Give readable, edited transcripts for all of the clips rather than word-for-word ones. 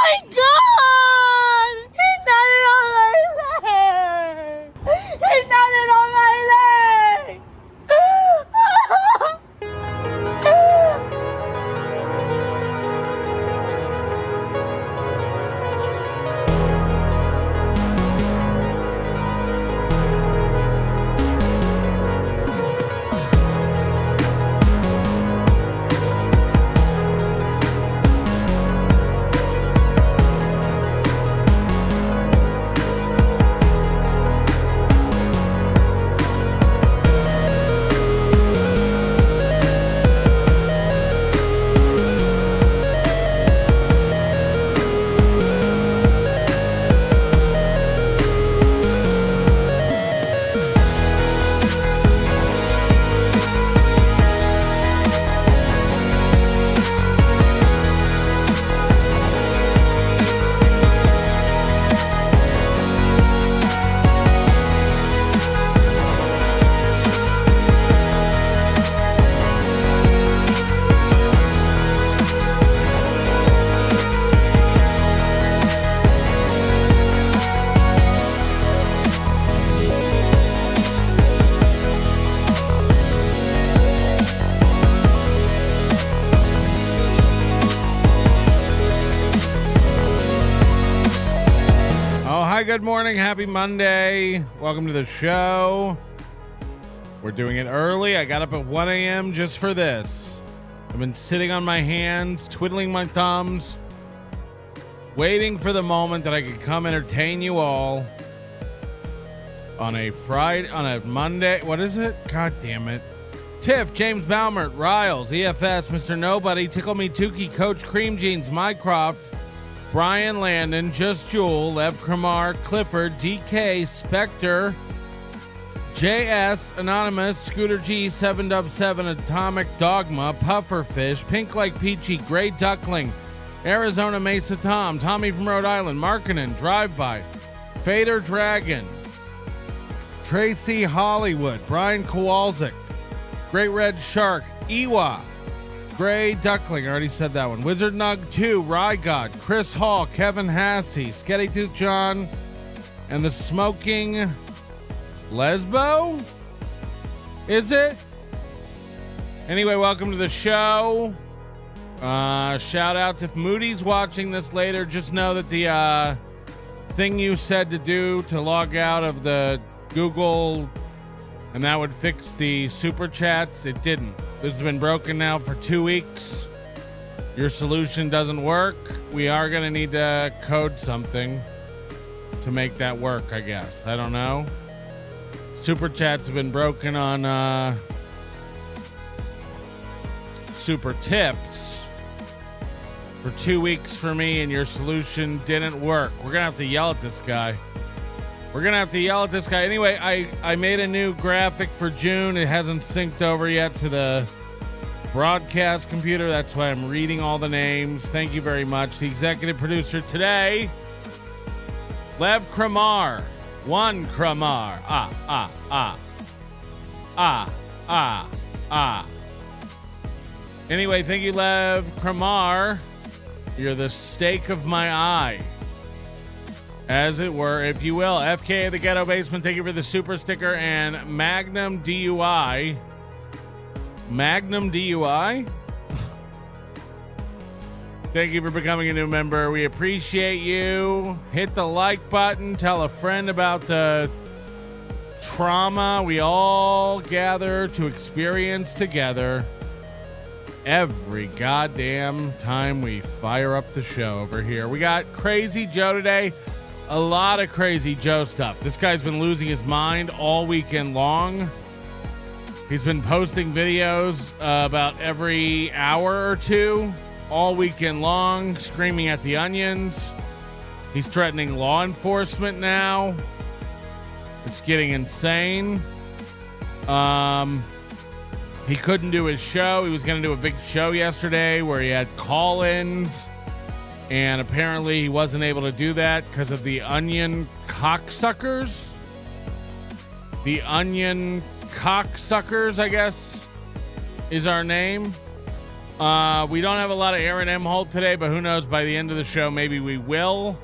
my God! He nutted on my leg! He nutted on my leg! Good morning. Happy Monday. Welcome to the show. We're doing it early. I got up at 1 a.m. just for this. I've been sitting on my hands, twiddling my thumbs, waiting for the moment that I could come entertain you all on a Monday. What is it? God damn it. Tiff, James Baumert, Riles, EFS, Mr. Nobody, Tickle Me Tukey, Coach Cream Jeans, Mycroft, Brian Landon, Just Jewel, Lev Kramar, Clifford, DK, Spectre, JS, Anonymous, Scooter G, 7W7, Atomic Dogma, Pufferfish, Pink Like Peachy, Gray Duckling, Arizona Mesa Tom, Tommy from Rhode Island, Markinen, Drive-By, Fader Dragon, Tracy Hollywood, Brian Kowalczyk, Great Red Shark, Ewa, Gray Duckling, I already said that one. Wizard Nug 2, Rygod, Chris Hall, Kevin Hassey, Sketty Tooth John, and the Smoking Lesbo? Is it? Anyway, welcome to the show. Shout outs if Moody's watching this later. Just know that the thing you said to do to log out of the Google and that would fix the super chats, it didn't. This has been broken now for 2 weeks. Your solution doesn't work. We are going to need to code something to make that work, I guess. I don't know. Super chats have been broken on super tips for 2 weeks for me, and your solution didn't work. We're going to have to yell at this guy. Anyway, I made a new graphic for June. It hasn't synced over yet to the broadcast computer. That's why I'm reading all the names. Thank you very much. The executive producer today, Lev Kramar. One Kramar. Anyway, thank you, Lev Kramar. You're the steak of my eye, as it were, if you will. FK the Ghetto Basement, thank you for the super sticker. And Magnum DUI. Magnum DUI? Thank you for becoming a new member. We appreciate you. Hit the like button. Tell a friend about the trauma we all gather to experience together every goddamn time we fire up the show over here. We got Crazy Joe today. A lot of Crazy Joe stuff. This guy's been losing his mind all weekend long. He's been posting videos about every hour or two all weekend long, screaming at the onions. He's threatening law enforcement now. It's getting insane. He couldn't do his show. He was going to do a big show yesterday where he had call-ins. And apparently he wasn't able to do that because of the onion cocksuckers. The onion cocksuckers, I guess, is our name. We don't have a lot of Aaron Emholt today, but who knows? By the end of the show, maybe we will.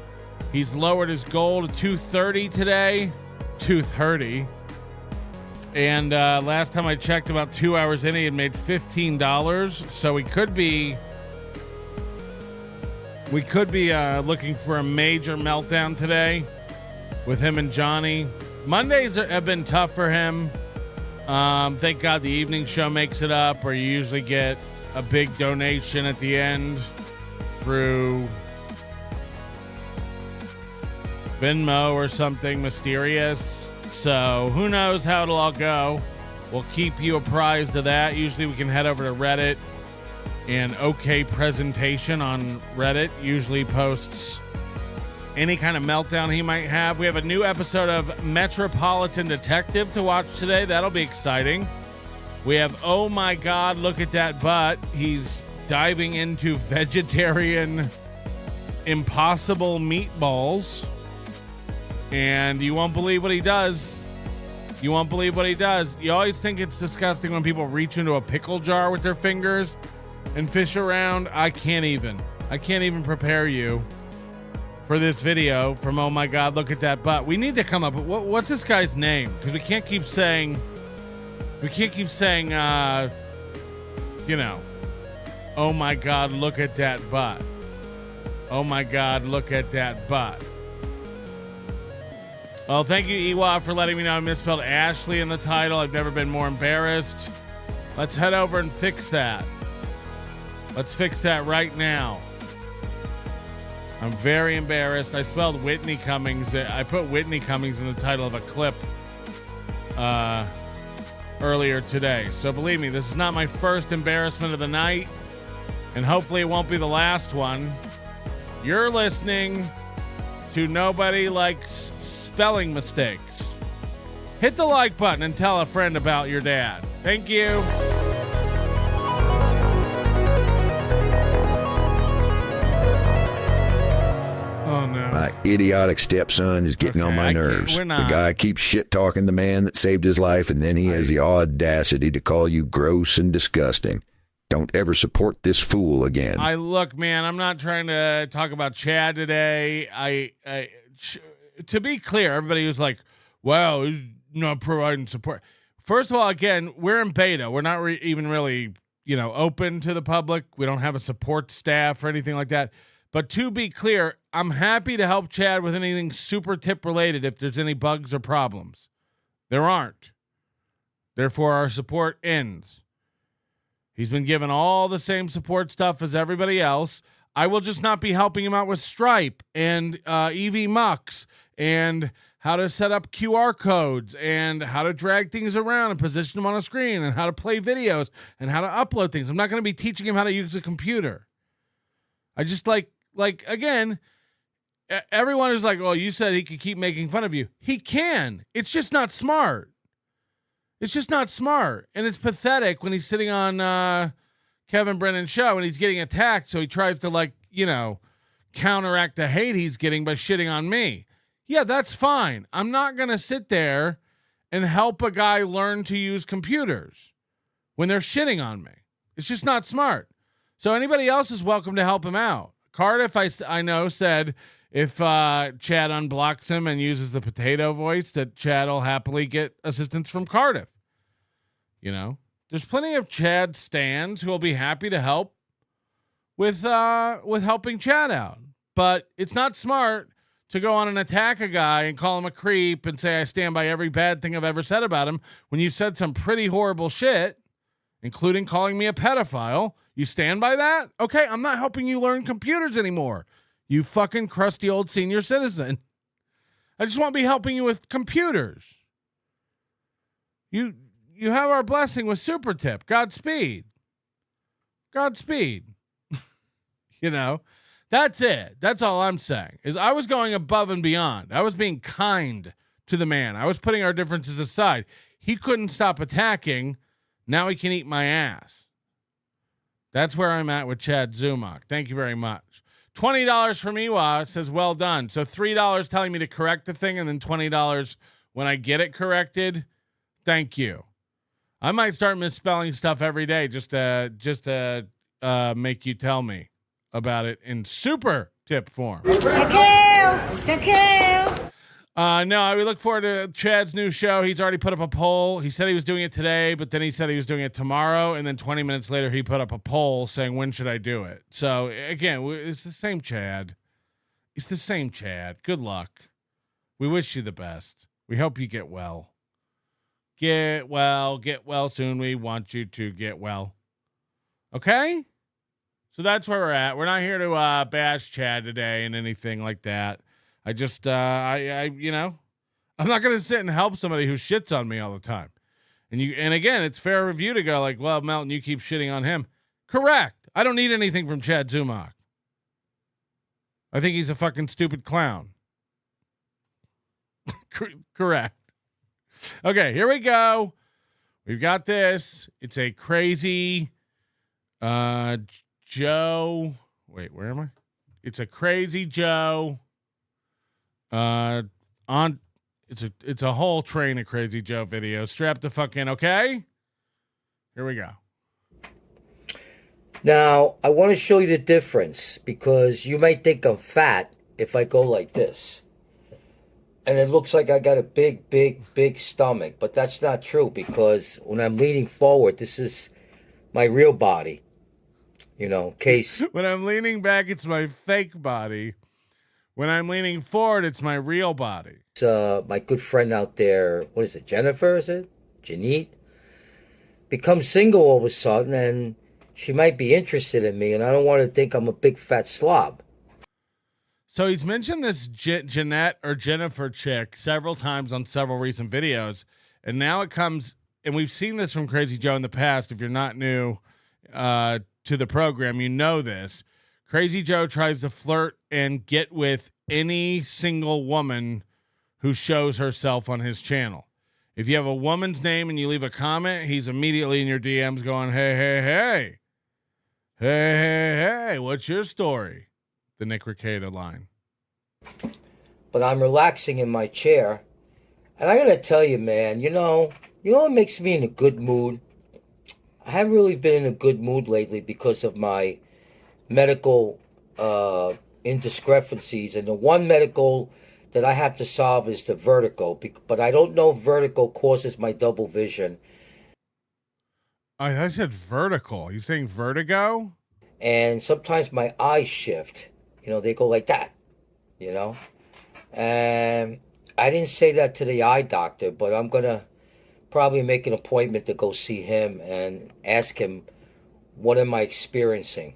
He's lowered his goal to 230 today. 230. And last time I checked, about 2 hours in, he had made $15. So we could be looking for a major meltdown today with him and Johnny. Mondays have been tough for him. Thank God the evening show makes it up, or you usually get a big donation at the end through Venmo or something mysterious. So who knows how it'll all go. We'll keep you apprised of that. Usually we can head over to Reddit, and OK Presentation on Reddit usually posts any kind of meltdown he might have. We have a new episode of Metropolitan Detective to watch today. That'll be exciting. We have, oh my God, look at that butt. He's diving into vegetarian impossible meatballs. And you won't believe what he does. You won't believe what he does. You always think it's disgusting when people reach into a pickle jar with their fingers and fish around. I can't even prepare you for this video from oh my God, look at that butt. We need to come up with what's this guy's name? Because we can't keep saying, oh my God, look at that butt. Oh my God, look at that butt. Well, thank you, Ewa, for letting me know I misspelled Ashley in the title. I've never been more embarrassed. Let's head over and fix that. Let's fix that right now. I'm very embarrassed. I spelled Whitney Cummings. I put Whitney Cummings in the title of a clip earlier today. So believe me, this is not my first embarrassment of the night, and hopefully it won't be the last one. You're listening to Nobody Likes Spelling Mistakes. Hit the like button and tell a friend about your dad. Thank you. Oh, no. My idiotic stepson is getting on my nerves. We're not. The guy keeps shit-talking the man that saved his life, and then he has the audacity to call you gross and disgusting. Don't ever support this fool again. Look, man, I'm not trying to talk about Chad today. To be clear, everybody was like, wow, he's not providing support. First of all, again, we're in beta. We're not even really, open to the public. We don't have a support staff or anything like that. But to be clear, I'm happy to help Chad with anything super tip related if there's any bugs or problems. There aren't. Therefore, our support ends. He's been given all the same support stuff as everybody else. I will just not be helping him out with Stripe and EV Mux and how to set up QR codes and how to drag things around and position them on a screen and how to play videos and how to upload things. I'm not going to be teaching him how to use a computer. I just again, everyone is like, oh, you said he could keep making fun of you. He can. It's just not smart. It's just not smart. And it's pathetic when he's sitting on Kevin Brennan's show and he's getting attacked. So he tries to counteract the hate he's getting by shitting on me. Yeah, that's fine. I'm not going to sit there and help a guy learn to use computers when they're shitting on me. It's just not smart. So anybody else is welcome to help him out. Cardiff, I know, said if Chad unblocks him and uses the potato voice, that Chad will happily get assistance from Cardiff. There's plenty of Chad stans who will be happy to help with helping Chad out. But it's not smart to go on and attack a guy and call him a creep and say I stand by every bad thing I've ever said about him when you said some pretty horrible shit, including calling me a pedophile. You stand by that? Okay, I'm not helping you learn computers anymore, you fucking crusty old senior citizen. I just want to be helping you with computers. You have our blessing with Super Tip. Godspeed. Godspeed. That's it. That's all I'm saying is I was going above and beyond. I was being kind to the man. I was putting our differences aside. He couldn't stop attacking. Now he can eat my ass. That's where I'm at with Chad Zumach. Thank you very much. $20 from Ewa. It says, well done. So $3 telling me to correct the thing and then $20 when I get it corrected. Thank you. I might start misspelling stuff every day just to make you tell me about it in super tip form. No, we look forward to Chad's new show. He's already put up a poll. He said he was doing it today, but then he said he was doing it tomorrow. And then 20 minutes later, he put up a poll saying, when should I do it? So again, it's the same Chad. It's the same Chad. Good luck. We wish you the best. We hope you get well. Get well soon. We want you to get well. Okay? So that's where we're at. We're not here to bash Chad today and anything like that. I just, you know, I'm not going to sit and help somebody who shits on me all the time. And again, it's fair review to go like, well, Melton, you keep shitting on him. Correct. I don't need anything from Chad Zumach. I think he's a fucking stupid clown. Correct. Okay, here we go. We've got this. It's a crazy Joe. Wait, where am I? It's a crazy Joe. It's a whole train of crazy Joe videos. Strap the fuck in, okay? Here we go. Now, I want to show you the difference because you might think I'm fat if I go like this. And it looks like I got a big stomach, but that's not true because when I'm leaning forward, this is my real body. You know, in case. When I'm leaning back, it's my fake body. When I'm leaning forward, it's my real body. My good friend out there, what is it, Jennifer, is it? Janine? Becomes single all of a sudden, and she might be interested in me, and I don't want to think I'm a big fat slob. So he's mentioned this Jeanette or Jennifer chick several times on several recent videos, and now it comes, and we've seen this from Crazy Joe in the past. If you're not new to the program, you know this. Crazy Joe tries to flirt and get with any single woman who shows herself on his channel. If you have a woman's name and you leave a comment, he's immediately in your DMs going, hey, what's your story? The Nick Ricada line. But I'm relaxing in my chair, and I gotta tell you, man, you know what makes me in a good mood? I haven't really been in a good mood lately because of my medical indiscrepancies, and the one medical that I have to solve is the vertigo, but I don't know if vertigo causes my double vision. I said vertical. You saying vertigo? And sometimes my eyes shift. You know, they go like that, you know? And I didn't say that to the eye doctor, but I'm going to probably make an appointment to go see him and ask him, what am I experiencing?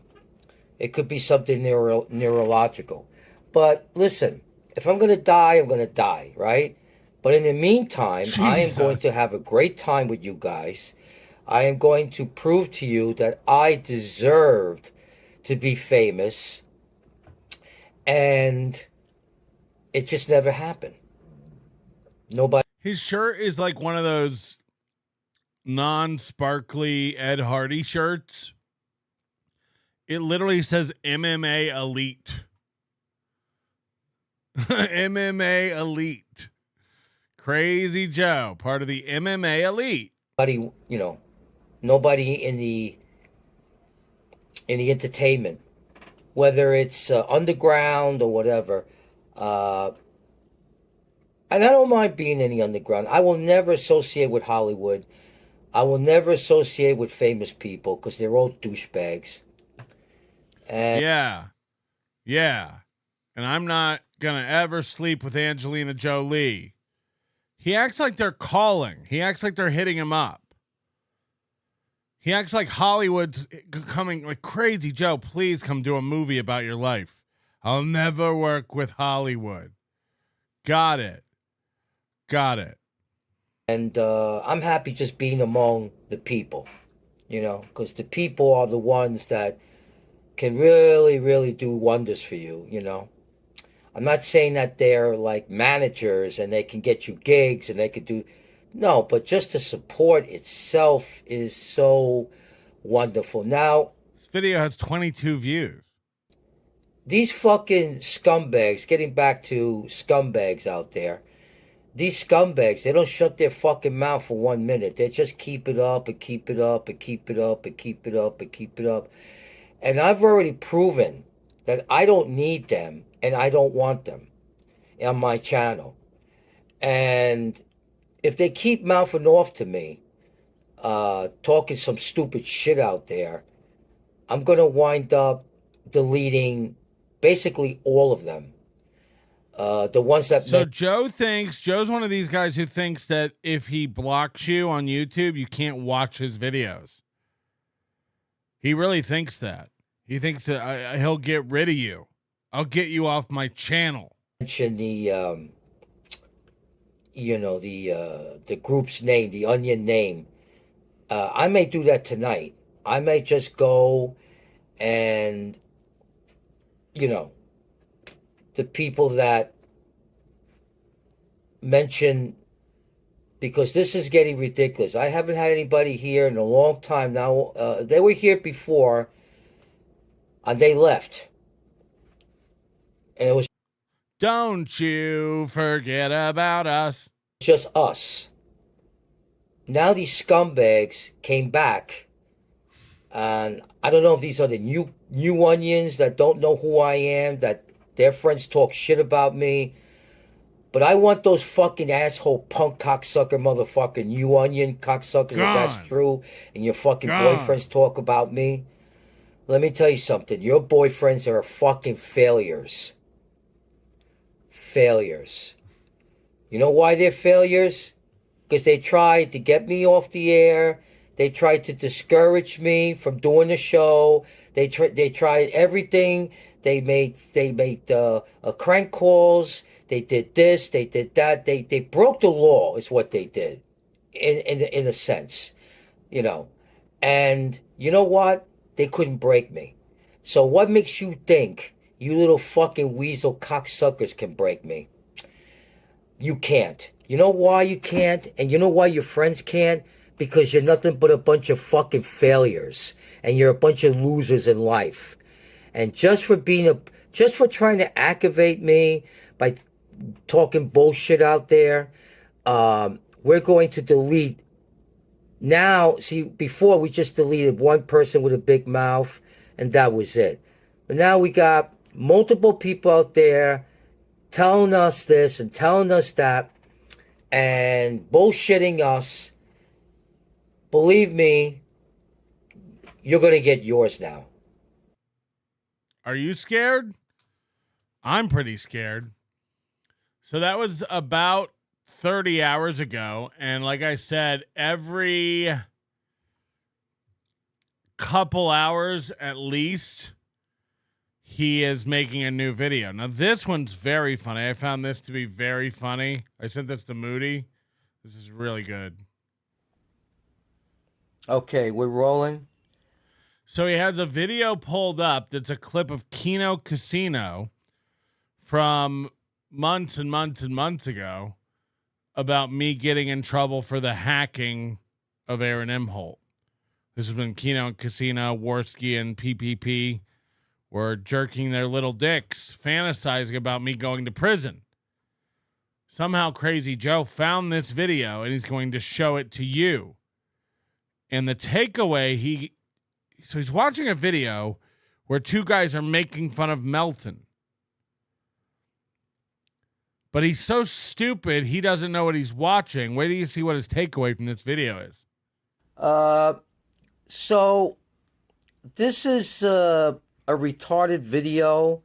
It could be something neurological. But listen, if I'm going to die, I'm going to die, right? But in the meantime, Jesus. I am going to have a great time with you guys. I am going to prove to you that I deserved to be famous. And it just never happened. Nobody. His shirt is like one of those non-sparkly Ed Hardy shirts. It literally says MMA Elite. MMA Elite. Crazy Joe, part of the MMA Elite. Nobody in the entertainment, whether it's underground or whatever. And I don't mind being in the underground. I will never associate with Hollywood. I will never associate with famous people because they're all douchebags. And yeah. And I'm not going to ever sleep with Angelina Jolie. He acts like they're calling. He acts like they're hitting him up. He acts like Hollywood's coming, like, Crazy Joe, please come do a movie about your life. I'll never work with Hollywood. Got it. And I'm happy just being among the people, because the people are the ones that can really, really do wonders for you, I'm not saying that they're like managers and they can get you gigs and they could do... No, but just the support itself is so wonderful. Now... This video has 22 views. These fucking scumbags, getting back to scumbags out there, these scumbags, they don't shut their fucking mouth for 1 minute. They just keep it up and keep it up and keep it up and keep it up and keep it up. And I've already proven that I don't need them and I don't want them on my channel. And if they keep mouthing off to me, talking some stupid shit out there, I'm going to wind up deleting basically all of them. The ones that... So Joe's one of these guys who thinks that if he blocks you on YouTube, you can't watch his videos. He really thinks that. He thinks that he'll get rid of you. I'll get you off my channel. Mention the, the group's name, the Onion name. I may do that tonight. I may just go and, the people that mention, because this is getting ridiculous. I haven't had anybody here in a long time now. They were here before and they left. And it was Don't you forget about us. just us. Now these scumbags came back, and I don't know if these are the new onions that don't know who I am, that their friends talk shit about me. But I want those fucking asshole punk cocksucker motherfucking new onion cocksuckers, if that's true, and your fucking boyfriends talk about me. Let me tell you something. Your boyfriends are fucking failures. Failures. You know why they're failures? Because they tried to get me off the air. They tried to discourage me from doing the show. They tried everything. They made crank calls. They did this. They did that. They broke the law is what they did, in a sense, And you know what? They couldn't break me. So what makes you think you little fucking weasel cocksuckers can break me? You can't. You know why you can't? And you know why your friends can't? Because you're nothing but a bunch of fucking failures. And you're a bunch of losers in life. And just for trying to aggravate me by talking bullshit out there, we're going to delete. Now, see, before we just deleted one person with a big mouth, and that was it. But now we got multiple people out there telling us this and telling us that and bullshitting us. Believe me, you're going to get yours now. Are you scared? I'm pretty scared. So that was about 30 hours ago. And like I said, every couple hours at least, he is making a new video. Now, this one's very funny. I found this to be very funny. I sent this to Moody. This is really good. Okay, we're rolling. So he has a video pulled up that's a clip of Keno Casino from months and months and months ago about me getting in trouble for the hacking of Aaron Imholt. This has been Keno Casino, Worski, and PPP were jerking their little dicks, fantasizing about me going to prison. Somehow Crazy Joe found this video and he's going to show it to you. And the takeaway, he's watching a video where two guys are making fun of Melton. But he's so stupid, he doesn't know what he's watching. Wait till you see what his takeaway from this video is. So this is a retarded video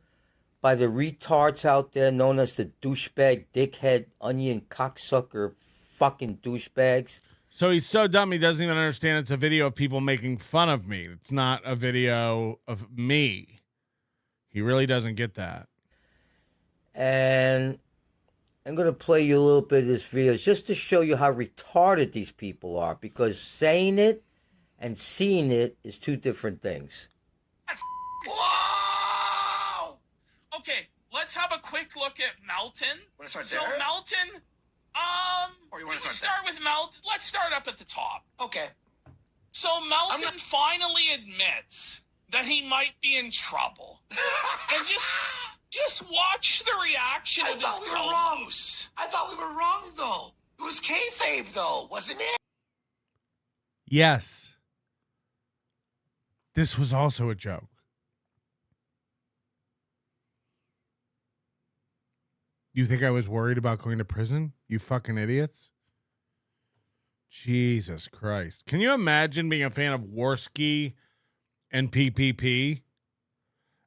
by the retards out there known as the douchebag, dickhead, onion, cocksucker, fucking douchebags. So he's so dumb he doesn't even understand it's a video of people making fun of me. It's not a video of me. He really doesn't get that. And I'm going to play you a little bit of this video just to show you how retarded these people are, because saying it and seeing it is two different things. Whoa! Okay, let's have a quick look at Melton. Want to start So there? Melton, Or you want to we start start with Melton. Let's start up at the top. Okay. So Melton finally admits that he might be in trouble. And just watch the reaction I of his thought we were wrong. co-hosts. I thought we were wrong, though. It was kayfabe, though, wasn't it? Yes. This was also a joke. You think I was worried about going to prison? You fucking idiots. Jesus Christ. Can you imagine being a fan of Worski and PPP?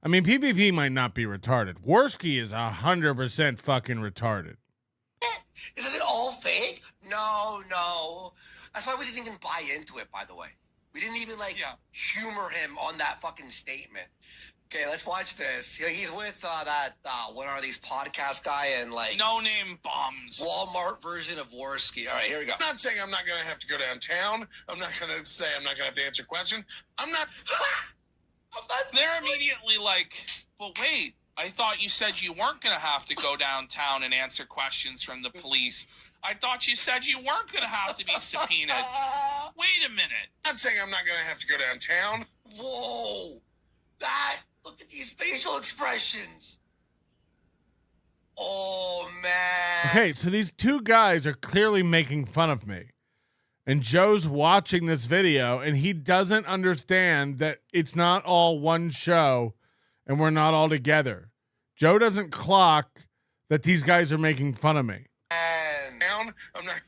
I mean, PPP might not be retarded. Worski is 100% fucking retarded. Isn't it all fake? No. That's why we didn't even buy into it, by the way. We didn't even, humor him on that fucking statement. Okay, let's watch this. He's with that, what are these podcast guy and, No name bums. Walmart version of Worski. All right, here we go. I'm not saying I'm not going to have to go downtown. I'm not going to say I'm not going to have to answer a question. I'm not. They're immediately like, well, wait. I thought you said you weren't going to have to go downtown and answer questions from the police. I thought you said you weren't going to have to be subpoenaed. Wait a minute. I'm not saying I'm not going to have to go downtown. Whoa. Look at these facial expressions. Oh, man. Okay, so these two guys are clearly making fun of me. And Joe's watching this video, and he doesn't understand that it's not all one show, and we're not all together. Joe doesn't clock that these guys are making fun of me. I'm not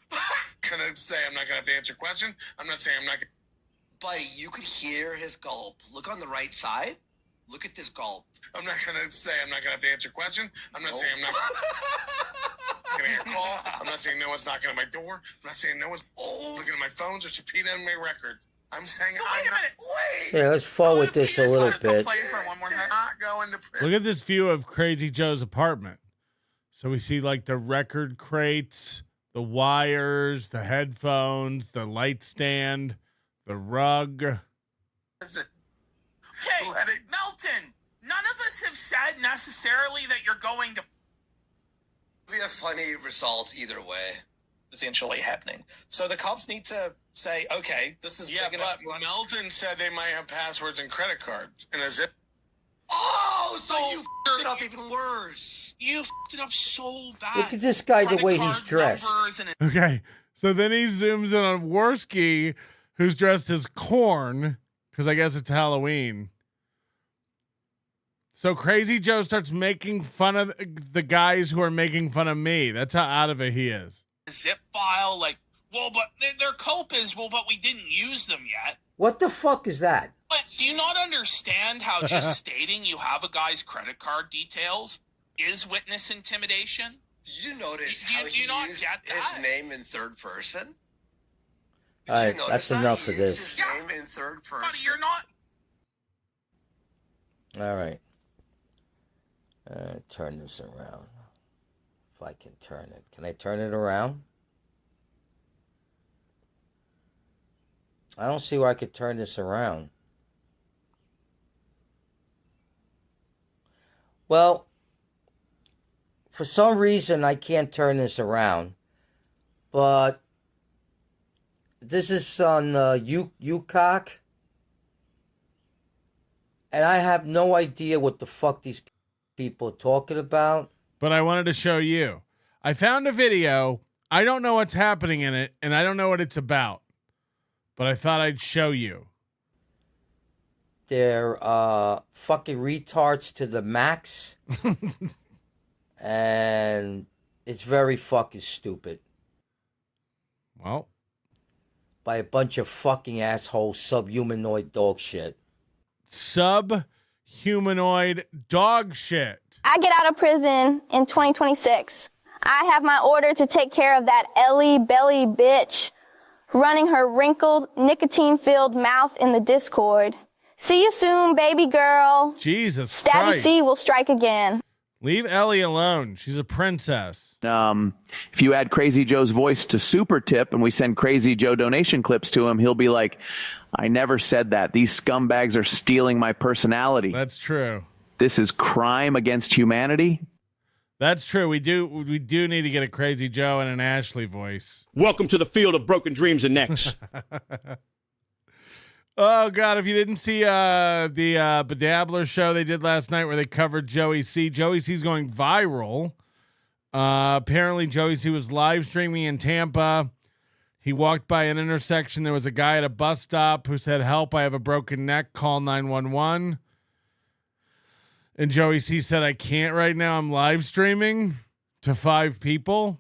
going to say I'm not going to have to answer a question. I'm not saying I'm not going to. Buddy, you could hear his gulp. Look on the right side. Look at this gulp. I'm not going to say I'm not going to have to answer a question. I'm not saying I'm not going to get a call. I'm not saying no one's knocking on my door. I'm not saying no one's looking at my phones or subpoenaing my records. I'm saying I'm not. Wait. Yeah, let's forward this a little bit. Not going to prison. Look at this view of Crazy Joe's apartment. So we see like the record crates, the wires, the headphones, the light stand, the rug. Okay, Melton, none of us have said necessarily that you're going to Be a funny result either way. Essentially happening. So the cops need to say, okay, this is Yeah, but Melton said they might have passwords and credit cards. And as if Oh, so you f***ed it up even worse. you f***ed it up so bad. Look at this guy, the Credit way card he's dressed. numbers and Okay, so then he zooms in on Worski, who's dressed as corn, because I guess it's Halloween. So Crazy Joe starts making fun of the guys who are making fun of me. That's how out of it he is. zip file, but their cope is, but we didn't use them yet. What the fuck is that? But do you not understand how just stating you have a guy's credit card details is witness intimidation? Did you notice Do you how he not used get that? his name in third person? All right, you notice that's that? enough He of used this. his name in third person. Buddy, you're not. All right. Turn this around. If I can turn it. Can I turn it around? I don't see where I could turn this around. Well, for some reason I can't turn this around. But this is on UCOC. And I have no idea what the fuck these people are talking about. But I wanted to show you. I found a video. I don't know what's happening in it, and I don't know what it's about. But I thought I'd show you. They're fucking retards to the max. And it's very fucking stupid. Well, by a bunch of fucking asshole subhumanoid dog shit. Subhumanoid dog shit. I get out of prison in 2026. I have my order to take care of that Ellie Belly bitch running her wrinkled, nicotine-filled mouth in the Discord. See you soon, baby girl. Jesus Stabby Christ. C will strike again. Leave Ellie alone. She's a princess. If you add Crazy Joe's voice to Super Tip and we send Crazy Joe donation clips to him, he'll be like, I never said that. These scumbags are stealing my personality. That's true. This is crime against humanity. That's true. We do need to get a Crazy Joe and an Ashley voice. Welcome to the field of broken dreams and necks. Oh, God, if you didn't see the Bedabbler show they did last night where they covered Joey C. Joey C's going viral. Apparently, Joey C was live streaming in Tampa. He walked by an intersection. There was a guy at a bus stop who said, help, I have a broken neck, call 911. And Joey C said, I can't right now. I'm live streaming. to 5 people.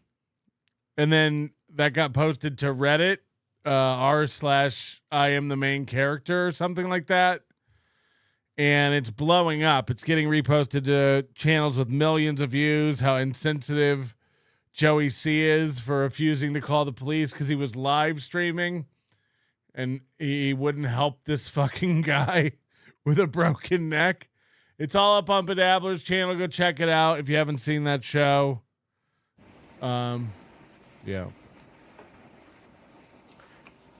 And then that got posted to Reddit, r/I am the main character or something like that. And it's blowing up. It's getting reposted to channels with millions of views. How insensitive Joey C is for refusing to call the police because he was live streaming and he wouldn't help this fucking guy with a broken neck. It's all up on Bedabbler's channel. Go check it out if you haven't seen that show. Yeah.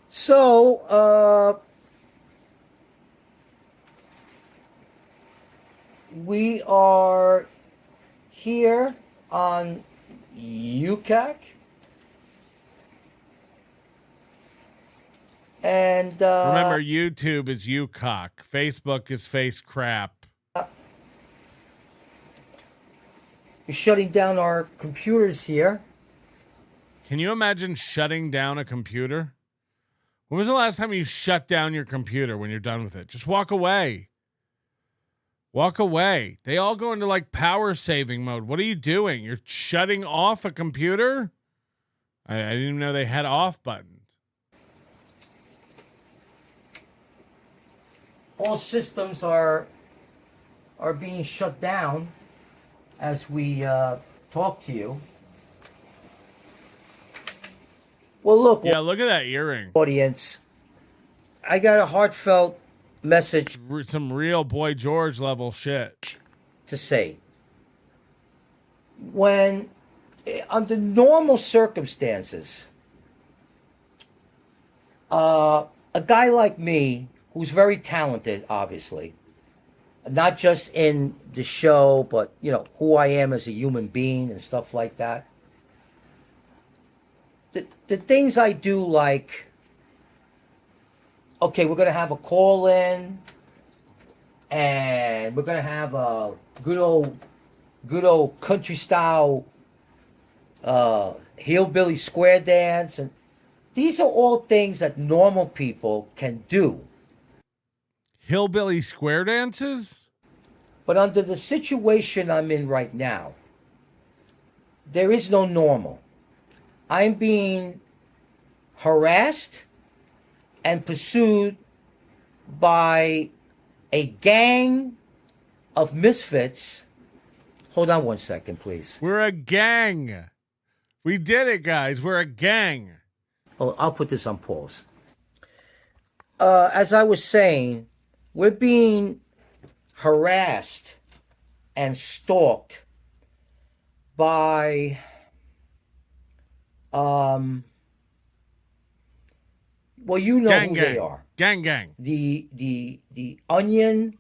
So, we are here on UCAC. And remember, YouTube is UCOC. Facebook is face crap. We're shutting down our computers here. Can you imagine shutting down a computer? When was the last time you shut down your computer when you're done with it? Just walk away. Walk away. They all go into like power saving mode. What are you doing? You're shutting off a computer? I didn't even know they had off buttons. All systems are being shut down as we talk to you. Well, look. Yeah, look at that earring. Audience, I got a heartfelt message. Some real Boy George level shit to say. When, under normal circumstances, a guy like me, who's very talented, obviously, not just in the show, but, you know, who I am as a human being and stuff like that. The things I do, like, okay, we're going to have a call in, and we're going to have a good old country style hillbilly square dance. And these are all things that normal people can do. Hillbilly square dances? But under the situation I'm in right now, there is no normal. I'm being harassed and pursued by a gang of misfits. Hold on one second, please. We're a gang. We did it, guys. We're a gang. Oh, I'll put this on pause. As I was saying, we're being harassed and stalked by well, you know who they are. Gang. The Onion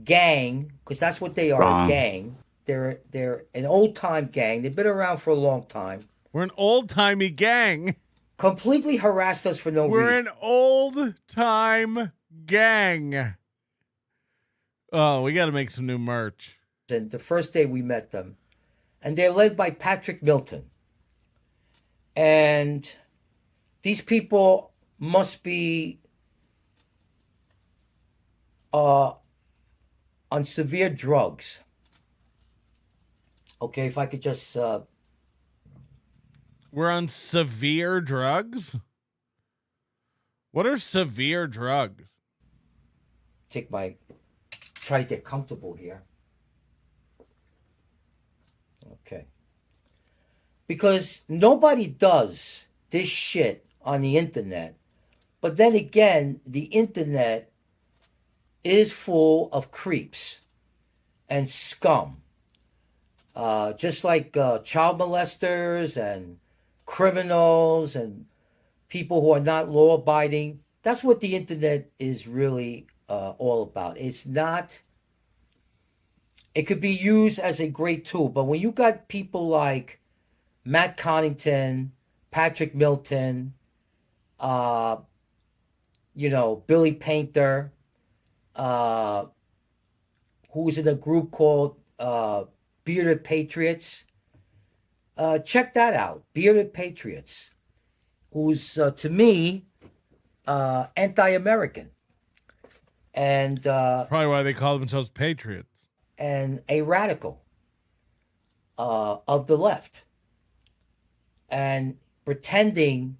Gang, because that's what they are, Wrong. a gang. They're an old-time gang. They've been around for a long time. We're an old-timey gang. Completely harassed us for no reason. We're an old-time gang. Oh, we got to make some new merch. And the first day we met them, and they're led by Patrick Melton. And these people must be on severe drugs. Okay, if I could just... We're on severe drugs? What are severe drugs? Try to get comfortable here. Okay. Because nobody does this shit on the internet. But then again, the internet is full of creeps and scum. Just like child molesters and criminals and people who are not law-abiding. That's what the internet is really all about. It's not... It could be used as a great tool, but when you got people like Matt Connington, Patrick Melton, Billy Painter, who's in a group called Bearded Patriots. Check that out, Bearded Patriots, who's, to me, anti-American. And probably why they call themselves patriots. And a radical. of the left and pretending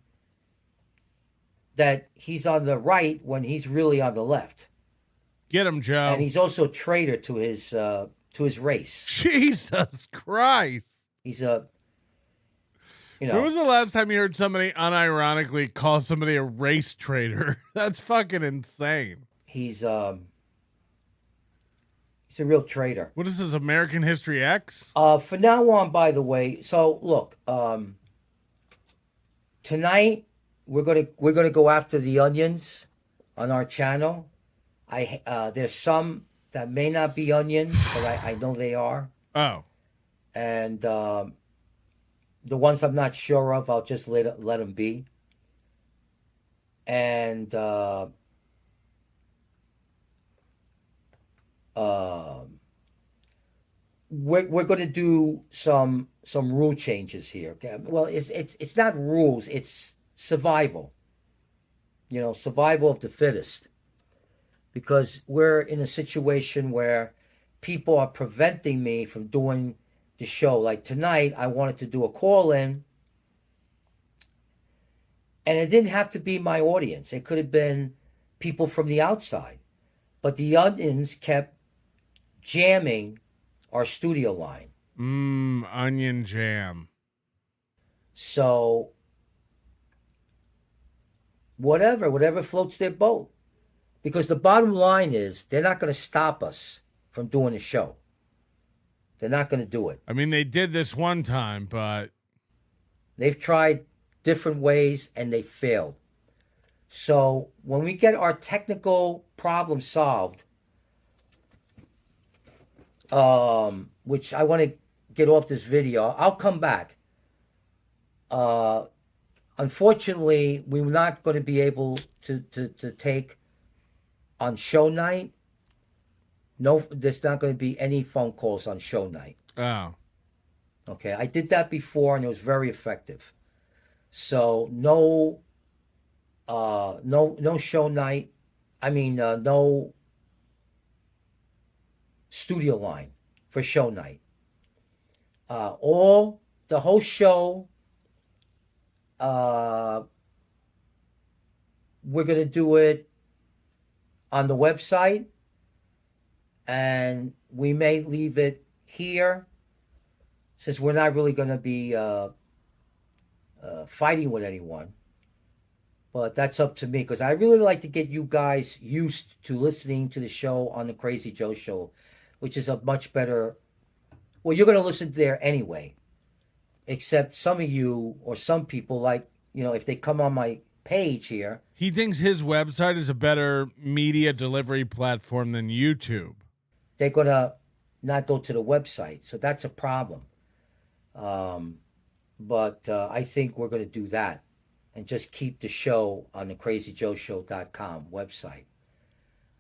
that he's on the right when he's really on the left. Get him, Joe. And he's also a traitor to his race. Jesus Christ. He's a, When was the last time you heard somebody unironically call somebody a race traitor? That's fucking insane. He's a real traitor. What is this, American History X? For now on, by the way, so look, tonight we're gonna go after the onions on our channel. There's some that may not be onions, but I know they are. Oh. And the ones I'm not sure of, I'll just let them be. And we're going to do some rule changes here. Okay? Well, it's not rules, it's survival. Survival of the fittest. Because we're in a situation where people are preventing me from doing the show. Like tonight, I wanted to do a call-in, and it didn't have to be my audience. It could have been people from the outside. But the onions kept jamming our studio line. Onion jam. So, whatever floats their boat. Because the bottom line is, they're not going to stop us from doing the show. They're not going to do it. I mean, they did this one time, but they've tried different ways and they failed. So when we get our technical problem solved, which I want to get off this video, I'll come back. Unfortunately, we're not going to be able to take on show night. No, there's not going to be any phone calls on show night. Oh. Okay, I did that before and it was very effective. So no show night. I mean, no studio line for show night. The whole show, we're going to do it on the website, and we may leave it here since we're not really going to be fighting with anyone. But that's up to me, because I really like to get you guys used to listening to the show on the Crazy Joe Show, which is a much better... Well, you're going to listen there anyway, except some of you or some people, like, if they come on my page here... He thinks his website is a better media delivery platform than YouTube. They're going to not go to the website, so that's a problem. But I think we're going to do that and just keep the show on the crazyjoeshow.com website.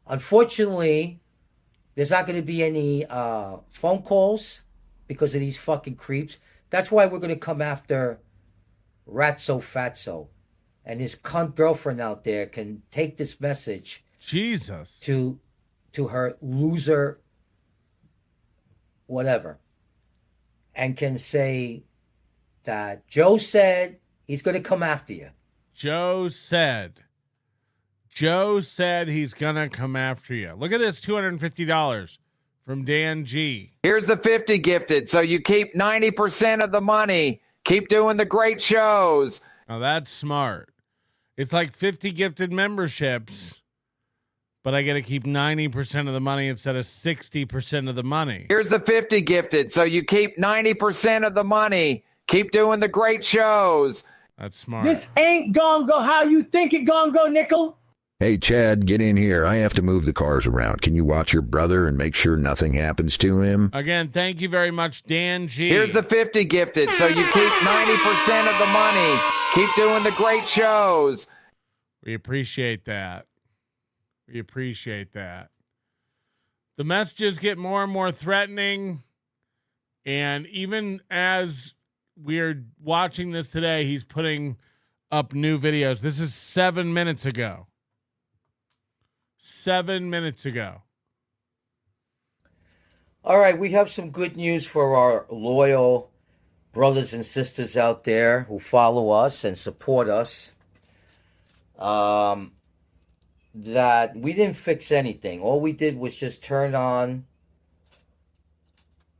Unfortunately, there's not going to be any phone calls because of these fucking creeps. That's why we're going to come after Ratso Fatso. And his cunt girlfriend out there can take this message Jesus to her loser whatever, and can say that Joe said he's going to come after you. Joe said he's going to come after you. Look at this, $250 from Dan G. Here's the 50 gifted, so you keep 90% of the money. Keep doing the great shows. Now that's smart. It's like 50 gifted memberships, but I get to keep 90% of the money instead of 60% of the money. Here's the 50 gifted, so you keep 90% of the money. Keep doing the great shows. That's smart. This ain't gonna go how you think it gonna go, Nickel. Hey, Chad, get in here. I have to move the cars around. Can you watch your brother and make sure nothing happens to him? Again, thank you very much, Dan G. Here's the 50 gifted, so you keep 90% of the money. Keep doing the great shows. We appreciate that. We appreciate that. The messages get more and more threatening. And even as we're watching this today, he's putting up new videos. This is 7 minutes ago. 7 minutes ago. All right, we have some good news for our loyal brothers and sisters out there who follow us and support us. That we didn't fix anything. All we did was just turn on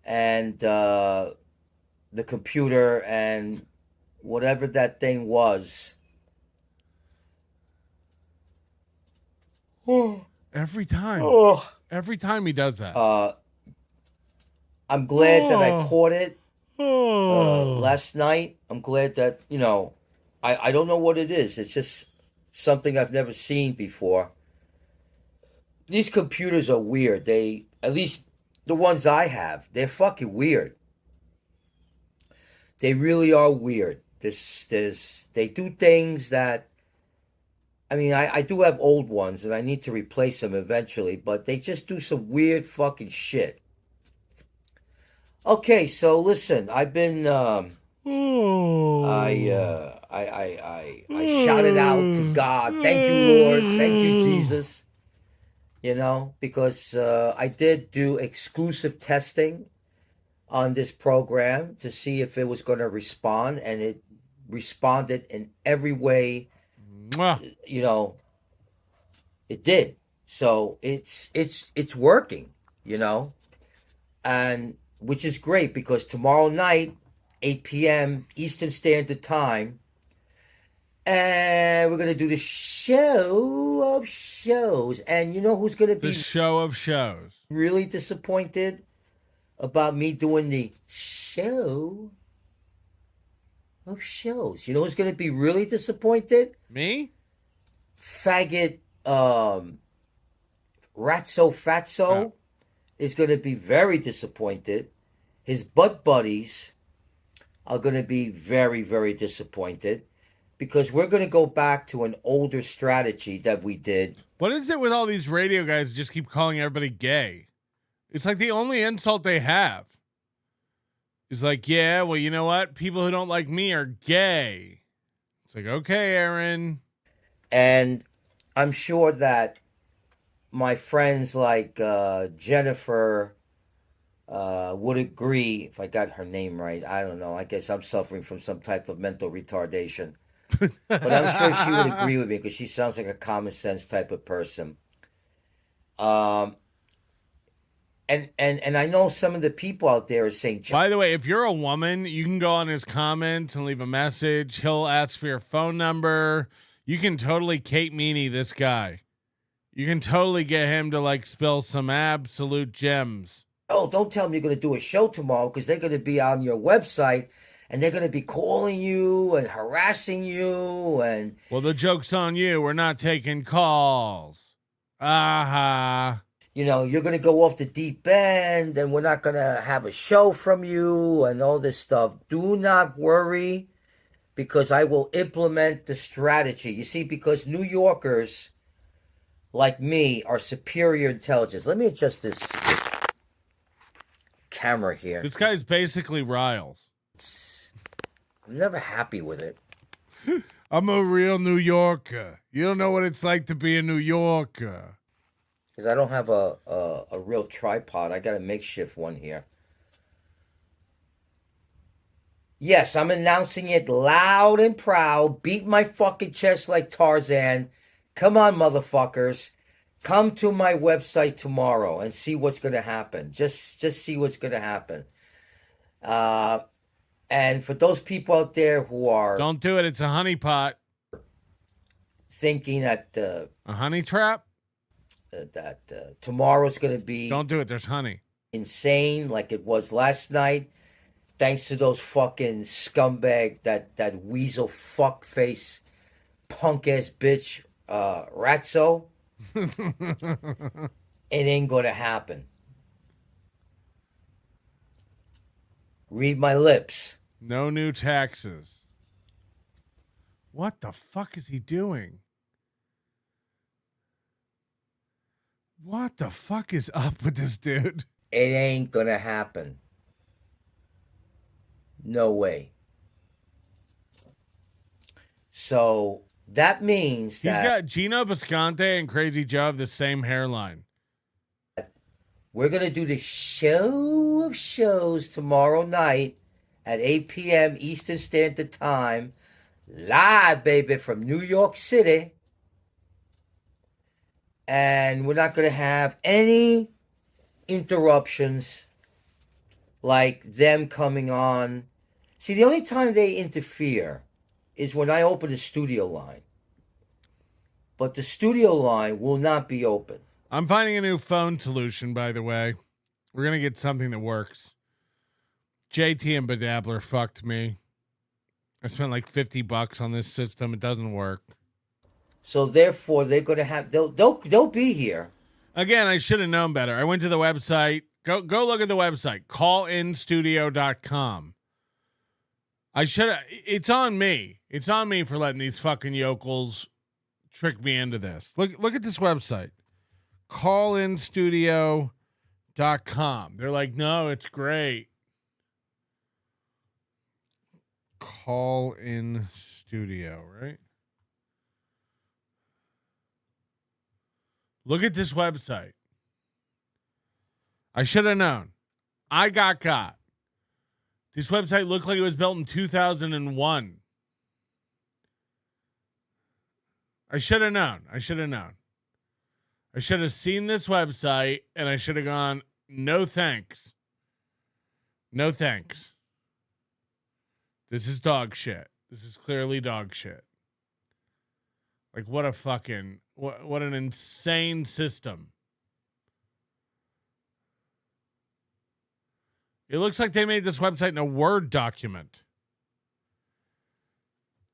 and the computer, and whatever that thing was. Every time. Every time he does that. I'm glad that I caught it last night. I'm glad that, I don't know what it is. It's just something I've never seen before. These computers are weird. At least the ones I have, they're fucking weird. They really are weird. They do things that, I do have old ones and I need to replace them eventually, but they just do some weird fucking shit. Okay, so listen, I've been, I shouted out to God. Thank you, Lord. Thank you, Jesus. Because I did do exclusive testing on this program to see if it was going to respond, and it responded in every way. It did. So it's working, and which is great, because tomorrow night, 8 p.m. Eastern Standard Time, and we're going to do the show of shows. And you know who's going to be the show of shows? Really disappointed about me doing the show of shows. You know who's going to be really disappointed? Me? Faggot Ratso Fatso is going to be very disappointed. His butt buddies are going to be very, very disappointed, because we're going to go back to an older strategy that we did. What is it with all these radio guys who just keep calling everybody gay? It's like the only insult they have. It's like, yeah, well, you know what? People who don't like me are gay. It's like, okay, Aaron. And I'm sure that my friends like Jennifer would agree, if I got her name right. I don't know. I guess I'm suffering from some type of mental retardation. But I'm sure she would agree with me, because she sounds like a common sense type of person. And I know some of the people out there are saying... By the way, if you're a woman, you can go on his comments and leave a message. He'll ask for your phone number. You can totally Kate Meany this guy. You can totally get him to spill some absolute gems. Oh, don't tell them you're going to do a show tomorrow, because they're going to be on your website and they're going to be calling you and harassing you. And well, the joke's on you. We're not taking calls. Aha. You're going to go off the deep end and we're not going to have a show from you and all this stuff. Do not worry, because I will implement the strategy. You see, because New Yorkers like me are superior intelligence. Let me adjust this camera here. This guy's basically Riles. I'm never happy with it. I'm a real New Yorker. You don't know what it's like to be a New Yorker. Because I don't have a real tripod. I got a makeshift one here. Yes, I'm announcing it loud and proud. Beat my fucking chest like Tarzan. Come on, motherfuckers. Come to my website tomorrow and see what's going to happen. Just see what's going to happen. And for those people out there who are... Don't do it. It's a honeypot. Thinking that... a honey trap? That tomorrow's going to be... Don't do it. There's honey. Insane like it was last night. Thanks to those fucking scumbag, that weasel fuckface, punk-ass bitch, Ratso. It ain't going to happen. Read my lips. No new taxes. What the fuck is he doing? What the fuck is up with this dude? It ain't going to happen. No way. So that means that... He's got Gino Bisconte and Crazy Joe have the same hairline. We're going to do the show of shows tomorrow night at 8 p.m. Eastern Standard Time. Live, baby, from New York City. And we're not going to have any interruptions like them coming on. See, the only time they interfere is when I open the studio line. But the studio line will not be open. I'm finding a new phone solution, by the way. We're going to get something that works. JT and Bedabbler fucked me. I spent like $50 on this system. It doesn't work. So therefore, they're going to have, they'll be here. Again, I should have known better. I went to the website. Go look at the website. callinstudio.com. I should have, it's on me. It's on me for letting these fucking yokels trick me into this. Look at this website. callinstudio.com. They're like, no, it's great. Call in studio, right? Look at this website. I should have known. I got got. This website looked like it was built in 2001. I should have known. I should have seen this website and I should have gone, no thanks. No thanks. This is dog shit. This is clearly dog shit. Like, what a fucking, what an insane system. It looks like they made this website in a Word document.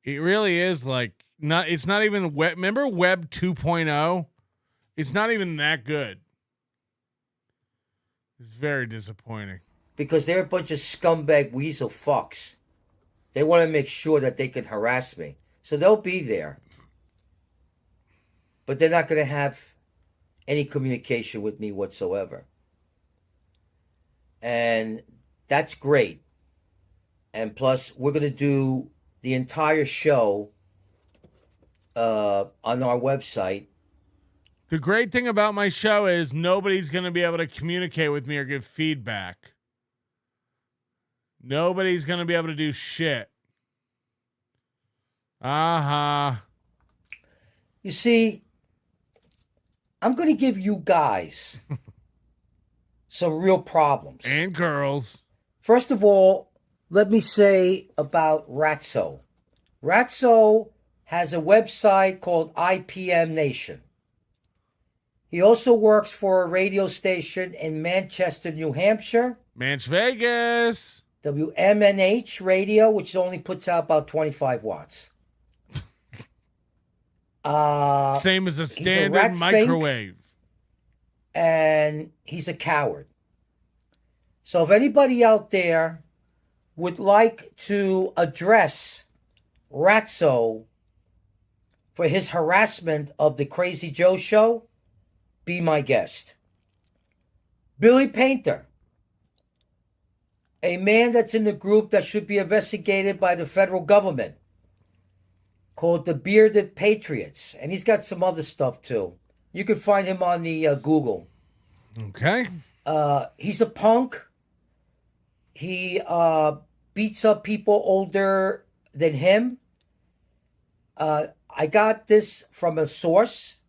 It really is like, it's not even web. Remember Web 2.0? It's not even that good. It's very disappointing. Because they're a bunch of scumbag weasel fucks. They want to make sure that they can harass me. So they'll be there. But they're not going to have any communication with me whatsoever. And that's great. And plus, we're going to do the entire show on our website. The great thing about my show is nobody's going to be able to communicate with me or give feedback. Nobody's going to be able to do shit. You see, I'm going to give you guys some real problems. And girls. First of all, let me say about Ratso. Ratso has a website called IPM Nation. He also works for a radio station in Manchester, New Hampshire. Manch Vegas. WMNH radio, which only puts out about 25 watts. Same as a standard microwave. And he's a coward. So if anybody out there would like to address Ratso for his harassment of the Crazy Joe show, be my guest. Billy Painter, a man that's in the group that should be investigated by the federal government, called the Bearded Patriots. And he's got some other stuff too. You can find him on the Google. Okay. He's a punk. He beats up people older than him. I got this from a source.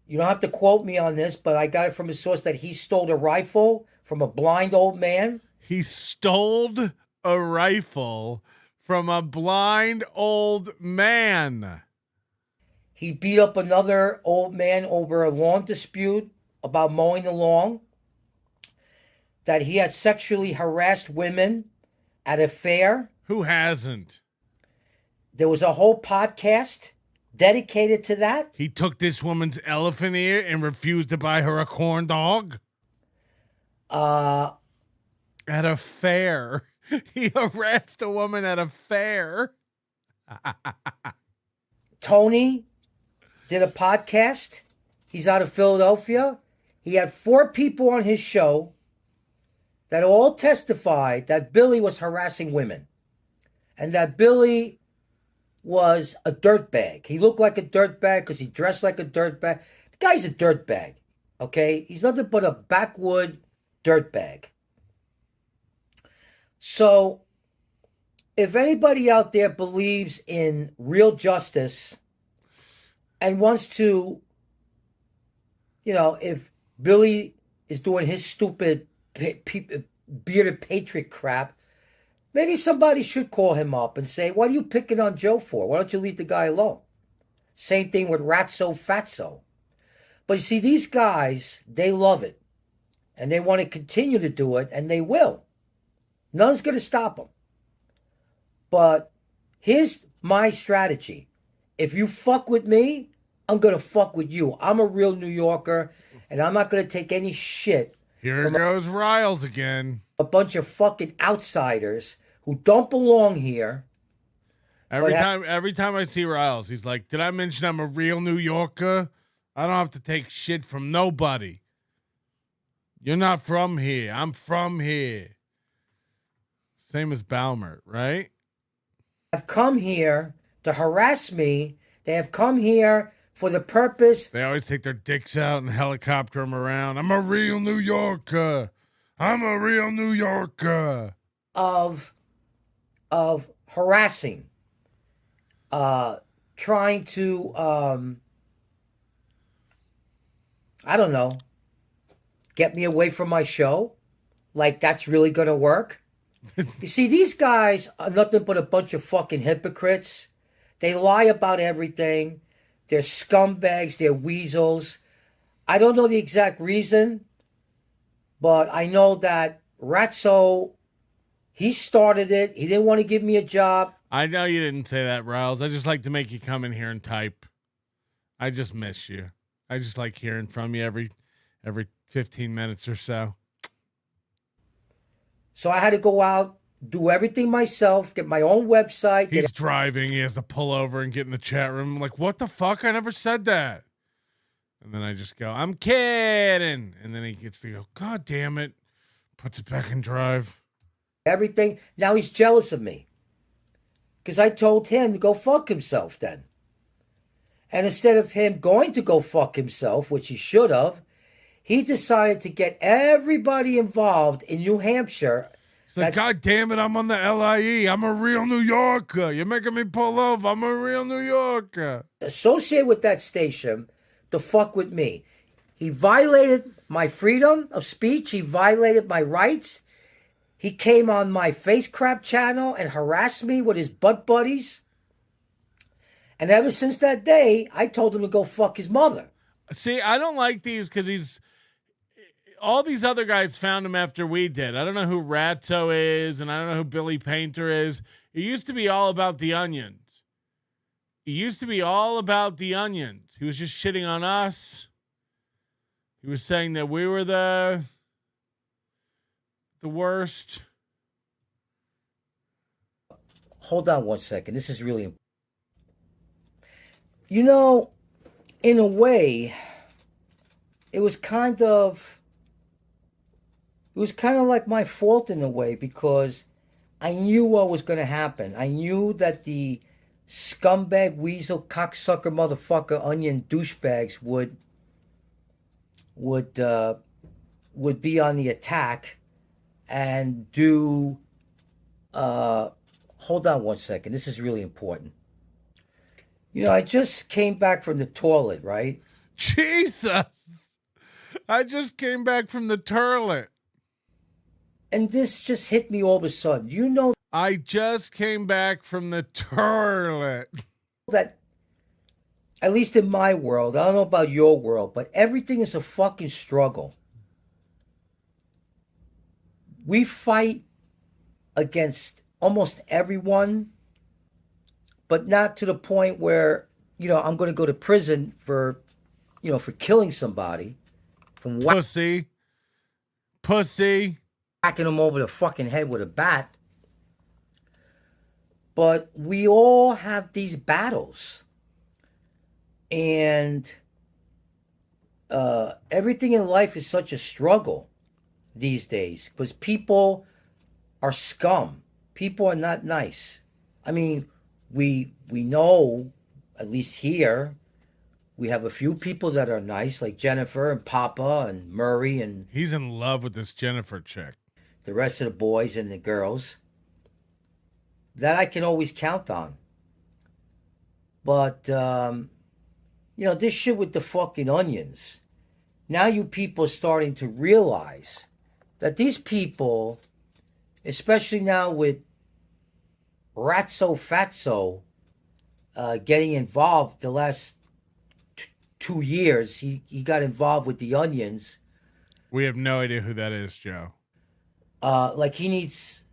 You don't have to quote me on this, but I got it from a source that he stole a rifle from a blind old man. He stole a rifle from a blind old man. He beat up another old man over a lawn dispute about mowing the lawn. That he had sexually harassed women at a fair. Who hasn't? There was a whole podcast dedicated to that. He took this woman's elephant ear and refused to buy her a corn dog. At a fair. He harassed a woman at a fair. Tony did a podcast. He's out of Philadelphia. He had 4 people on his show that all testified that Billy was harassing women. And that Billy was a dirtbag. He looked like a dirtbag because he dressed like a dirtbag. The guy's a dirtbag. Okay? He's nothing but a backwood dirtbag. So, if anybody out there believes in real justice and wants to, you know, if Billy is doing his stupid bearded patriot crap, maybe somebody should call him up and say, what are you picking on Joe for? Why don't you leave the guy alone? Same thing with Ratso Fatso. But you see, these guys, they love it. And they want to continue to do it, and they will. None's going to stop them. But here's my strategy. If you fuck with me, I'm going to fuck with you. I'm a real New Yorker, and I'm not going to take any shit. Here goes Riles again. A bunch of fucking outsiders who don't belong here. Every time I see Riles, he's like, did I mention I'm a real New Yorker? I don't have to take shit from nobody. You're not from here. I'm from here. Same as Balmer, right? Have come here to harass me. They have come here for the purpose. They always take their dicks out and helicopter them around. I'm a real New Yorker. I'm a real New Yorker. Of harassing. Trying to, I don't know, get me away from my show. Like that's really going to work. You see, these guys are nothing but a bunch of fucking hypocrites. They lie about everything. They're scumbags. They're weasels. I don't know the exact reason, but I know that Ratso, he started it. He didn't want to give me a job. I know you didn't say that, Riles. I just like to make you come in here and type. I just miss you. I just like hearing from you every 15 minutes or so. So I had to go out, do everything myself, get my own website. He's driving. He has to pull over and get in the chat room. I'm like, what the fuck? I never said that. And then I just go, I'm kidding. And then he gets to go, God damn it. Puts it back in drive. Everything. Now he's jealous of me. Because I told him to go fuck himself then. And instead of him going to go fuck himself, which he should have, he decided to get everybody involved in New Hampshire. He's like, God damn it, I'm on the LIE. I'm a real New Yorker. You're making me pull over. I'm a real New Yorker. Associated with that station to fuck with me. He violated my freedom of speech. He violated my rights. He came on my face crap channel and harassed me with his butt buddies. And ever since that day, I told him to go fuck his mother. See, I don't like these because all these other guys found him after we did. I don't know who Ratso is, and I don't know who Billy Painter is. It used to be all about the onions. It used to be all about the onions. He was just shitting on us. He was saying that we were the worst. Hold on one second. This is really important. You know, in a way, it was kind of like my fault in a way, because I knew what was going to happen. I knew that the scumbag, weasel, cocksucker, motherfucker, onion douchebags would be on the attack and do. Hold on one second. This is really important. You know, I just came back from the toilet, right? Jesus! I just came back from the toilet. And this just hit me all of a sudden. You know, I just came back from the toilet. That, at least in my world, I don't know about your world, but everything is a fucking struggle. We fight against almost everyone, but not to the point where, you know, I'm going to go to prison for, you know, for killing somebody. From Pussy. Whacking them over the fucking head with a bat. But we all have these battles. And everything in life is such a struggle these days. Because people are scum. People are not nice. I mean, we know, at least here, We have a few people that are nice, like Jennifer and Papa and Murray and He's in love with this Jennifer chick. the rest of the boys and the girls that I can always count on. But, this shit with the fucking onions. Now you people are starting to realize that these people, especially now with Ratso Fatso getting involved the last 2 years, he got involved with the onions. We have no idea who that is, Joe. Like he needs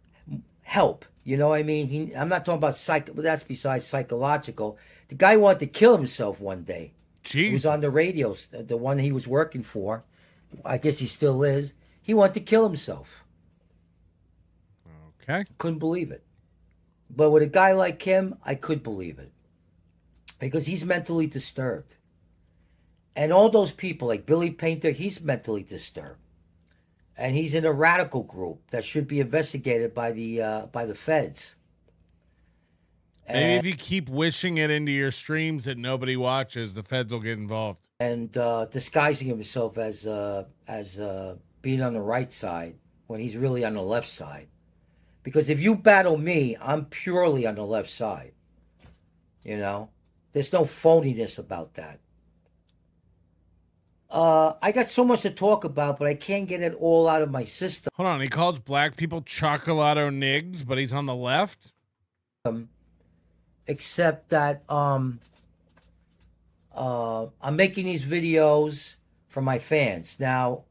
help. You know what I mean? I'm not talking about but that's besides psychological. The guy wanted to kill himself one day. Jeez. He was on the radio, the one he was working for. I guess he still is. He wanted to kill himself. Okay. Couldn't believe it. But with a guy like him, I could believe it. Because he's mentally disturbed. And all those people, like Billy Painter, he's mentally disturbed. And he's in a radical group that should be investigated by the feds. Maybe if you keep wishing it into your streams that nobody watches, the feds will get involved. And disguising himself as being on the right side when he's really on the left side. Because if you battle me, I'm purely on the left side. You know? There's no phoniness about that. I got so much to talk about, but I can't get it all out of my system. Hold on, he calls black people chocolato nigs, but he's on the left? Except that I'm making these videos for my fans. Now,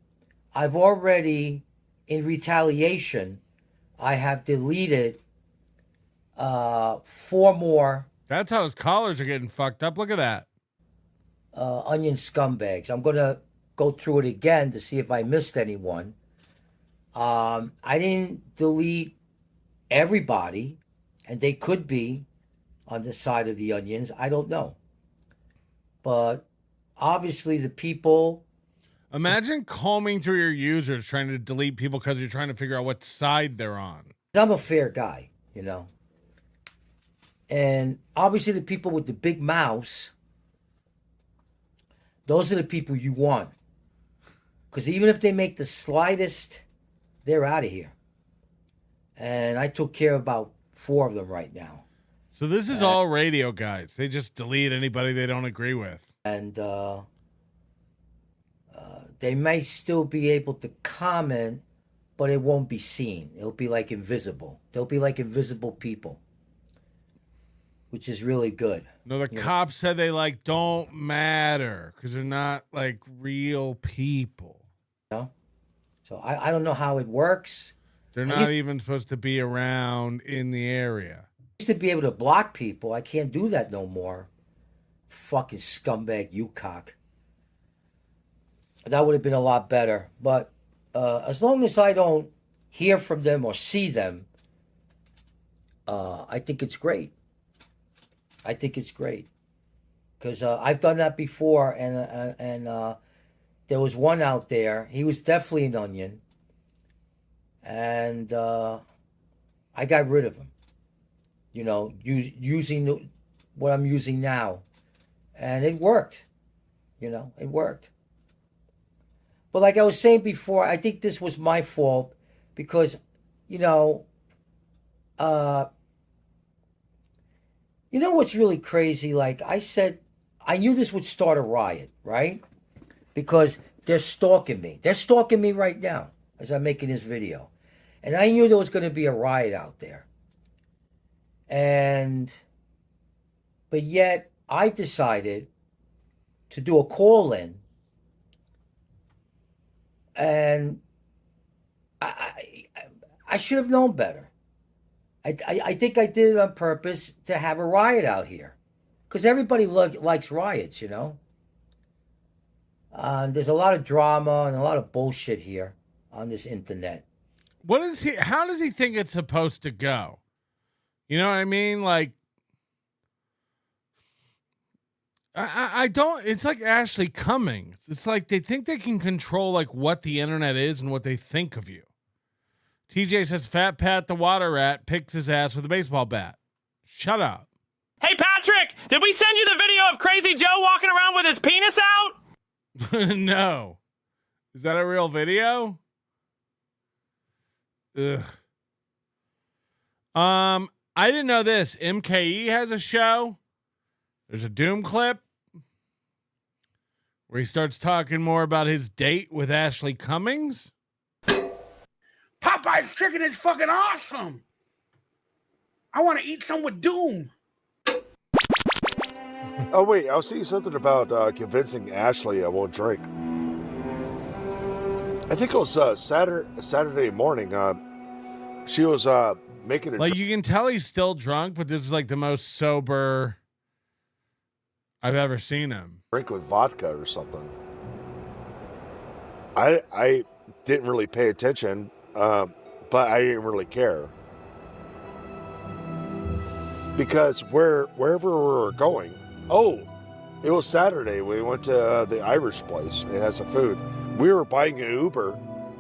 I've already, in retaliation, I have deleted 4 more. That's how his collars are getting fucked up. Look at that. Onion scumbags. I'm going to go through it again to see if I missed anyone. I didn't delete everybody, and they could be on the side of the onions. I don't know. But obviously the people... Imagine combing through your users trying to delete people because you're trying to figure out what side they're on. I'm a fair guy, you know. And obviously the people with the big mouths, those are the people you want. Because even if they make the slightest, they're out of here. And I took care of about 4 of them right now. So this is all radio guys. They just delete anybody they don't agree with. And they may still be able to comment, but it won't be seen. It'll be like invisible. They'll be like invisible people, which is really good. No, the cops said they don't matter because they're not like real people. No? So I don't know how it works. They're not even supposed to be around in the area. I used to be able to block people. I can't do that no more. Fucking scumbag, you cock. That would have been a lot better. But as long as I don't hear from them or see them, I think it's great. I think it's great. Because I've done that before, and there was one out there. He was definitely an onion. And I got rid of him. You know, using what I'm using now. And it worked. You know, it worked. But like I was saying before, I think this was my fault because, you know what's really crazy? Like I said, I knew this would start a riot, right? Because they're stalking me. They're stalking me right now as I'm making this video. And I knew there was going to be a riot out there. But yet I decided to do a call-in, and I should have known better. I think I did it on purpose to have a riot out here, because everybody likes riots, you know. There's a lot of drama and a lot of bullshit here on this internet. How does he think it's supposed to go? You know what I mean? Like, I don't, it's like Ashley Cummings. It's like they think they can control like what the internet is and what they think of you. TJ says Fat Pat the water rat picks his ass with a baseball bat. Shut up. Hey, Patrick, Did we send you the video of Crazy Joe walking around with his penis out? No. Is that a real video? Ugh. I didn't know this. MKE has a show. There's a Doom clip where he starts talking more about his date with Ashley Cummings. Popeye's chicken is fucking awesome. I want to eat some with Doom. Oh, wait. I was seeing something about convincing Ashley I won't drink. I think it was Saturday morning. She was making a... Like, you can tell he's still drunk, but this is like the most sober I've ever seen him. Drink with vodka or something. I didn't really pay attention, but I didn't really care. Because wherever we were going, it was Saturday. We went to the Irish place. It has some food. We were buying an Uber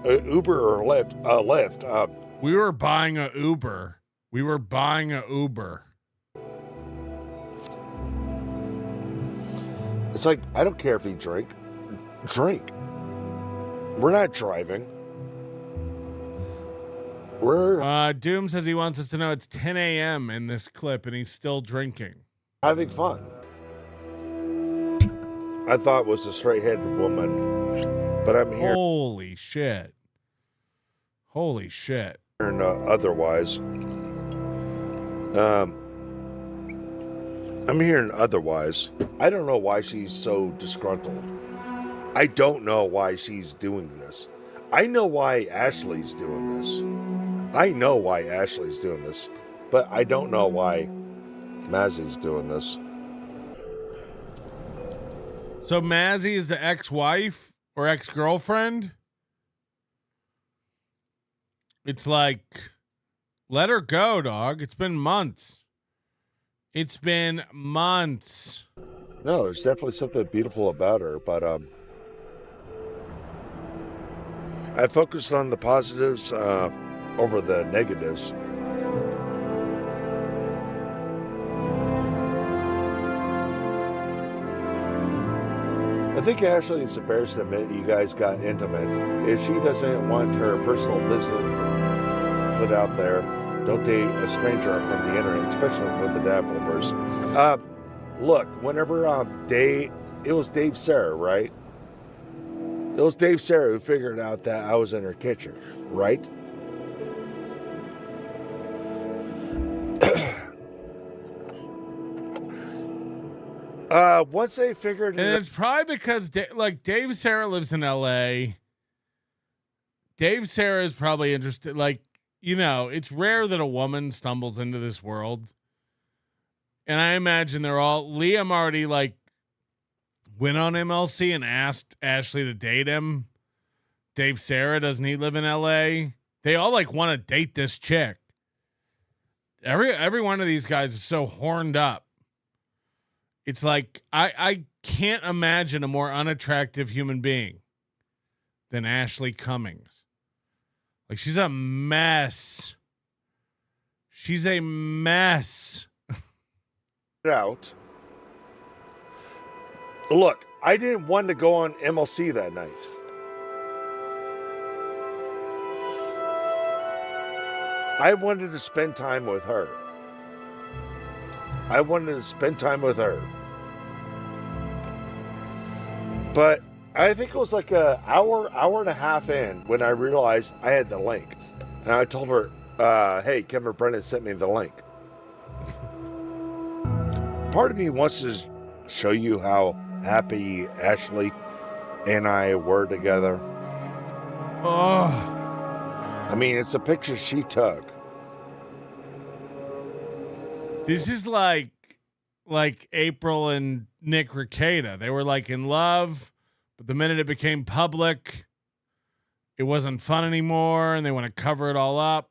or Lyft. We were buying a Uber. We were buying a Uber. It's like, I don't care if you drink. Drink. We're not driving. Doom says he wants us to know it's 10 a.m. in this clip and he's still drinking. Having fun. I thought it was a straight-headed woman, but I'm here. Holy shit. Holy shit. And otherwise. I'm hearing otherwise. I don't know why she's so disgruntled. I don't know why she's doing this. I know why Ashley's doing this. But I don't know why Mazzy's doing this. So Mazzy is the ex-wife or ex-girlfriend? It's like, let her go, dog. It's been months. It's been months. No, there's definitely something beautiful about her, but I focused on the positives over the negatives. I think Ashley is embarrassed to admit you guys got intimate. If she doesn't want her personal business put out there, don't date a stranger from the internet, especially with the Dabbleverse. Look, whenever it was Dave Sarah, right? It was Dave Sarah who figured out that I was in her kitchen, right? Once they figured and it's probably because Dave Sarah lives in LA. Dave Sarah is probably interested. Like, you know, it's rare that a woman stumbles into this world. And I imagine Liam already like went on MLC and asked Ashley to date him. Dave Sarah, doesn't he live in LA? They all like want to date this chick. Every one of these guys is so horned up. It's like, I can't imagine a more unattractive human being than Ashley Cummings. Like, she's a mess. She's a mess. Out. Look, I didn't want to go on MLC that night. I wanted to spend time with her. But I think it was like an hour and a half in when I realized I had the link. And I told her, hey, Kevin Brennan sent me the link. Part of me wants to show you how happy Ashley and I were together. Oh. I mean, it's a picture she took. This is like April and Nick Rekieta. They were like in love, but the minute it became public, it wasn't fun anymore, and they want to cover it all up.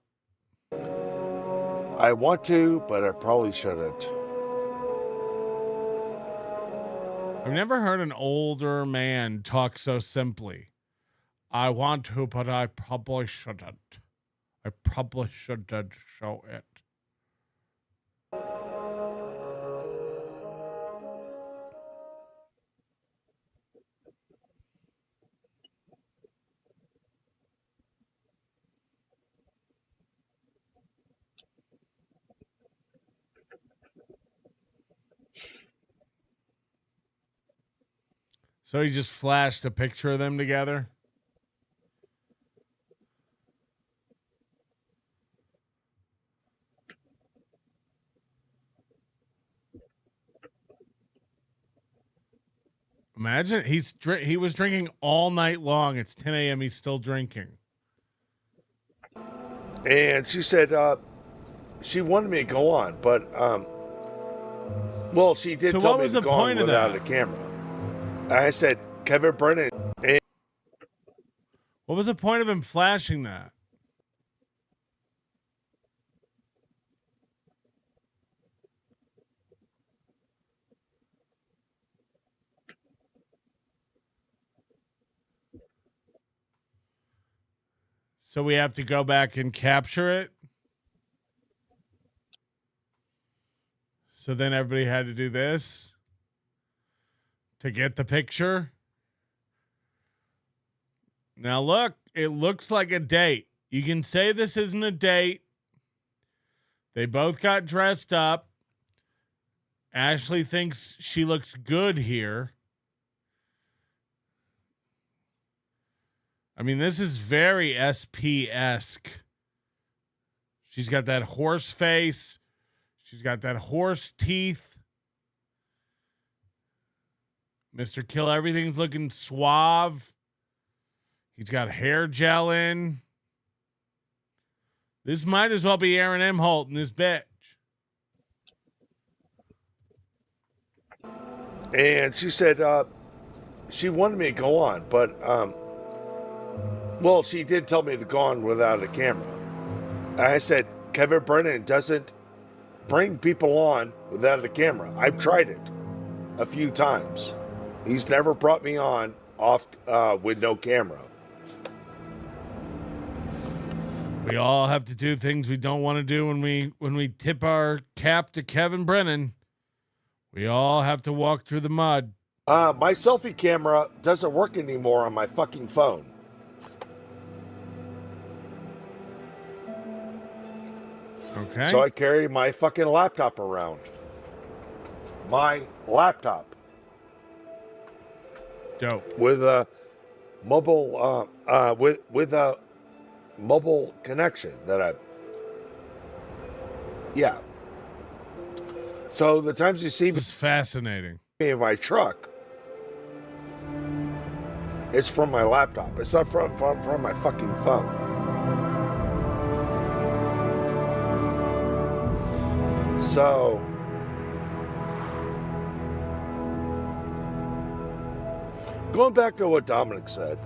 I want to, but I probably shouldn't. I've never heard an older man talk so simply. I want to, but I probably shouldn't. I probably shouldn't show it. So he just flashed a picture of them together? Imagine he was drinking all night long. It's 10 a.m. He's still drinking. And she said she wanted me to go on, but well, she did So tell what me was to the go on point of without that? a camera. And I said, Kevin Brennan. And What was the point of him flashing that? So we have to go back and capture it? So then everybody had to do this to get the picture? Now look, it looks like a date. You can say this isn't a date. They both got dressed up. Ashley thinks she looks good here. I mean, this is very SP-esque. She's got that horse face. She's got that horse teeth. Mr. Kill Everything's looking suave. He's got hair gel in. This might as well be Aaron M. Holt in this bitch. And she said she wanted me to go on, but well, she did tell me to go on without a camera. And I said, Kevin Brennan doesn't bring people on without a camera. I've tried it a few times. He's never brought me on off with no camera. We all have to do things we don't want to do when we tip our cap to Kevin Brennan. We all have to walk through the mud. My selfie camera doesn't work anymore on my fucking phone. Okay. So I carry my fucking laptop around. My laptop. Dope. With a mobile with a mobile connection that I yeah. So the times you see this is fascinating. Me in my truck, it's from my laptop. It's not from my fucking phone. So going back to what Dominic said,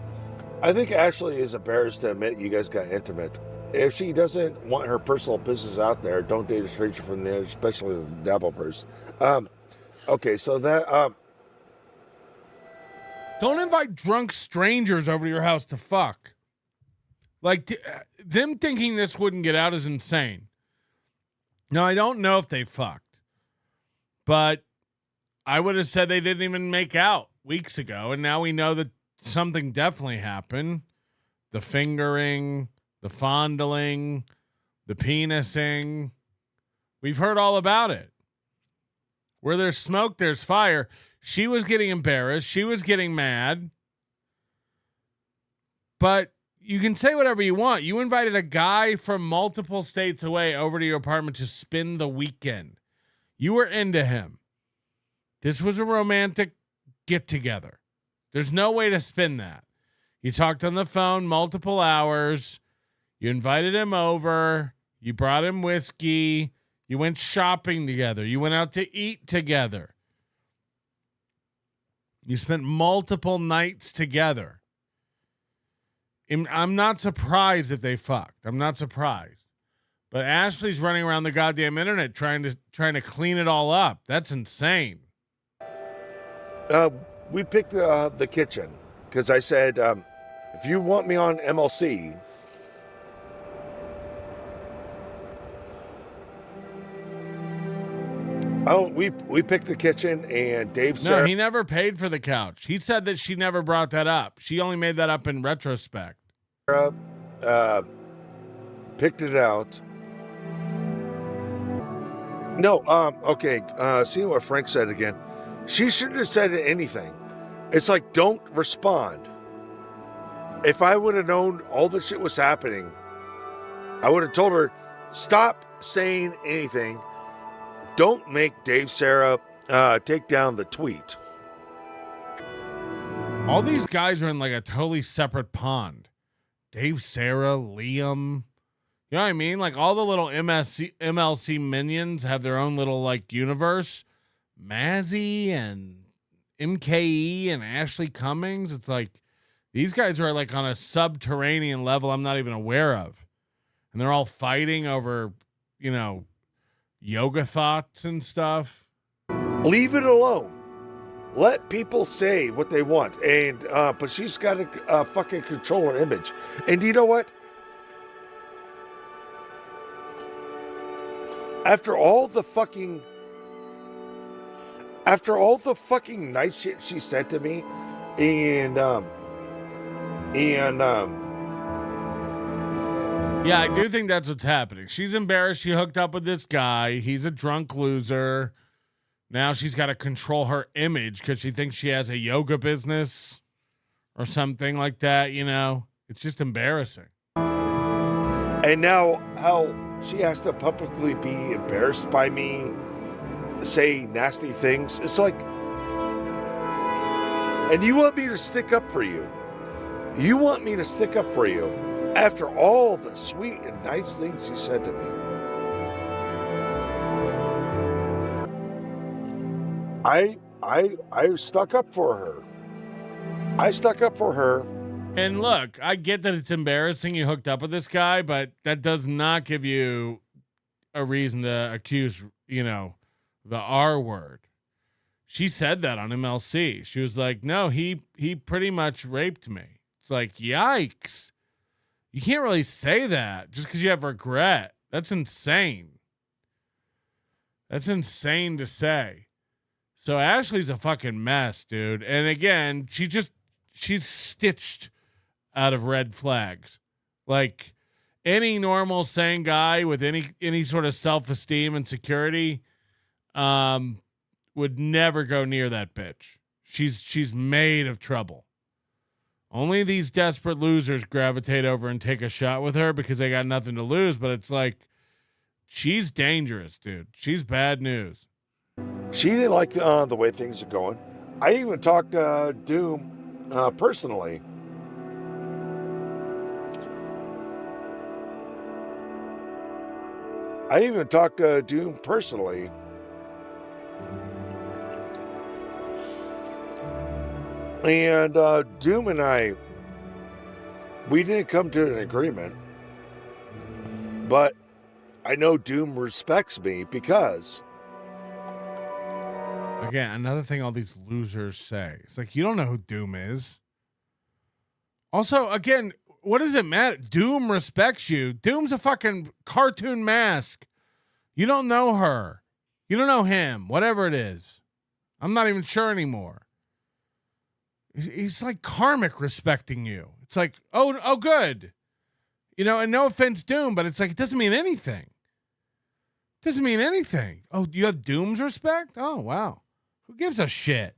I think Ashley is embarrassed to admit you guys got intimate. If she doesn't want her personal business out there, don't date a stranger from the edge, especially the Dabbleverse. Okay, so that don't invite drunk strangers over to your house to fuck. Like them thinking this wouldn't get out is insane. Now I don't know if they fucked, but I would have said they didn't even make out weeks ago, and now we know that something definitely happened. The fingering, the fondling, the penising. We've heard all about it. Where there's smoke, there's fire. She was getting embarrassed. She was getting mad. But you can say whatever you want. You invited a guy from multiple states away over to your apartment to spend the weekend. You were into him. This was a romantic get-together. There's no way to spin that. You talked on the phone multiple hours. You invited him over. You brought him whiskey. You went shopping together. You went out to eat together. You spent multiple nights together. I'm not surprised if they fucked. I'm not surprised. But Ashley's running around the goddamn internet trying to clean it all up. That's insane. we picked the kitchen because I said, if you want me on MLC, Oh, we picked the kitchen, and Dave said... No, he never paid for the couch. He said that she never brought that up. She only made that up in retrospect. Picked it out. No, okay. See what Frank said again. She shouldn't have said anything. It's like, don't respond. If I would have known all this shit was happening, I would have told her, stop saying anything. Don't make Dave Sarah take down the tweet. All these guys are in like a totally separate pond. Dave Sarah, Liam. You know what I mean? Like all the little MLC minions have their own little like universe. Mazzy and MKE and Ashley Cummings. It's like these guys are like on a subterranean level I'm not even aware of. And they're all fighting over, you know, yoga thoughts and stuff. Leave it alone. Let people say what they want. And but she's got to fucking control her image. And you know what? After all the fucking nice shit she said to me, and yeah, I do think that's what's happening. She's embarrassed she hooked up with this guy. He's a drunk loser. Now she's got to control her image because she thinks she has a yoga business or something like that, you know? It's just embarrassing. And now how she has to publicly be embarrassed by me, say nasty things. It's like, and you want me to stick up for you. You want me to stick up for you after all the sweet and nice things you said to me. I stuck up for her. I stuck up for her. And look, I get that it's embarrassing you hooked up with this guy, but that does not give you a reason to accuse, you know, the R word. She said that on MLC. She was like, no, he pretty much raped me. It's like, yikes. You can't really say that just because you have regret. That's insane. That's insane to say. So Ashley's a fucking mess, dude. And again, she's stitched out of red flags. Like any normal sane guy with any sort of self-esteem and security would never go near that bitch. She's made of trouble. Only these desperate losers gravitate over and take a shot with her because they got nothing to lose, but it's like she's dangerous, dude. She's bad news. She didn't like the way things are going. I even talked to Doom personally. And Doom and I, we didn't come to an agreement. But I know Doom respects me because... Again, another thing all these losers say. It's like, you don't know who Doom is. Also, again, what does it matter? Doom respects you. Doom's a fucking cartoon mask. You don't know her. You don't know him. Whatever it is. I'm not even sure anymore. He's like karmic respecting you. It's like, oh, good. You know, and no offense, Doom, but it's like, it doesn't mean anything. It doesn't mean anything. Oh, you have Doom's respect? Oh, wow. Who gives a shit?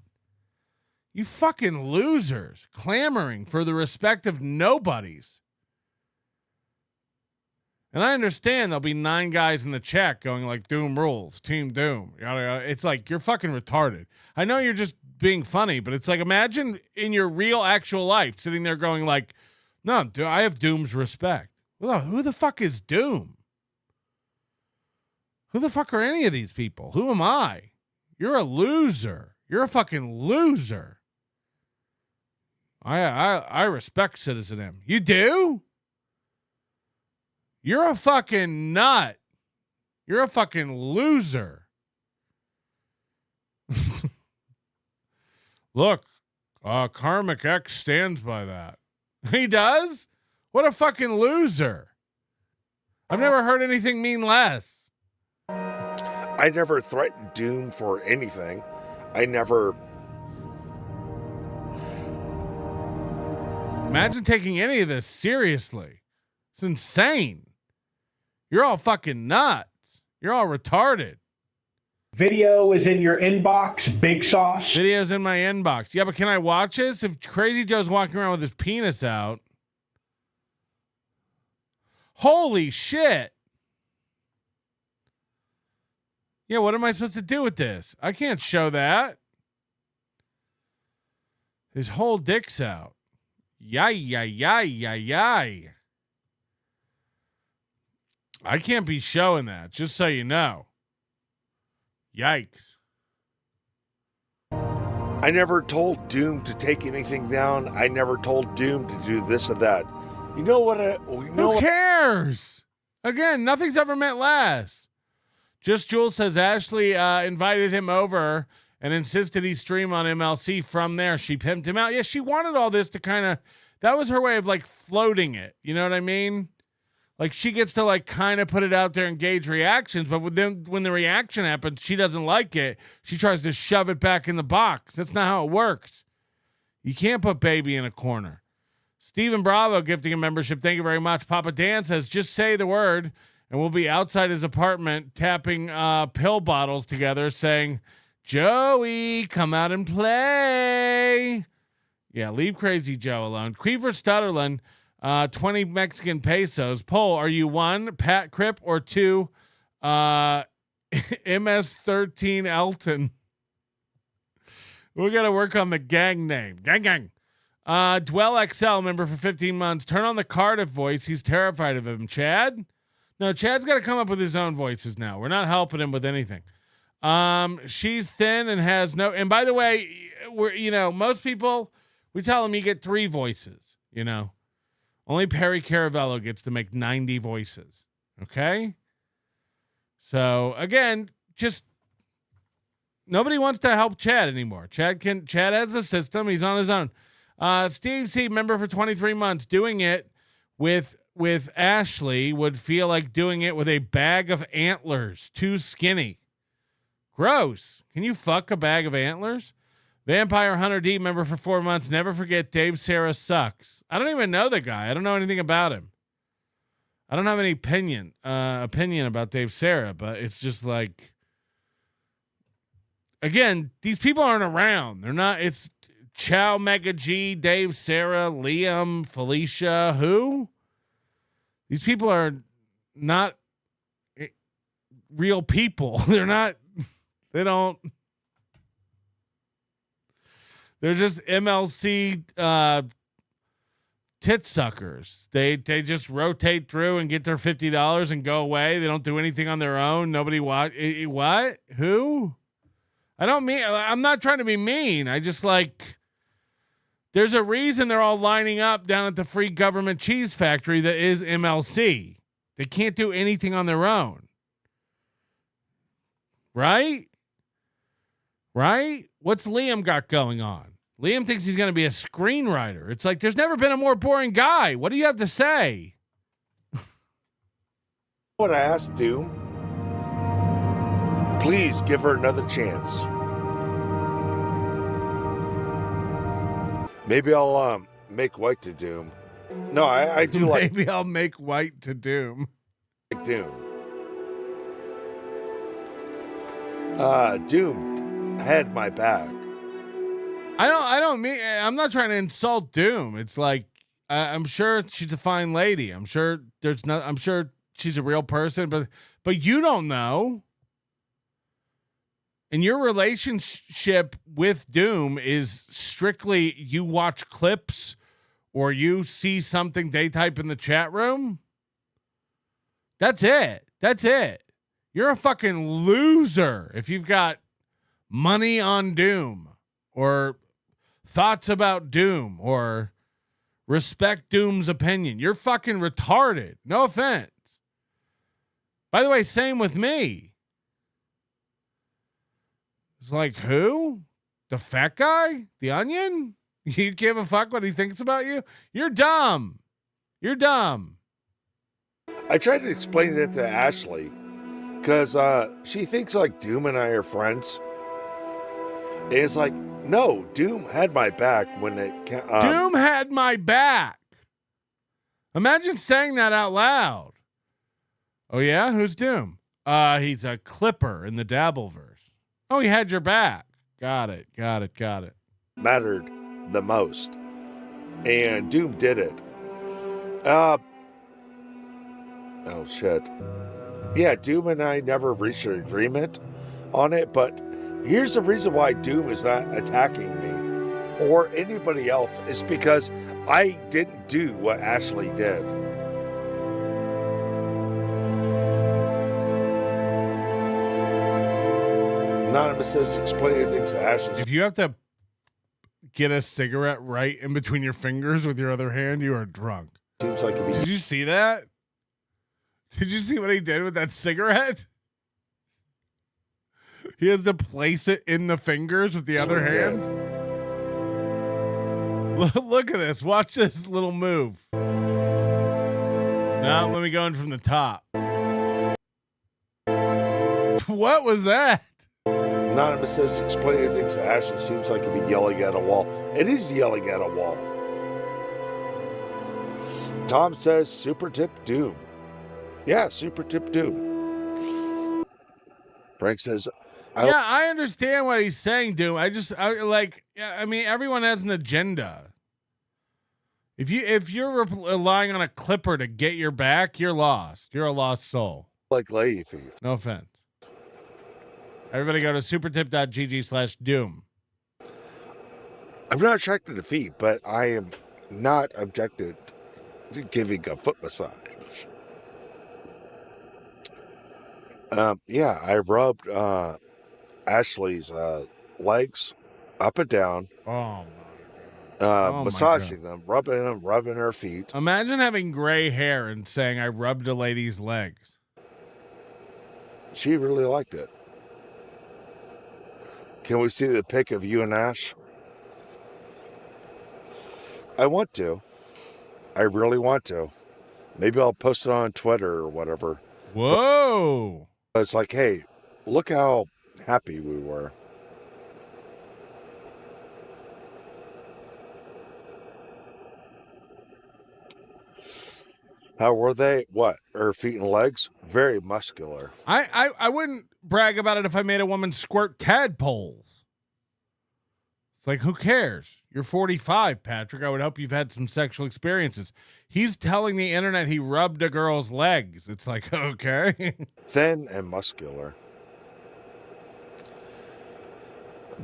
You fucking losers clamoring for the respect of nobodies. And I understand there'll be 9 guys in the chat going like, Doom rules, Team Doom. It's like, you're fucking retarded. I know you're just being funny, but it's like, imagine in your real actual life sitting there going like, no, I have Doom's respect. Well, who the fuck is Doom? Who the fuck are any of these people? Who am I? You're a loser. You're a fucking loser. I respect Citizen M. You do? You're a fucking nut. You're a fucking loser. Look, Karmic X stands by that. He does? What a fucking loser. I've never heard anything mean less. I never threatened Doom for anything. I never. Imagine taking any of this seriously. It's insane. You're all fucking nuts. You're all retarded. Video is in your inbox, Big Sauce. Video's in my inbox. Yeah, but can I watch this? If Crazy Joe's walking around with his penis out. Holy shit. Yeah, what am I supposed to do with this? I can't show that. His whole dick's out. Yay, yay, yay, yay, yay. I can't be showing that, just so you know. Yikes. I never told Doom to take anything down. I never told Doom to do this or that. You know what? Who cares? Again, nothing's ever meant less. Just Jules says Ashley invited him over and insisted he stream on MLC from there. She pimped him out. Yeah, she wanted all this to kind of, that was her way of like floating it. You know what I mean? Like she gets to like kind of put it out there and gauge reactions, but when the reaction happens, she doesn't like it. She tries to shove it back in the box. That's not how it works. You can't put baby in a corner. Stephen Bravo gifting a membership. Thank you very much. Papa Dan says, just say the word and we'll be outside his apartment tapping pill bottles together saying, Joey, come out and play. Yeah, leave Crazy Joe alone. Queever Stutterland, 20 Mexican pesos. Poll, are you 1, Pat Crip, or 2, MS-13 Elton? We're going to work on the gang name. Gang. Dwell XL, member for 15 months. Turn on the Cardiff voice. He's terrified of him. Chad? No, Chad's got to come up with his own voices now. We're not helping him with anything. She's thin and has no, and by the way, most people, we tell them you get 3 voices, only Perry Caravello gets to make 90 voices. Okay. So again, just nobody wants to help Chad anymore. Chad has the system. He's on his own. Steve C, member for 23 months, doing it with Ashley would feel like doing it with a bag of antlers. Too skinny. Gross. Can you fuck a bag of antlers? Vampire Hunter D, member for 4 months. Never forget Dave Sarah sucks. I don't even know the guy. I don't know anything about him. I don't have any opinion about Dave Sarah, but it's just like, again, these people aren't around. They're not, it's Chow Mega G, Dave Sarah, Liam, Felicia, who? These people are not real people. They're just MLC tit suckers. They just rotate through and get their $50 and go away. They don't do anything on their own. Nobody watch. What? Who? I'm not trying to be mean. I just like, there's a reason they're all lining up down at the free government cheese factory that is MLC. They can't do anything on their own. Right? What's Liam got going on? Liam thinks he's going to be a screenwriter. It's like, there's never been a more boring guy. What do you have to say? What I asked Doom, please give her another chance. Maybe I'll make white to Doom. No, I do like. Maybe I'll make white to Doom. Like Doom. Doom had my back. I'm not trying to insult Doom. It's like, I'm sure she's a fine lady. I'm sure she's a real person, but you don't know. And your relationship with Doom is strictly you watch clips or you see something they type in the chat room. That's it. You're a fucking loser if you've got money on Doom or thoughts about Doom or respect Doom's opinion. You're fucking retarded. No offense. By the way, same with me. It's like, who? The fat guy? The Onion? You give a fuck what he thinks about you? You're dumb. I tried to explain that to Ashley, Because she thinks like Doom and I are friends. And it's like, no, Doom had my back when it... Doom had my back. Imagine saying that out loud. Oh, yeah? Who's Doom? He's a clipper in the Dabbleverse. Oh, he had your back. Got it. mattered the most. And Doom did it. Oh, shit. Yeah, Doom and I never reached an agreement on it, but here's the reason why Doom is not attacking me or anybody else is because I didn't do what Ashley did. Anonymous says, explain things to Ashley. If you have to get a cigarette right in between your fingers with your other hand, you are drunk. Seems like Did you see that? Did you see what he did with that cigarette? He has to place it in the fingers with the other hand. Look at this. Watch this little move. Now let me go in from the top. What was that? Anonymous says, explain things to Ashley. Seems like he'd be yelling at a wall. It is yelling at a wall. Tom says, super tip Doom. Yeah, super tip Doom. Frank says, I understand what he's saying, Doom. I mean, everyone has an agenda. If you're relying on a clipper to get your back, you're lost. You're a lost soul. Like lady feet. No offense. Everybody go to supertip.gg/doom. I'm not attracted to feet, but I am not objected to giving a foot massage. Yeah, I rubbed Ashley's legs up and down. Oh my God. Massaging them, rubbing her feet. Imagine having gray hair and saying, I rubbed a lady's legs. She really liked it. Can we see the pic of you and Ash? I want to. I really want to. Maybe I'll post it on Twitter or whatever. Whoa. But it's like, hey, look how happy we were. How were they? What? Her feet and legs? Very muscular. I wouldn't brag about it if I made a woman squirt tadpoles. It's like, who cares? You're 45, Patrick. I would hope you've had some sexual experiences. He's telling the internet he rubbed a girl's legs. It's like, okay. Thin and muscular.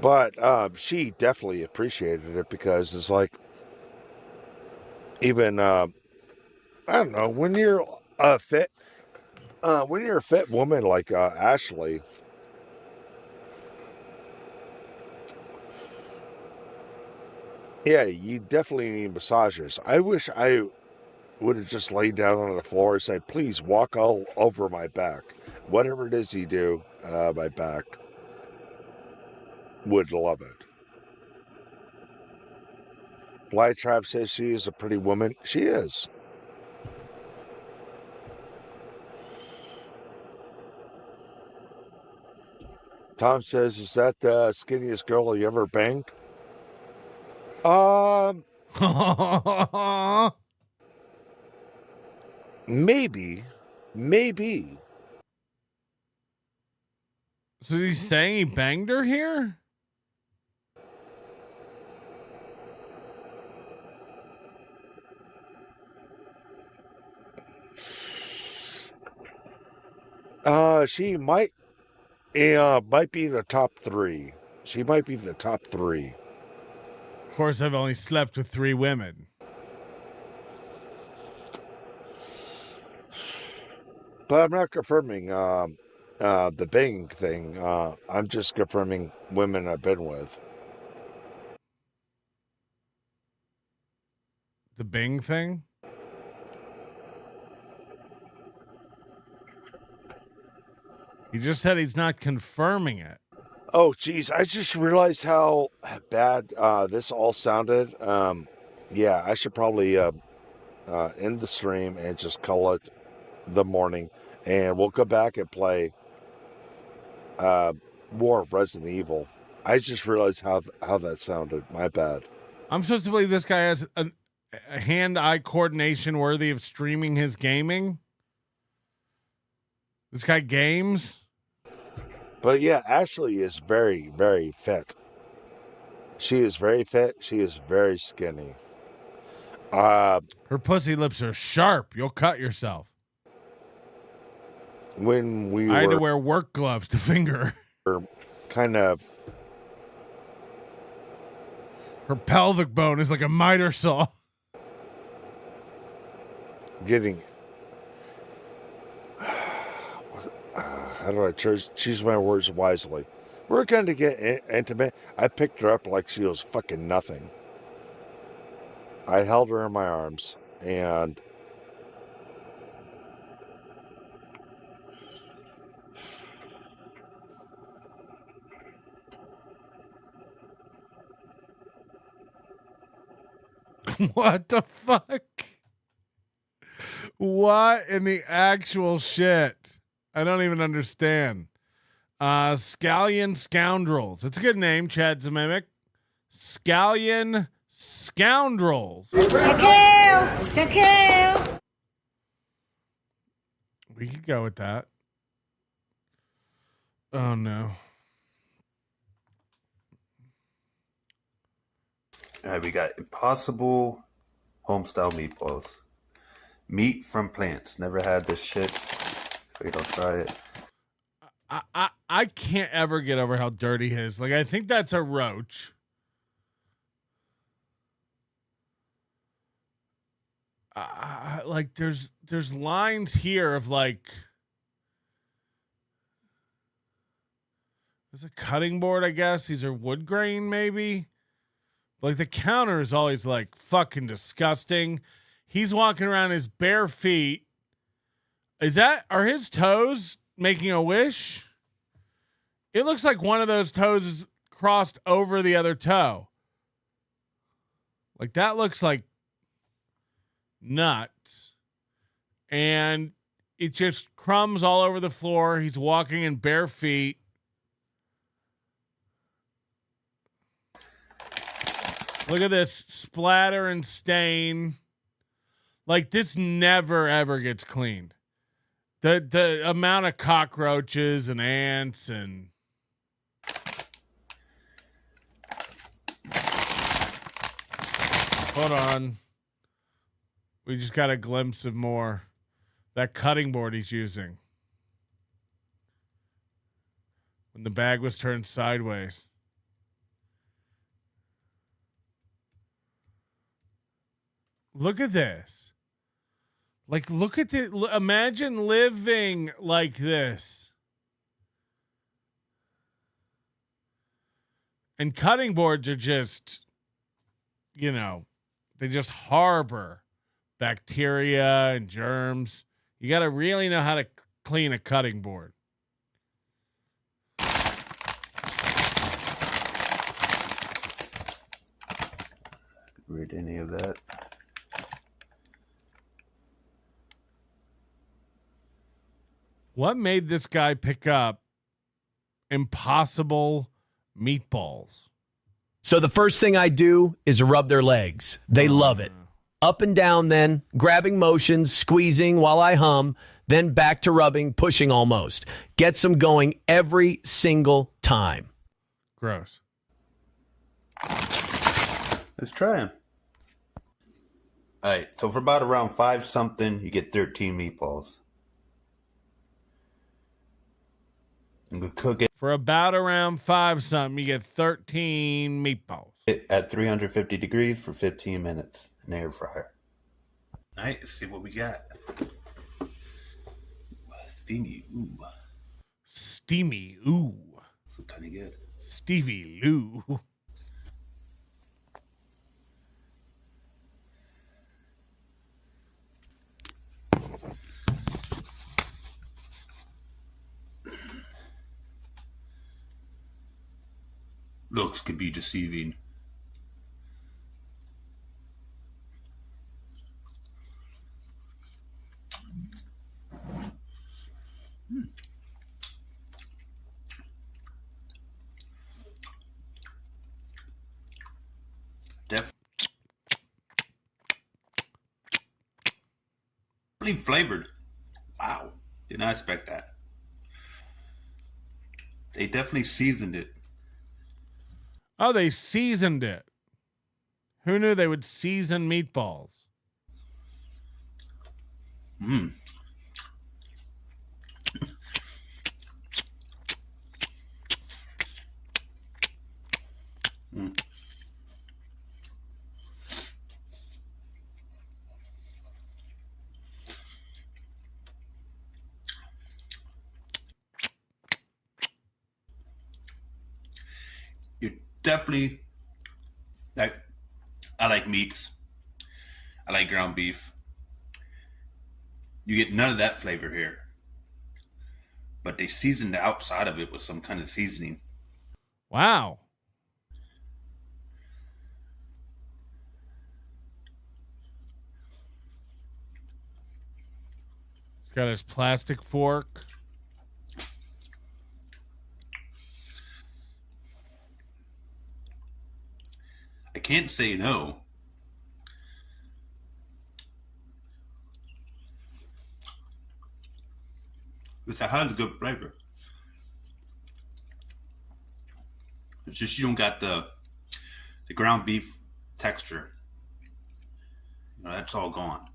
But she definitely appreciated it because it's like, even, I don't know, when you're a fit woman like Ashley, yeah, you definitely need massages. I wish I would have just laid down on the floor and said, please walk all over my back. Whatever it is you do, my back. Would love it. Flytrap says she is a pretty woman. She is. Tom says, is that the skinniest girl you ever banged? Maybe. So he's saying he banged her here? She might be the top three. She might be the top three. Of course, I've only slept with 3 women. But I'm not confirming the banging thing. I'm just confirming women I've been with. The Bing thing? He just said he's not confirming it. Oh, geez. I just realized how bad this all sounded. Yeah, I should probably end the stream and just call it the morning. And we'll go back and play more Resident Evil. I just realized how that sounded. My bad. I'm supposed to believe this guy has a hand-eye coordination worthy of streaming his gaming. This guy games. But yeah, Ashley is very, very fit. She is very fit. She is very skinny. Her pussy lips are sharp. You'll cut yourself. When I had to wear work gloves to finger her. Kind of. Her pelvic bone is like a miter saw. Getting. How do I choose my words wisely? We're going to get intimate. I picked her up like she was fucking nothing. I held her in my arms and what the fuck? What in the actual shit? I don't even understand. Scallion Scoundrels. It's a good name, Chad Zememic. Scallion Scoundrels. We could go with that. Oh no. All right, we got Impossible Homestyle Meatballs. Meat from plants. Never had this shit. Figured I'll try it. I can't ever get over how dirty he is. Like, I think that's a roach. Like there's lines here of like, there's a cutting board, I guess. These are wood grain, maybe. But like the counter is always like fucking disgusting. He's walking around his bare feet. Are his toes making a wish? It looks like one of those toes is crossed over the other toe. Like that looks like nuts. And it just crumbs all over the floor. He's walking in bare feet. Look at this splatter and stain. Like this never ever gets cleaned. The amount of cockroaches and ants and hold on. We just got a glimpse of more. That cutting board he's using. When the bag was turned sideways. Look at this. Like, look at it. Imagine living like this. And cutting boards are just, they just harbor bacteria and germs. You got to really know how to clean a cutting board. Read any of that. What made this guy pick up Impossible Meatballs? So the first thing I do is rub their legs. They love it. Up and down then, grabbing motions, squeezing while I hum, then back to rubbing, pushing almost. Gets them going every single time. Gross. Let's try them. All right, so for about around 5 something, you get 13 meatballs. And we cook it. For about around 5 something, you get 13 meatballs. At 350 degrees for 15 minutes in the air fryer. All right, let's see what we got. Steamy, ooh. Steamy, ooh. So kind of good. Stevie Lou. Looks could be deceiving. Definitely flavored. Wow. Did not expect that. They definitely seasoned it. Oh, they seasoned it. Who knew they would season meatballs? Mmm. Mm. You definitely like. I like meats. I like ground beef. You get none of that flavor here. But they seasoned the outside of it with some kind of seasoning. Wow. He's got his plastic fork. I can't say no. It has a good flavor. It's just you don't got the ground beef texture. You know, that's all gone.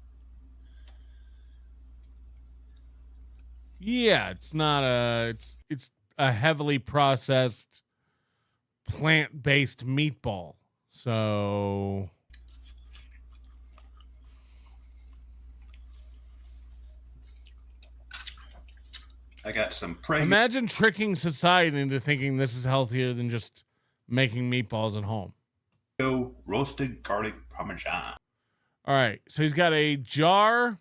Yeah, it's not it's a heavily processed plant-based meatball. So I got some prey. imagine tricking society into thinking this is healthier than just making meatballs at home. Roasted garlic parmesan. All right, so he's got a jar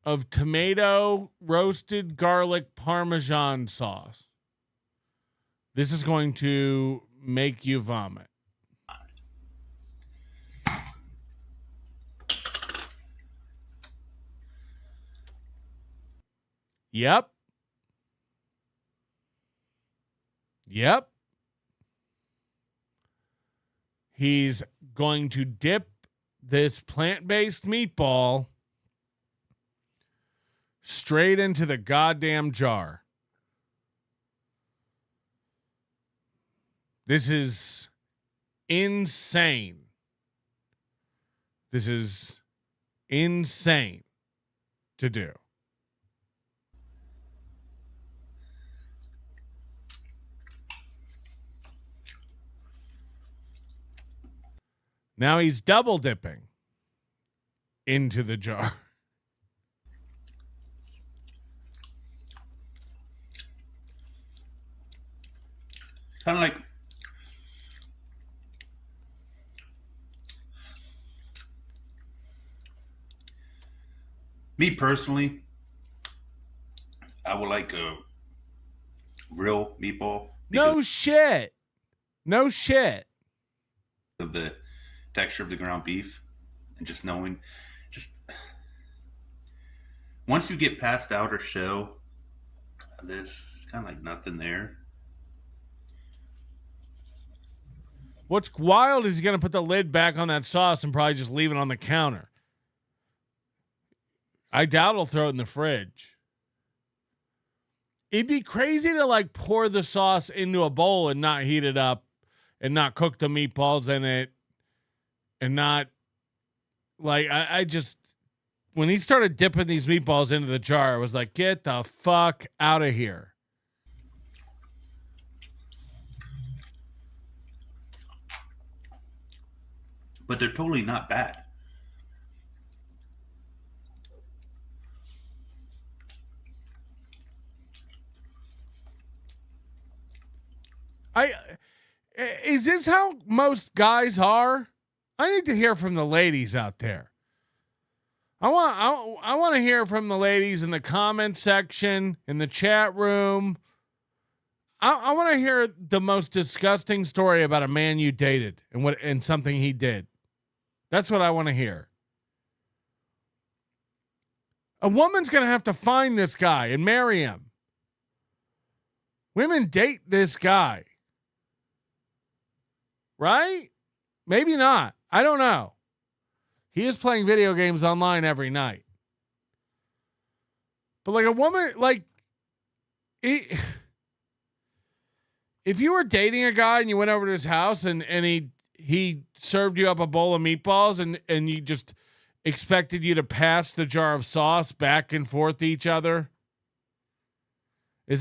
of tomato roasted garlic parmesan sauce. This is going to make you vomit. Yep. Yep. He's going to dip this plant-based meatball straight into the goddamn jar. This is insane. This is insane to do. Now he's double dipping into the jar. Kind of like me personally, I would like a real meatball. No shit. No shit. Of the texture of the ground beef and just knowing, just once you get past the outer shell of this, it's kind of like nothing there. What's wild is he's going to put the lid back on that sauce and probably just leave it on the counter. I doubt he'll throw it in the fridge. It'd be crazy to like pour the sauce into a bowl and not heat it up and not cook the meatballs in it and not like, I just, when he started dipping these meatballs into the jar, I was like, get the fuck out of here. But they're totally not bad. Is this how most guys are? I need to hear from the ladies out there. I want to hear from the ladies in the comment section, in the chat room. I want to hear the most disgusting story about a man you dated and something he did. That's what I want to hear. A woman's going to have to find this guy and marry him. Women date this guy. Right? Maybe not. I don't know. He is playing video games online every night. But like a woman, like if you were dating a guy and you went over to his house and he served you up a bowl of meatballs and you just expected you to pass the jar of sauce back and forth to each other, would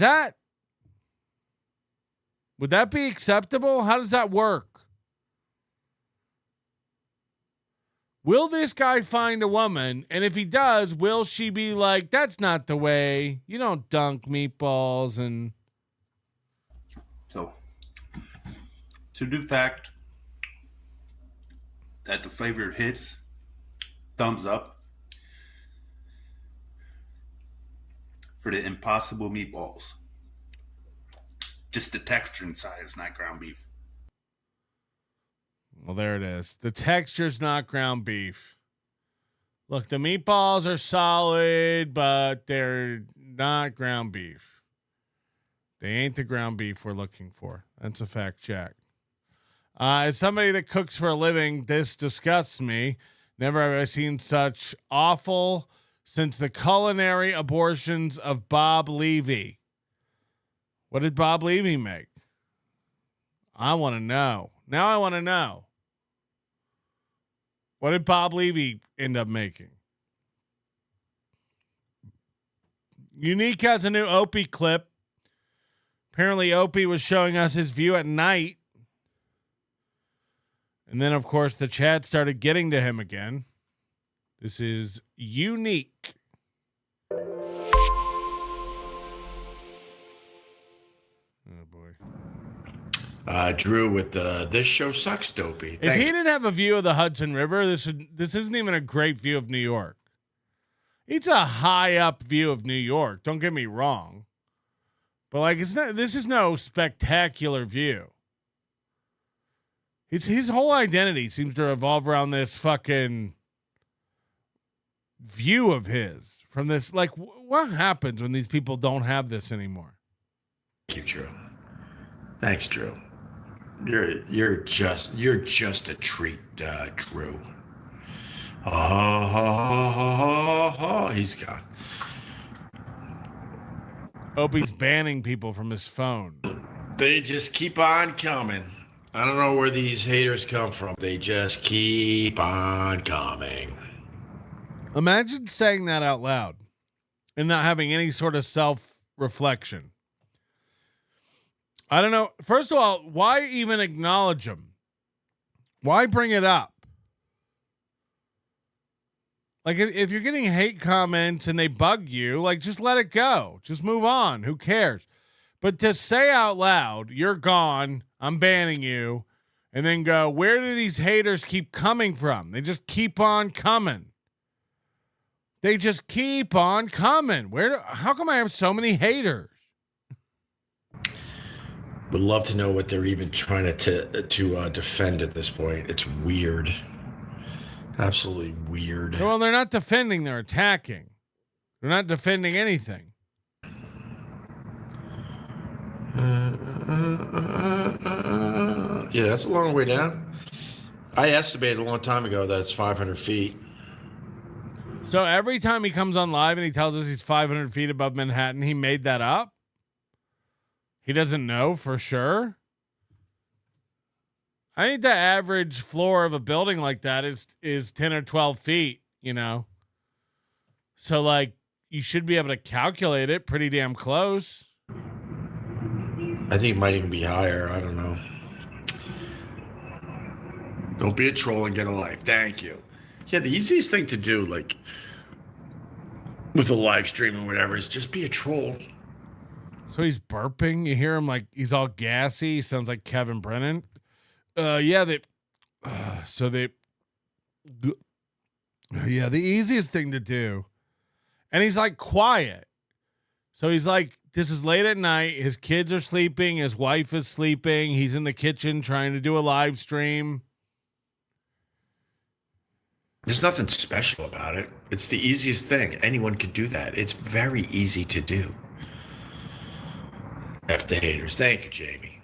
that be acceptable? How does that work? Will this guy find a woman? And if he does, will she be like, that's not the way. You don't dunk meatballs and... So, to do fact that the flavor hits, thumbs up for the Impossible meatballs. Just the texture inside is not ground beef. Well, there it is. The texture's not ground beef. Look, the meatballs are solid, but they're not ground beef. They ain't the ground beef we're looking for. That's a fact check. As somebody that cooks for a living, this disgusts me. Never have I seen such awful since the culinary abortions of Bob Levy. What did Bob Levy make? I want to know. Now I want to know. What did Bob Levy end up making? Unique has a new Opie clip. Apparently Opie was showing us his view at night. And then, of course, the chat started getting to him again. This is Unique. Oh, boy. Drew with this show sucks, Dopey. If he didn't have a view of the Hudson River, this isn't even a great view of New York. It's a high up view of New York. Don't get me wrong. But like, this is no spectacular view. His whole identity seems to revolve around this fucking view of his from this. Like, what happens when these people don't have this anymore? Thank you, Drew. Thanks, Drew. You're just a treat, Drew. He's gone. Opie's banning people from his phone. They just keep on coming. I don't know where these haters come from. They just keep on coming. Imagine saying that out loud and not having any sort of self-reflection. I don't know. First of all, why even acknowledge them? Why bring it up? Like, if you're getting hate comments and they bug you, like, just let it go. Just move on. Who cares? But to say out loud, you're gone, I'm banning you, and then go, where do these haters keep coming from? They just keep on coming. They just keep on coming. How come I have so many haters? Would love to know what they're even trying to defend at this point. It's weird. Absolutely weird. Well, they're not defending, they're attacking. They're not defending anything. Yeah, that's a long way down. I estimated a long time ago that it's 500 feet. So every time he comes on live and he tells us he's 500 feet above Manhattan, he made that up? He doesn't know for sure? I think the average floor of a building like that is 10 or 12 feet, you know? So, like, you should be able to calculate it pretty damn close. I think it might even be higher. I don't know. Don't be a troll and get a life. Thank you. Yeah, the easiest thing to do, like, with a live stream or whatever, is just be a troll. So he's burping. You hear him like he's all gassy. He sounds like Kevin Brennan. Yeah, the easiest thing to do. And he's like quiet. So he's like, this is late at night. His kids are sleeping. His wife is sleeping. He's in the kitchen trying to do a live stream. There's nothing special about it. It's the easiest thing. Anyone could do that. It's very easy to do. F the haters. Thank you, Jamie.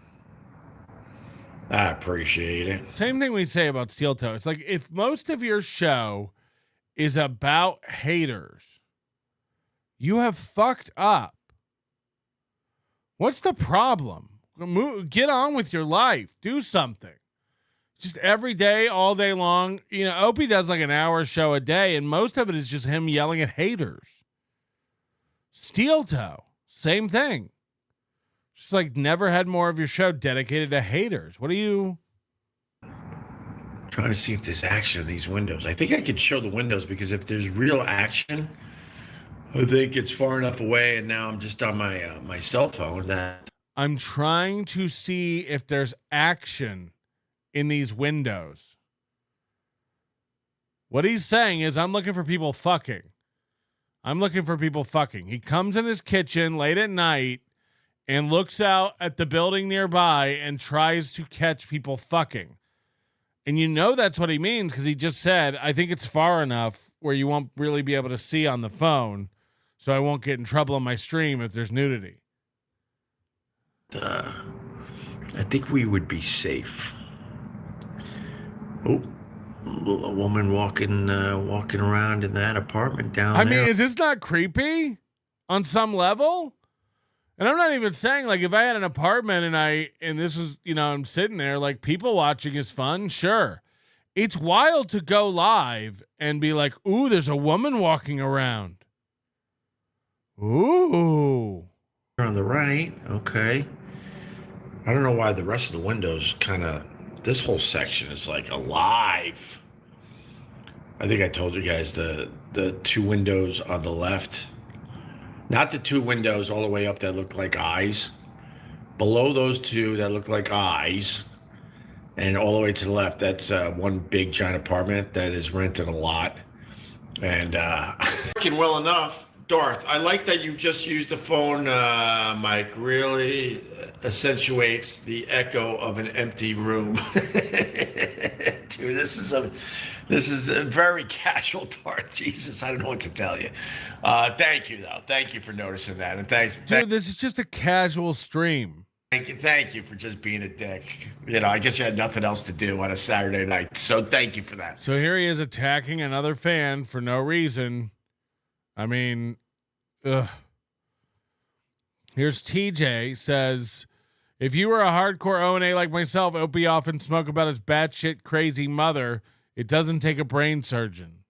I appreciate it. Same thing we say about Steel Toe. It's like if most of your show is about haters, You have fucked up. What's the problem? Get on with your life. Do something. Just every day, all day long. You know, Opie does like an hour show a day, and most of it is just him yelling at haters. Steel Toe, same thing. Just like never had more of your show dedicated to haters. What are you... Trying to see if there's action in these windows. I think I could show the windows because if there's real action, I think it's far enough away, and now I'm just on my my cell phone that I'm trying to see if there's action in these windows. What he's saying is, I'm looking for people fucking. I'm looking for people fucking. He comes in his kitchen late at night and looks out at the building nearby and tries to catch people fucking. And you know that's what he means because he just said, I think it's far enough where you won't really be able to see on the phone, so I won't get in trouble on my stream if there's nudity. I think we would be safe. Oh, a woman walking around in that apartment down there. I mean, is this not creepy on some level? And I'm not even saying like if I had an apartment and this was, you know, I'm sitting there, like people watching is fun. Sure. It's wild to go live and be like, ooh, there's a woman walking around. Ooh. On the right. Okay. I don't know why the rest of the windows this whole section is like alive. I think I told you guys the two windows on the left. Not the two windows all the way up that look like eyes. Below those two that look like eyes. And all the way to the left, that's one big giant apartment that is rented a lot. And working well enough. Darth, I like that you just used the phone mic. Really accentuates the echo of an empty room. Dude, this is a very casual, Darth. Jesus, I don't know what to tell you. Thank you, though. Thank you for noticing that. And thanks. Dude, this is just a casual stream. Thank you for just being a dick. You know, I guess you had nothing else to do on a Saturday night. So thank you for that. So here he is attacking another fan for no reason. I mean, ugh. Here's TJ says, if you were a hardcore O&A like myself, Opie often spoke about his batshit crazy mother. It doesn't take a brain surgeon.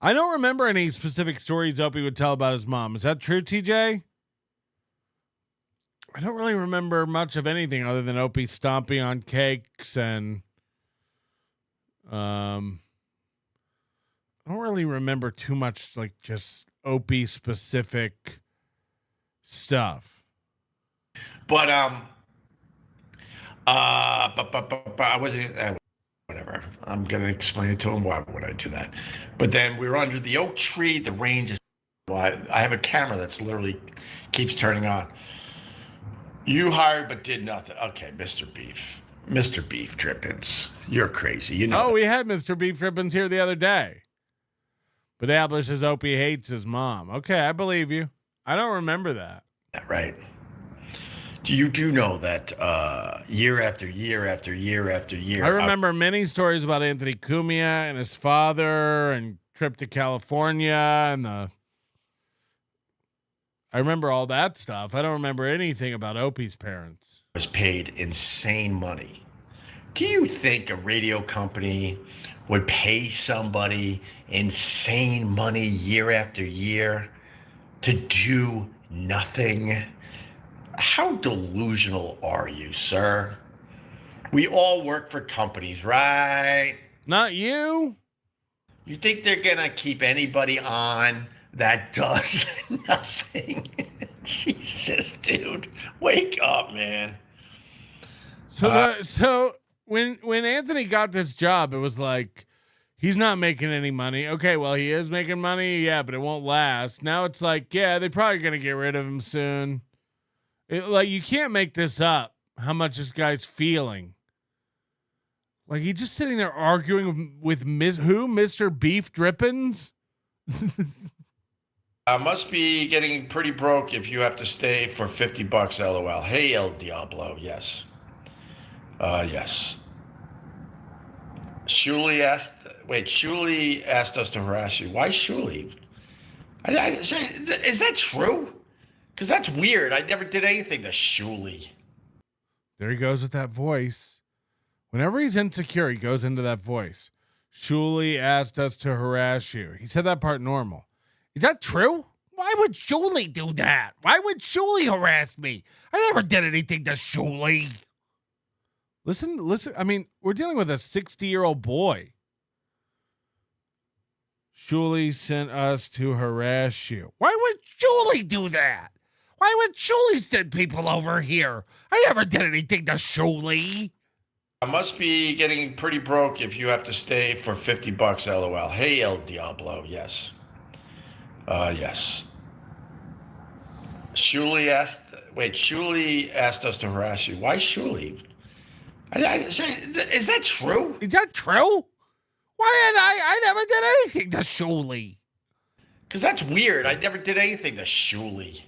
I don't remember any specific stories Opie would tell about his mom. Is that true, TJ? I don't really remember much of anything other than Opie stomping on cakes and I don't really remember too much like just Opie specific stuff. But I wasn't whatever. I'm gonna explain it to him. Why would I do that? But then we were under the oak tree. The range is. Well, I have a camera that's literally keeps turning on. You hired but did nothing. Okay, Mr. Beef Drippins. You're crazy. You know. Oh, we had Mr. Beef Drippins here the other day. But Abler says Opie hates his mom. Okay, I believe you. I don't remember that. Right. You do know that year after year after year after year. I remember many stories about Anthony Cumia and his father and trip to California and I remember all that stuff. I don't remember anything about Opie's parents. Was paid insane money. Do you think a radio company would pay somebody insane money year after year to do nothing? How delusional are you, sir? We all work for companies, right? Not you. You think they're going to keep anybody on that does nothing? Jesus, dude. Wake up, man. So when Anthony got this job, it was like, he's not making any money. Okay, well, he is making money. Yeah, but it won't last. Now it's like, yeah, they're probably going to get rid of him soon. Like, you can't make this up, how much this guy's feeling. Like, he's just sitting there arguing with Mr. Beef Drippins? Must be getting pretty broke if you have to stay for $50, LOL. Hey, El Diablo, yes. Yes. Shuli asked us to harass you. Why Shuli? Is that true? Because that's weird. I never did anything to Shuli. There he goes with that voice. Whenever he's insecure, he goes into that voice. Shuli asked us to harass you. He said that part normal. Is that true? Why would Shuli do that? Why would Shuli harass me? I never did anything to Shuli. Listen. I mean, we're dealing with a 60-year-old boy. Shuli sent us to harass you. Why would Shuli do that? Why would Shuli send people over here? I never did anything to Shuli. I must be getting pretty broke if you have to stay for $50, LOL. Hey, El Diablo, yes. Yes. Shuli asked us to harass you. Why Shuli? Is that true? Is that true? Why I never did anything to Shuli. Because that's weird. I never did anything to Shuli.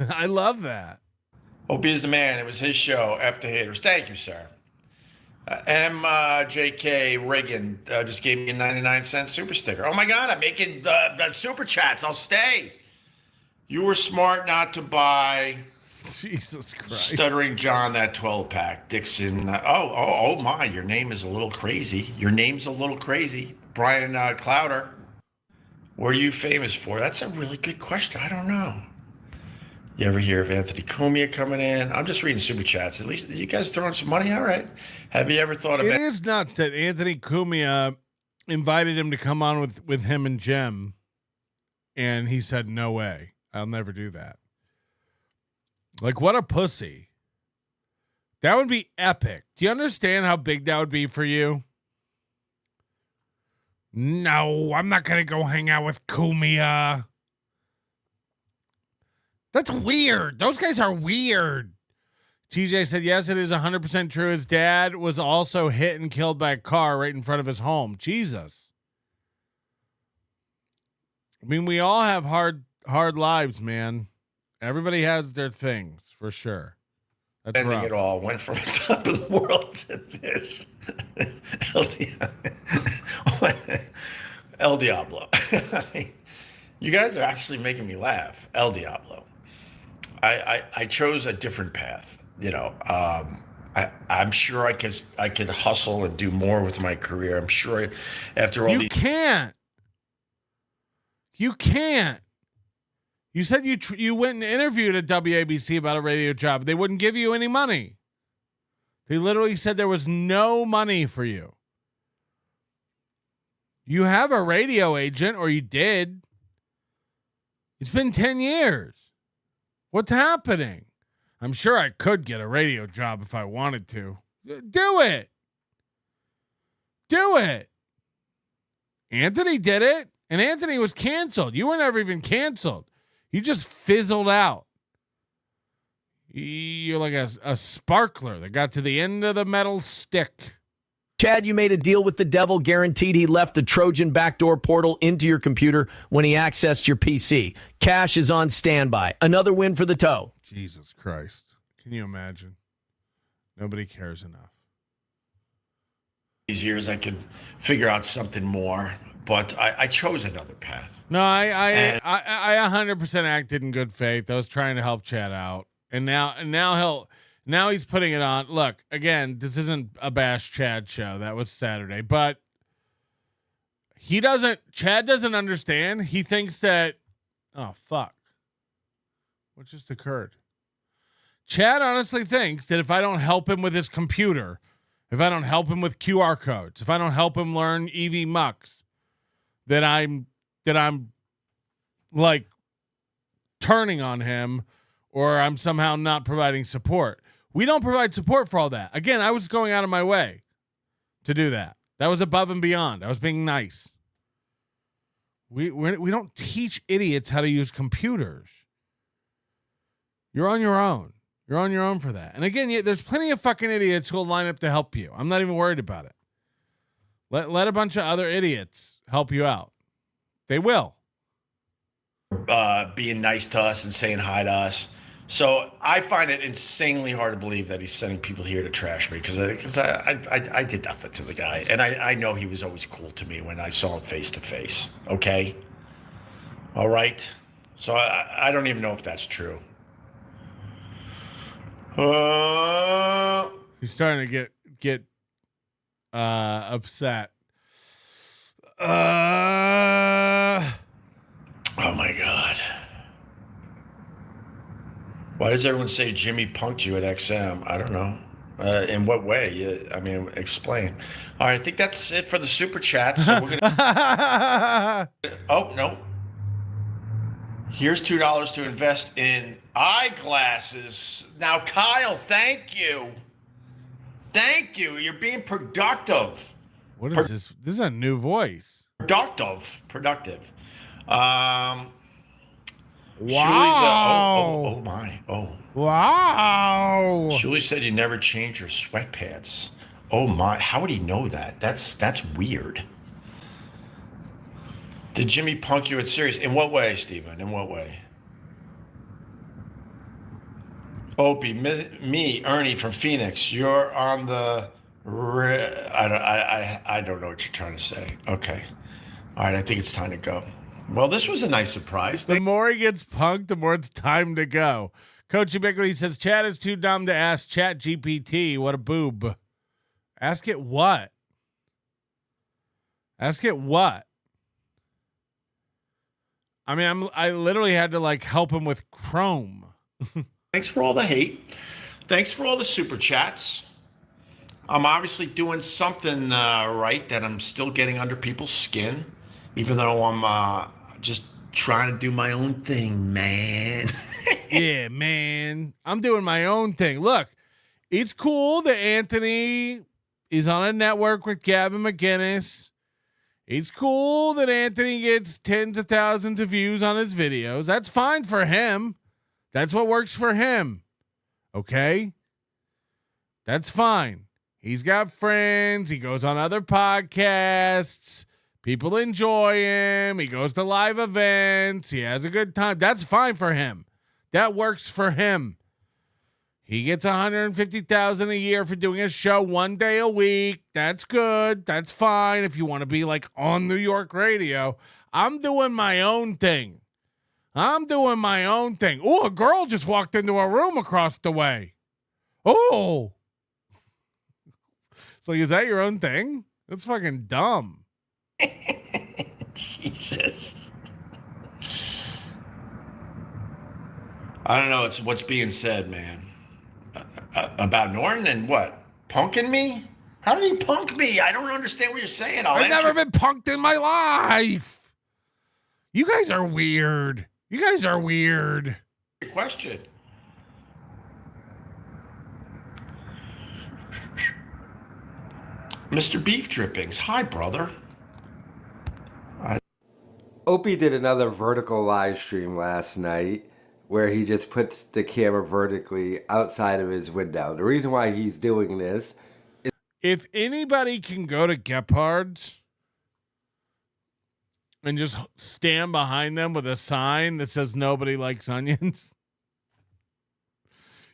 I love that. Hope he's the man. It was his show, After Haters. Thank you, sir. MJK Reagan just gave me a 99-cent super sticker. Oh, my God. I'm making super chats. I'll stay. You were smart not to buy... Jesus Christ. Stuttering John, that 12-pack. Dixon. Oh, my. Your name is a little crazy. Brian Clowder. What are you famous for? That's a really good question. I don't know. You ever hear of Anthony Cumia coming in? I'm just reading super chats. At least you guys throwing some money? All right. Have you ever thought of it? It is nuts that Anthony Cumia invited him to come on with him and Jim, and he said, no way. I'll never do that. Like, what a pussy. That would be epic. Do you understand how big that would be for you? No, I'm not going to go hang out with Cumia. That's weird. Those guys are weird. TJ said, yes, it is 100% true. His dad was also hit and killed by a car right in front of his home. Jesus. I mean, we all have hard lives, man. Everybody has their things, for sure. That's ending rough. It all went from the top of the world to this. El Diablo. You guys are actually making me laugh. El Diablo. I chose a different path. You know, I'm sure I could hustle and do more with my career. I'm sure after all you can't. You said you went and interviewed at WABC about a radio job. They wouldn't give you any money. They literally said there was no money for you. You have a radio agent, or you did. It's been 10 years. What's happening? I'm sure I could get a radio job if I wanted to. Do it. Anthony did it, and Anthony was canceled. You were never even canceled. You just fizzled out. You're like a sparkler that got to the end of the metal stick. Chad, you made a deal with the devil, guaranteed he left a Trojan backdoor portal into your computer when he accessed your PC. Cash is on standby. Another win for the toe. Jesus Christ. Can you imagine? Nobody cares enough. These years I could figure out something more, but I chose another path. No, I 100% acted in good faith. I was trying to help Chad out. And now he's putting it on. Look, again, this isn't a Bash Chad show. That was Saturday. But Chad doesn't understand. He thinks that, oh, fuck. What just occurred? Chad honestly thinks that if I don't help him with his computer, if I don't help him with QR codes, if I don't help him learn EV Mux, that I'm like turning on him, or I'm somehow not providing support. We don't provide support for all that. Again, I was going out of my way to do that. That was above and beyond. I was being nice. We don't teach idiots how to use computers. You're on your own. You're on your own for that. And again, there's plenty of fucking idiots who will line up to help you. I'm not even worried about it. Let a bunch of other idiots help you out. They will. Being nice to us and saying hi to us. So I find it insanely hard to believe that he's sending people here to trash me because I did nothing to the guy. And I know he was always cool to me when I saw him face to face. Okay? All right. So I don't even know if that's true. He's starting to get upset. Oh my God. Why does everyone say Jimmy punked you at XM? I don't know. In what way? I mean, explain. All right, I think that's it for the super chat. So we're gonna. Oh no. Here's $2 to invest in eyeglasses. Now, Kyle, thank you. Thank you. You're being productive. What is this? This is a new voice. Productive. Wow. Oh my. Oh. Wow. Julie said you never change your sweatpants. Oh my. How would he know that? That's weird. Did Jimmy punk you at Sirius? In what way, Steven? In what way? Opie, me, Ernie from Phoenix. You're on the. I don't know what you're trying to say. Okay. All right. I think it's time to go. Well, this was a nice surprise. The more he gets punked, the more it's time to go. Coach Ubiquity says, Chad is too dumb to ask Chat GPT. What a boob. Ask it what? Ask it what? I mean, I literally had to like help him with Chrome. Thanks for all the hate. Thanks for all the super chats. I'm obviously doing something right that I'm still getting under people's skin, even though I'm just trying to do my own thing, man. Yeah, man. I'm doing my own thing. Look, it's cool that Anthony is on a network with Gavin McGinnis. It's cool that Anthony gets tens of thousands of views on his videos. That's fine for him. That's what works for him. Okay? That's fine. He's got friends. He goes on other podcasts. People enjoy him. He goes to live events. He has a good time. That's fine for him. That works for him. He gets $150,000 a year for doing a show 1 day a week. That's good. That's fine if you want to be like on New York radio. I'm doing my own thing. Oh, a girl just walked into a room across the way. Oh. So is that your own thing? That's fucking dumb. Jesus. I don't know. It's what's being said, man. About Norton and what? Punking me? How did he punk me? I don't understand what you're saying. I've never been punked in my life. You guys are weird. Good question. Mr. Beef Drippings. Hi, brother. Opie did another vertical live stream last night where he just puts the camera vertically outside of his window. The reason why he's doing this is if anybody can go to Gephardt's and just stand behind them with a sign that says nobody likes onions.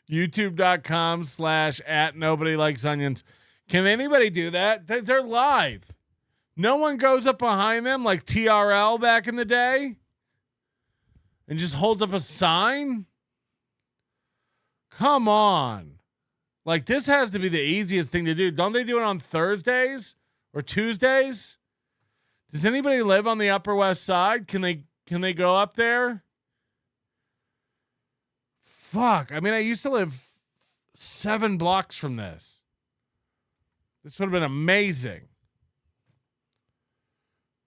YouTube.com/@nobodylikesonions. Can anybody do that? They're live. No one goes up behind them like TRL back in the day and just holds up a sign. Come on. Like, this has to be the easiest thing to do. Don't they do it on Thursdays or Tuesdays? Does anybody live on the Upper West Side? Can they go up there? Fuck. I mean, I used to live 7 blocks from this. This would have been amazing.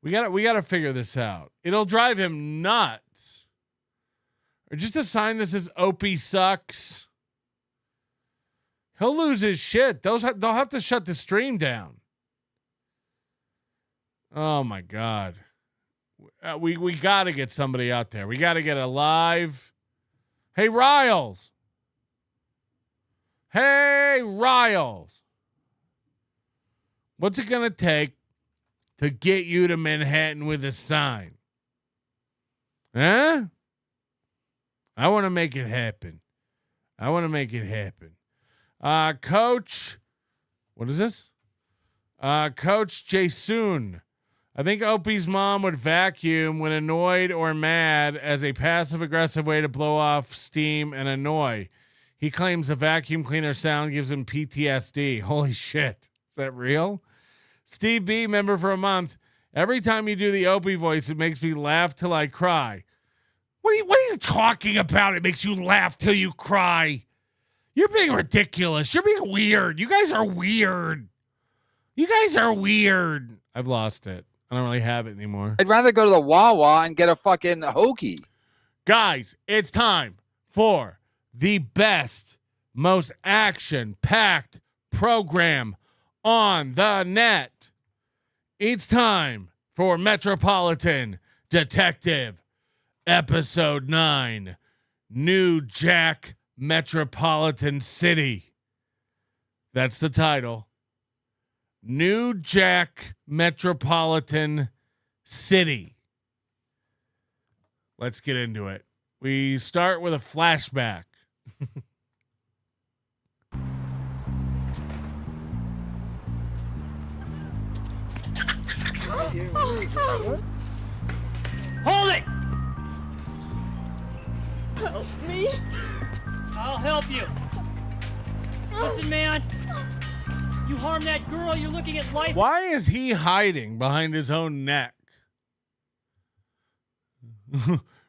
We gotta figure this out. It'll drive him nuts. Or just a sign that says Opie sucks. He'll lose his shit. They'll have to shut the stream down. Oh my God. We got to get somebody out there. We got to get a live. Hey, Riles. What's it going to take to get you to Manhattan with a sign? Huh? I want to make it happen. Coach, what is this? Coach Jason. I think Opie's mom would vacuum when annoyed or mad as a passive-aggressive way to blow off steam and annoy. He claims the vacuum cleaner sound gives him PTSD. Holy shit. Is that real? Steve B, member for a month. Every time you do the Opie voice, it makes me laugh till I cry. What are you talking about? It makes you laugh till you cry. You're being ridiculous. You're being weird. You guys are weird. You guys are weird. I've lost it. I don't really have it anymore. I'd rather go to the Wawa and get a fucking hoagie. Guys, it's time for the best, most action-packed program on the net. It's time for Metropolitan Detective, Episode 9, New Jack Metropolitan City. That's the title. New Jack Metropolitan City. Let's get into it. We start with a flashback. Hold it! Help me. I'll help you. Listen, man. You harm that girl, you're looking at life. Why is he hiding behind his own neck?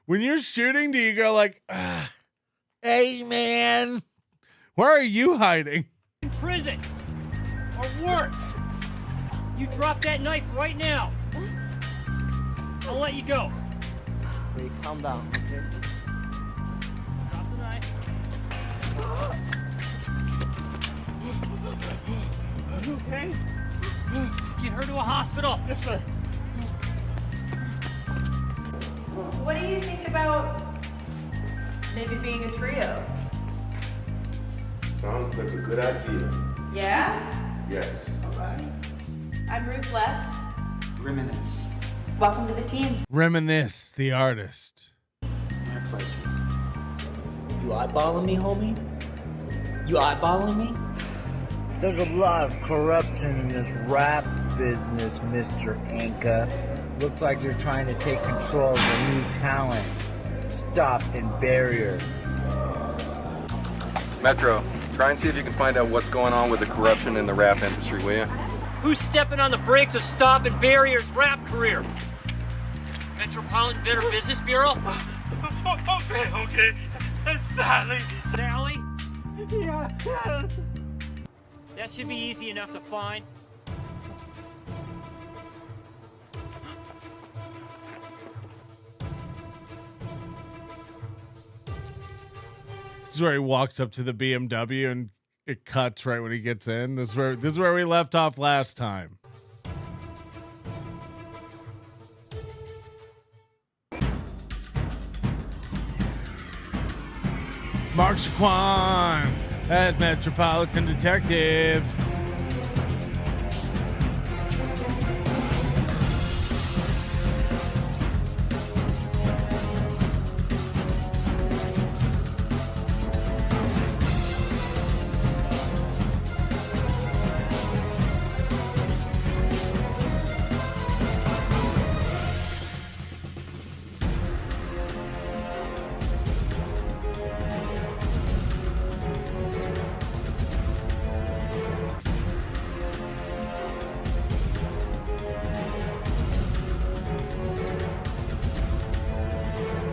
When you're shooting, do you go like, hey, man? Where are you hiding? In prison. Or worse. You drop that knife right now. I'll let you go. Wait, calm down, okay? Drop the knife. Are you okay? Get her to a hospital. Yes, sir. What do you think about maybe being a trio? Sounds like a good idea. Yeah? Yes. All right. I'm Ruthless. Reminisce. Welcome to the team. Reminisce, the artist. My pleasure. You eyeballing me, homie? You eyeballing me? There's a lot of corruption in this rap business, Mr. Anka. Looks like you're trying to take control of the new talent. Stop and barrier. Metro, try and see if you can find out what's going on with the corruption in the rap industry, will you? Who's stepping on the brakes of Stop and Barrier's rap career? Metropolitan Better Business Bureau? Okay. It's Sally. Sally? Yeah. That should be easy enough to find. This is where he walks up to the BMW and it cuts right when he gets in. This is where we left off last time. Mark Shaquan as Metropolitan Detective.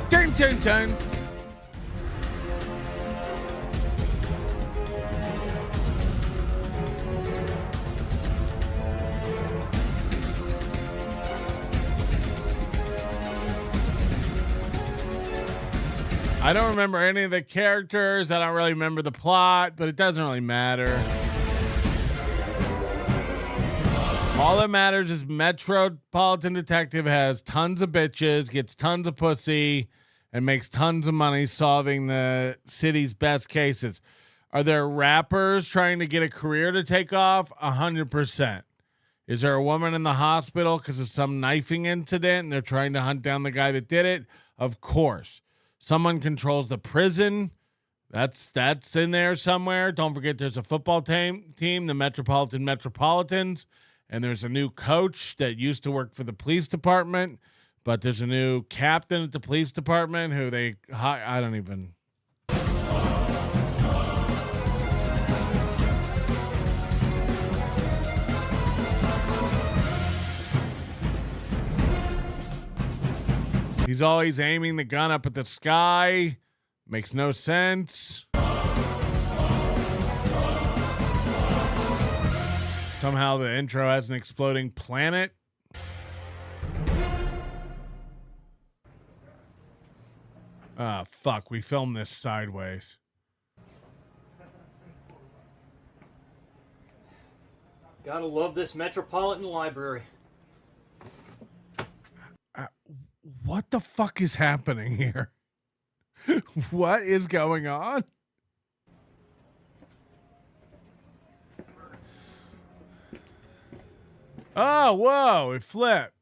Dun, dun, dun. I don't remember any of the characters. I don't really remember the plot, but it doesn't really matter. All that matters is Metropolitan Detective has tons of bitches, gets tons of pussy, and makes tons of money solving the city's best cases. Are there rappers trying to get a career to take off? 100%. Is there a woman in the hospital because of some knifing incident and they're trying to hunt down the guy that did it? Of course. Someone controls the prison. That's in there somewhere. Don't forget there's a football team, the Metropolitans, And there's a new coach that used to work for the police department, but there's a new captain at the police department who I don't even. He's always aiming the gun up at the sky. Makes no sense. Somehow the intro has an exploding planet. Ah, fuck. We filmed this sideways. Gotta love this Metropolitan Library. What the fuck is happening here? What is going on? Oh, whoa, it flipped.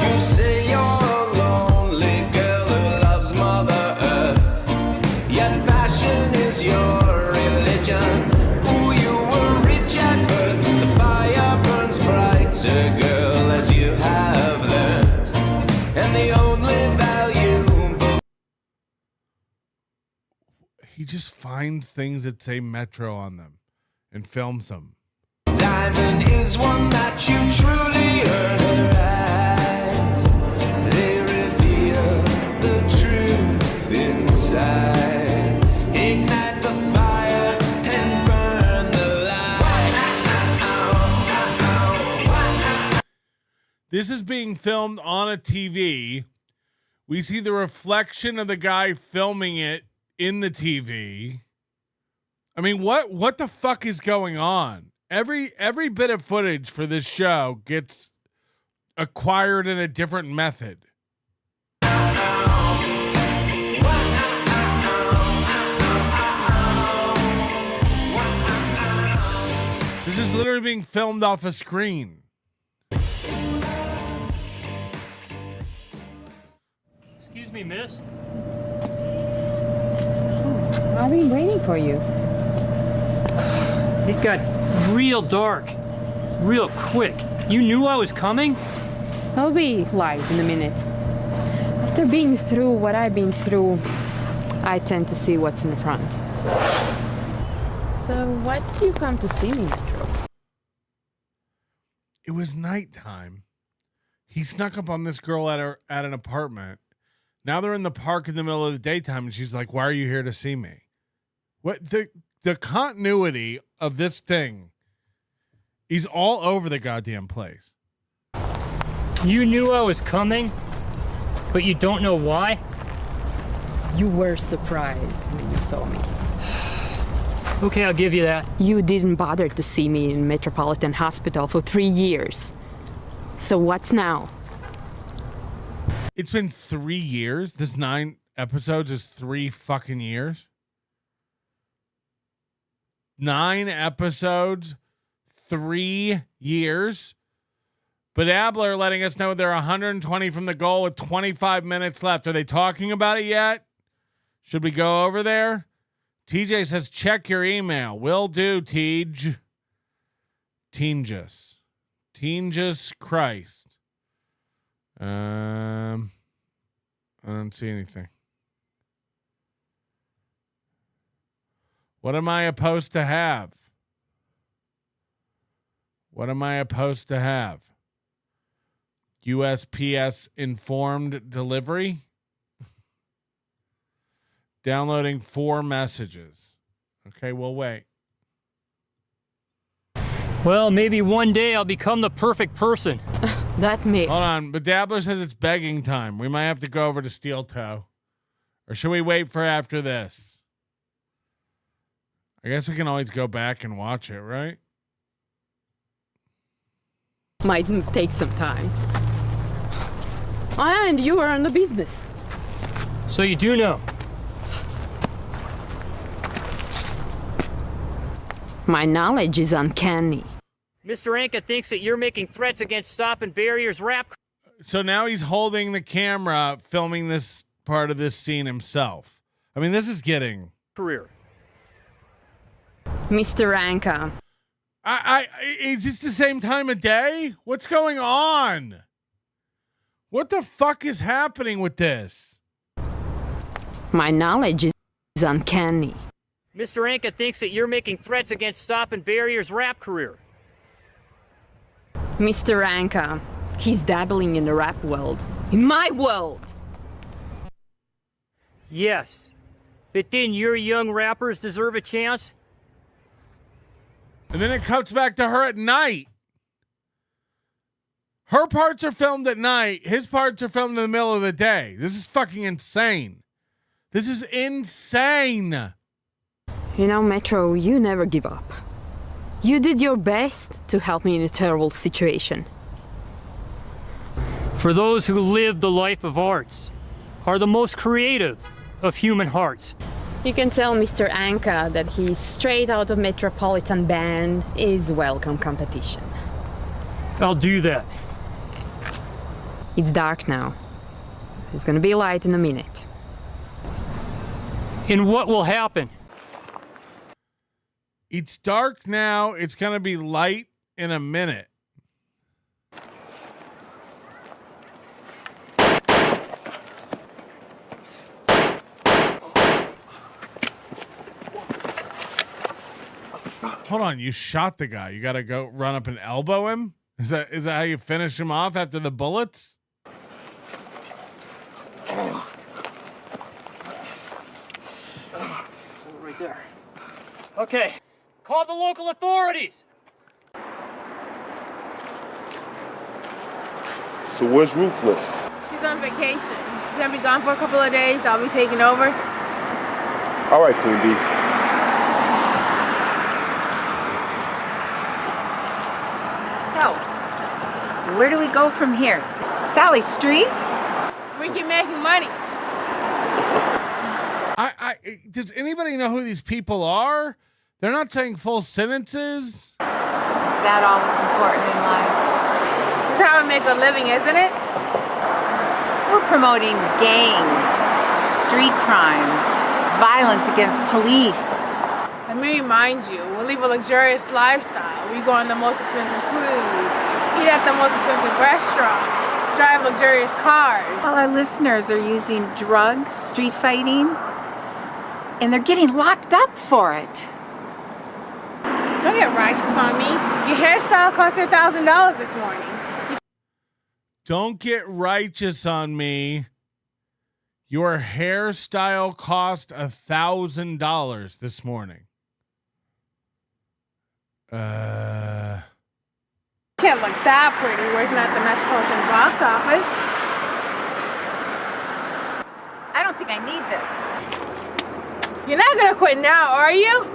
You say you're a lonely girl who loves Mother Earth, yet fashion is your religion. Ooh, you were rich at birth, the fire burns brighter, girl, as you have learned, and the only valuable. He just finds things that say Metro on them and films them. Diamond is one that you truly earn. Her eyes, they reveal the truth inside. Ignite the fire and burn the light. This is being filmed on a TV. We see the reflection of the guy filming it in the TV. I mean, what the fuck is going on? Every bit of footage for this show gets acquired in a different method. This is literally being filmed off a screen. Excuse me, miss. I've been waiting for you. It got real dark, real quick. You knew I was coming? I'll be live in a minute. After being through what I've been through, I tend to see what's in front. So why did you come to see me, Metro? It was nighttime. He snuck up on this girl at an apartment. Now they're in the park in the middle of the daytime, and she's like, "Why are you here to see me?" What the continuity of this thing is all over the goddamn place. You knew I was coming, but you don't know why? You were surprised when you saw me. Okay, I'll give you that. You didn't bother to see me in Metropolitan Hospital for 3 years. So what's now? It's been 3 years. This 9 episodes is 3 fucking years. 9 episodes, 3 years. But Abler letting us know they're 120 from the goal with 25 minutes left. Are they talking about it yet? Should we go over there? TJ says, check your email. Will do, Tej. Teenjus Christ. I don't see anything. What am I supposed to have? What am I supposed to have? USPS informed delivery? Downloading 4 messages. Okay, we'll wait. Well, maybe one day I'll become the perfect person. That may. Hold on, but Dabbler says it's begging time. We might have to go over to Steel Toe. Or should we wait for after this? I guess we can always go back and watch it, right? Might take some time. And you are in the business. So you do know. My knowledge is uncanny. Mr. Anka thinks that you're making threats against Stop and Barrier's rap. So now he's holding the camera, filming this part of this scene himself. I mean, this is getting career. Mr. Anka. Is this the same time of day? What's going on? What the fuck is happening with this? My knowledge is uncanny. Mr. Anka thinks that you're making threats against Stop and Barrier's rap career. Mr. Anka, he's dabbling in the rap world. In my world! Yes. But didn't your young rappers deserve a chance? And then it cuts back to her at night. Her parts are filmed at night. His parts are filmed in the middle of the day. This is fucking insane. This is insane. You know, Metro, you never give up. You did your best to help me in a terrible situation. For those who live the life of arts, are the most creative of human hearts. You can tell Mr. Anka that he's straight out of Metropolitan Band is welcome competition. I'll do that. It's dark now. It's gonna be light in a minute. And what will happen? It's dark now. It's gonna be light in a minute. Hold on, you shot the guy. You gotta go run up and elbow him? Is that how you finish him off after the bullets? Right there. Okay, call the local authorities. So where's Ruthless? She's on vacation. She's gonna be gone for a couple of days. I'll be taking over. All right, Queen Bee. So, where do we go from here? Sally Street? We can make money. Does anybody know who these people are? They're not saying full sentences. Is that all that's important in life? This is how we make a living, isn't it? We're promoting gangs, street crimes, violence against police. Let me remind you, we live a luxurious lifestyle. We go on the most expensive cruise, eat at the most expensive restaurants, drive luxurious cars. While our listeners are using drugs, street fighting, and they're getting locked up for it. Don't get righteous on me. Your hairstyle cost you $1,000 this morning. Don't get righteous on me. Your hairstyle cost $1,000 this morning. Can't look that pretty working at the Metropolitan box office. I don't think I need this. You're not gonna quit now, are you?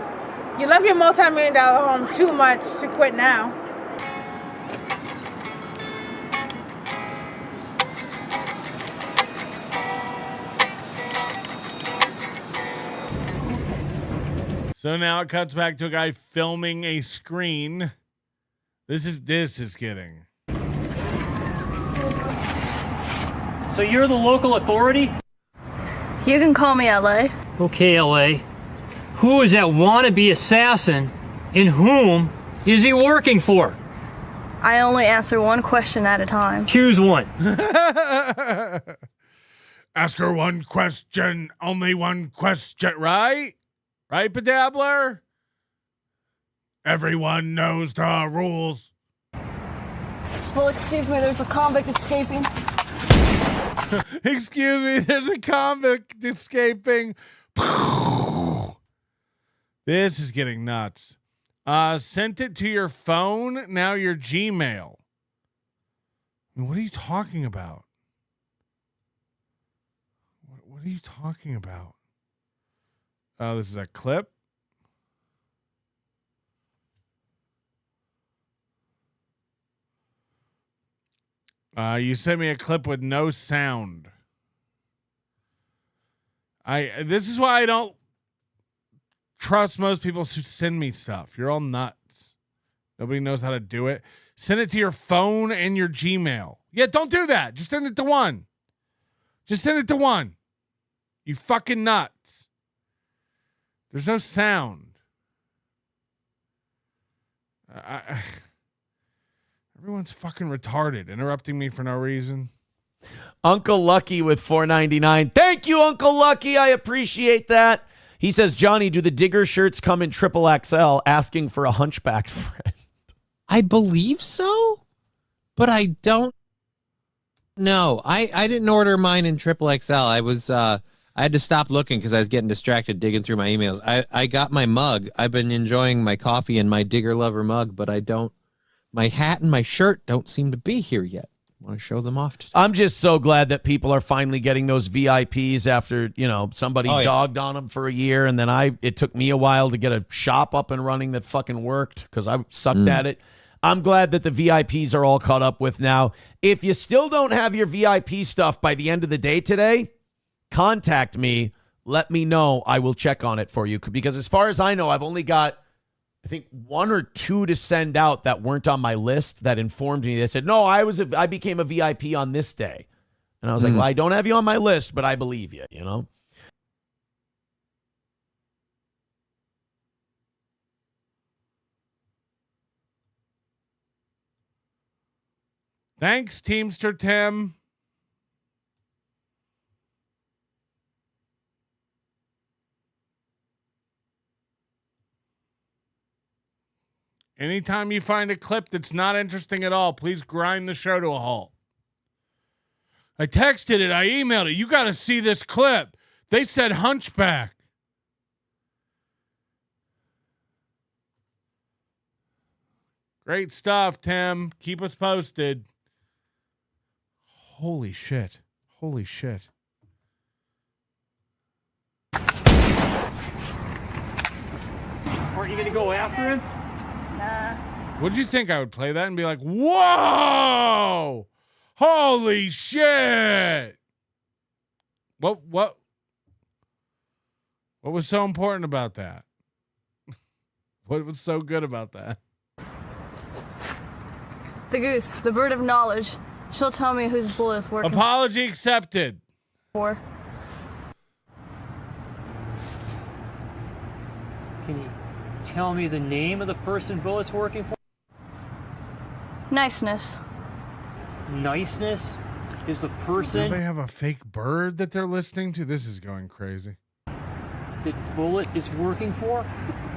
You love your multi-million-dollar home too much to quit now. So now it cuts back to a guy filming a screen. This is getting. So you're the local authority? You can call me LA. Okay, LA. Who is that wannabe assassin and whom is he working for? I only answer one question at a time. Choose one. Ask her one question, only one question, right? Right, Bedabbler? Everyone knows the rules. Well, excuse me, there's a convict escaping. Excuse me, there's a convict escaping. This is getting nuts. Sent it to your phone, now your Gmail. I mean, what are you talking about? What are you talking about? Oh, this is a clip. You sent me a clip with no sound. This is why I don't trust most people who send me stuff. You're all nuts. Nobody knows how to do it. Send it to your phone and your Gmail. Yeah, don't do that. Just send it to one. Just send it to one. You fucking nuts. There's no sound. Everyone's fucking retarded, interrupting me for no reason. Uncle Lucky with $4.99. Thank you, Uncle Lucky. I appreciate that. He says, Johnny, do the Digger shirts come in XXL? Asking for a hunchback friend. I believe so, but I don't know. I didn't order mine in XXL. I had to stop looking because I was getting distracted digging through my emails. I got my mug. I've been enjoying my coffee and my Digger Lover mug, but my hat and my shirt don't seem to be here yet. I want to show them off today. I'm just so glad that people are finally getting those VIPs after, somebody dogged on them for a year. And then it took me a while to get a shop up and running that fucking worked because I sucked at it. I'm glad that the VIPs are all caught up with now. If you still don't have your VIP stuff by the end of the day today, contact me. Let me know. I will check on it for you. Because as far as I know, I've only got, I think, 1 or 2 to send out that weren't on my list that informed me. They said, no, I became a VIP on this day. And I was like, well, I don't have you on my list, but I believe you, Thanks, Teamster Tim. Anytime you find a clip that's not interesting at all, please grind the show to a halt. I texted it. I emailed it. You got to see this clip. They said hunchback. Great stuff, Tim. Keep us posted. Holy shit. Holy shit. Aren't you going to go after him? Nah. Would you think I would play that and be like, whoa, holy shit? What was so important about that? What was so good about that? The goose, the bird of knowledge. She'll tell me whose bullet is working Apology accepted. for. Can you tell me the name of the person Bullet's working for? Niceness. Niceness is the Do person they have a fake bird that they're listening to? This is going crazy. that Bullet is working for?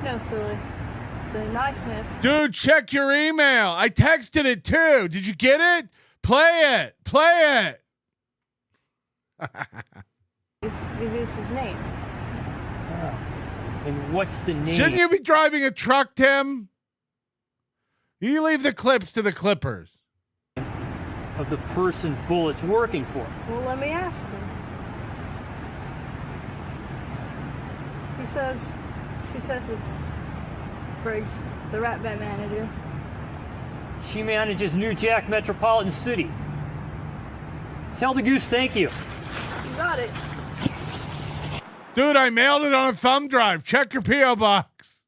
No, silly. The niceness. Dude, check your email. I texted it too. Did you get it? Play it. Play it. It's the goose's name. And what's the name? Shouldn't you be driving a truck, Tim? You leave the clips to the clippers. Of the person Bullet's working for? Well, let me ask him. She says it's Briggs, the Rat Bat manager. She manages New Jack Metropolitan City. Tell the goose thank you. You got it. Dude, I mailed it on a thumb drive. Check your P.O. box.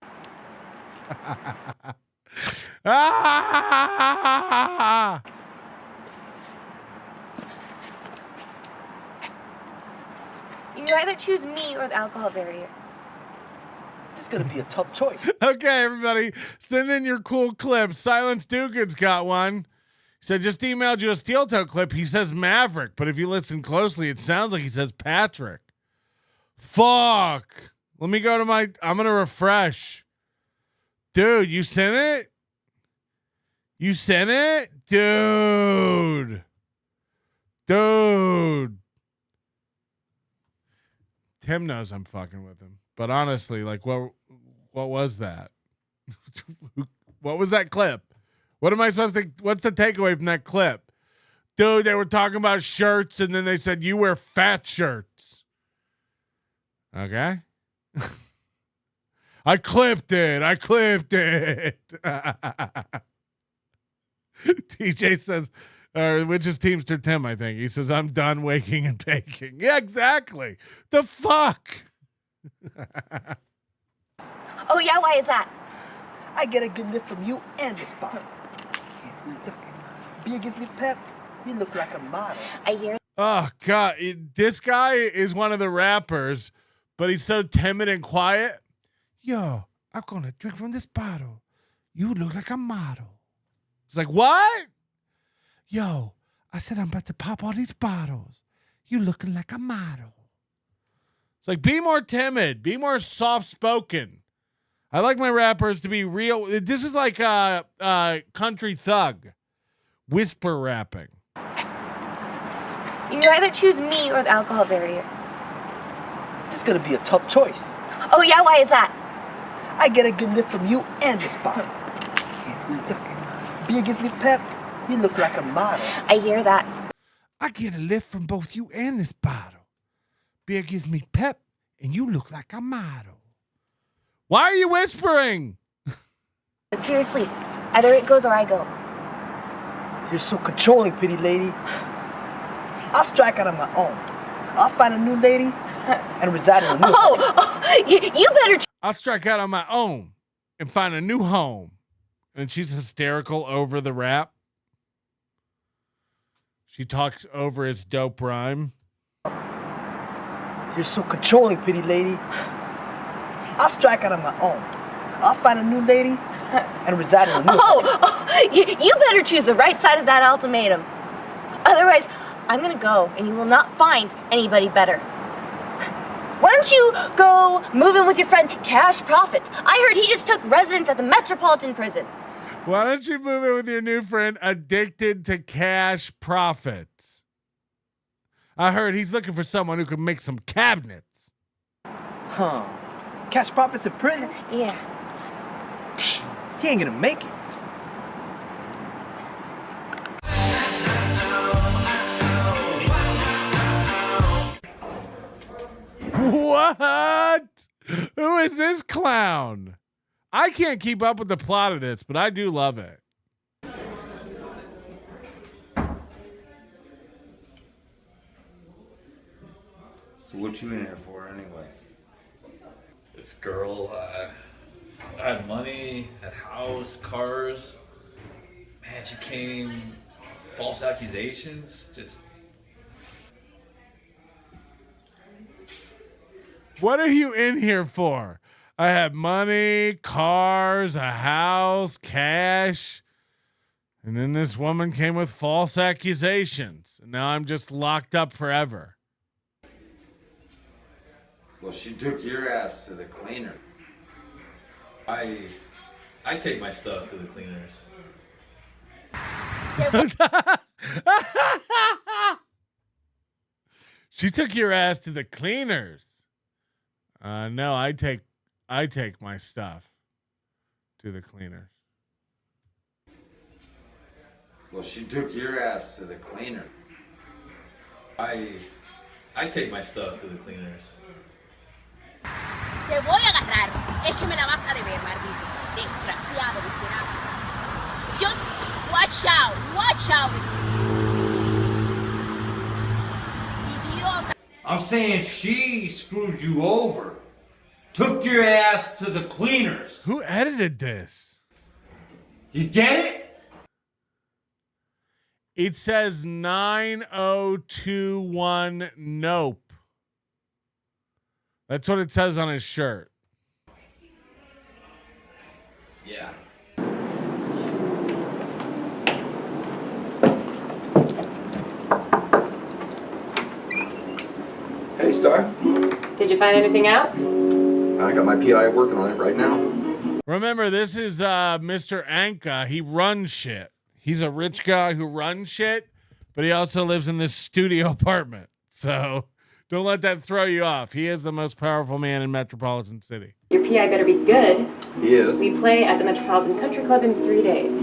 You either choose me or the alcohol barrier. This is going to be a tough choice. Okay, everybody, send in your cool clips. Silence Dugan's got one. He said, just emailed you a steel toe clip. He says Maverick, but if you listen closely, it sounds like he says Patrick. Fuck. Let me go to I'm going to refresh. Dude, you sent it? You sent it? Dude. Tim knows I'm fucking with him. But honestly, like, what was that? What was that clip? What am I supposed to, what's the takeaway from that clip? Dude, they were talking about shirts and then they said, you wear fat shirts. Okay. I clipped it. TJ says, which is Teamster Tim, I think. He says, I'm done waking and baking. Yeah, exactly. The fuck? Oh, yeah? Why is that? I get a good lift from you and the spot. Beer gives me pep. You look like a model. I hear. Oh, God. This guy is one of the rappers, but he's so timid and quiet. Yo, I'm going to drink from this bottle. You look like a model. It's like, what? Yo, I said I'm about to pop all these bottles. You looking like a model. It's like, be more timid. Be more soft-spoken. I like my rappers to be real. This is like country thug. Whisper rapping. You either choose me or the alcohol barrier. This is gonna be a tough choice. Oh yeah, why is that? I get a good lift from you and this bottle. Beer gives me pep. You look like a model. I hear that. I get a lift from both you and this bottle. Beer gives me pep, and you look like a model. Why are you whispering? But seriously, either it goes or I go. You're so controlling, pretty lady. I'll strike out on my own. I'll find a new lady and reside in a new you better. I'll strike out on my own and find a new home. And she's hysterical over the rap. She talks over its dope rhyme. You're so controlling, pretty lady. I'll strike out on my own. I'll find a new lady and reside in a new you better choose the right side of that ultimatum. Otherwise, I'm gonna go and you will not find anybody better. Why don't you go move in with your friend Cash Profits? I heard he just took residence at the Metropolitan Prison. Why don't you move in with your new friend addicted to cash profits? I heard he's looking for someone who can make some cabinets. Huh. Cash Profits in prison? Yeah. He ain't gonna make it. What? Who is this clown? I can't keep up with the plot of this, but I do love it. So what you in here for anyway? This girl, I had money, had house, cars. Man, she came, false accusations, just. What are you in here for? I have money, cars, a house, cash. And then this woman came with false accusations. And now I'm just locked up forever. Well, she took your ass to the cleaner. I take my stuff to the cleaners. She took your ass to the cleaners. No, I take my stuff to the cleaners. Well, she took your ass to the cleaner. I take my stuff to the cleaners. Te voy a agarrar. Es que me la vas a deber, maldito. Desgraciado, miserable. Just watch out. Watch out. Idiota. I'm saying she screwed you over. Took your ass to the cleaners. Who edited this? You get it? It says 9021 nope. That's what it says on his shirt. Yeah. Hey, Star. Did you find anything out? I got my PI working on it right now. Remember, this is Mr. Anka. He runs shit. He's a rich guy who runs shit, but he also lives in this studio apartment. So don't let that throw you off. He is the most powerful man in Metropolitan City. Your PI better be good. He is. We play at the Metropolitan Country Club in 3 days.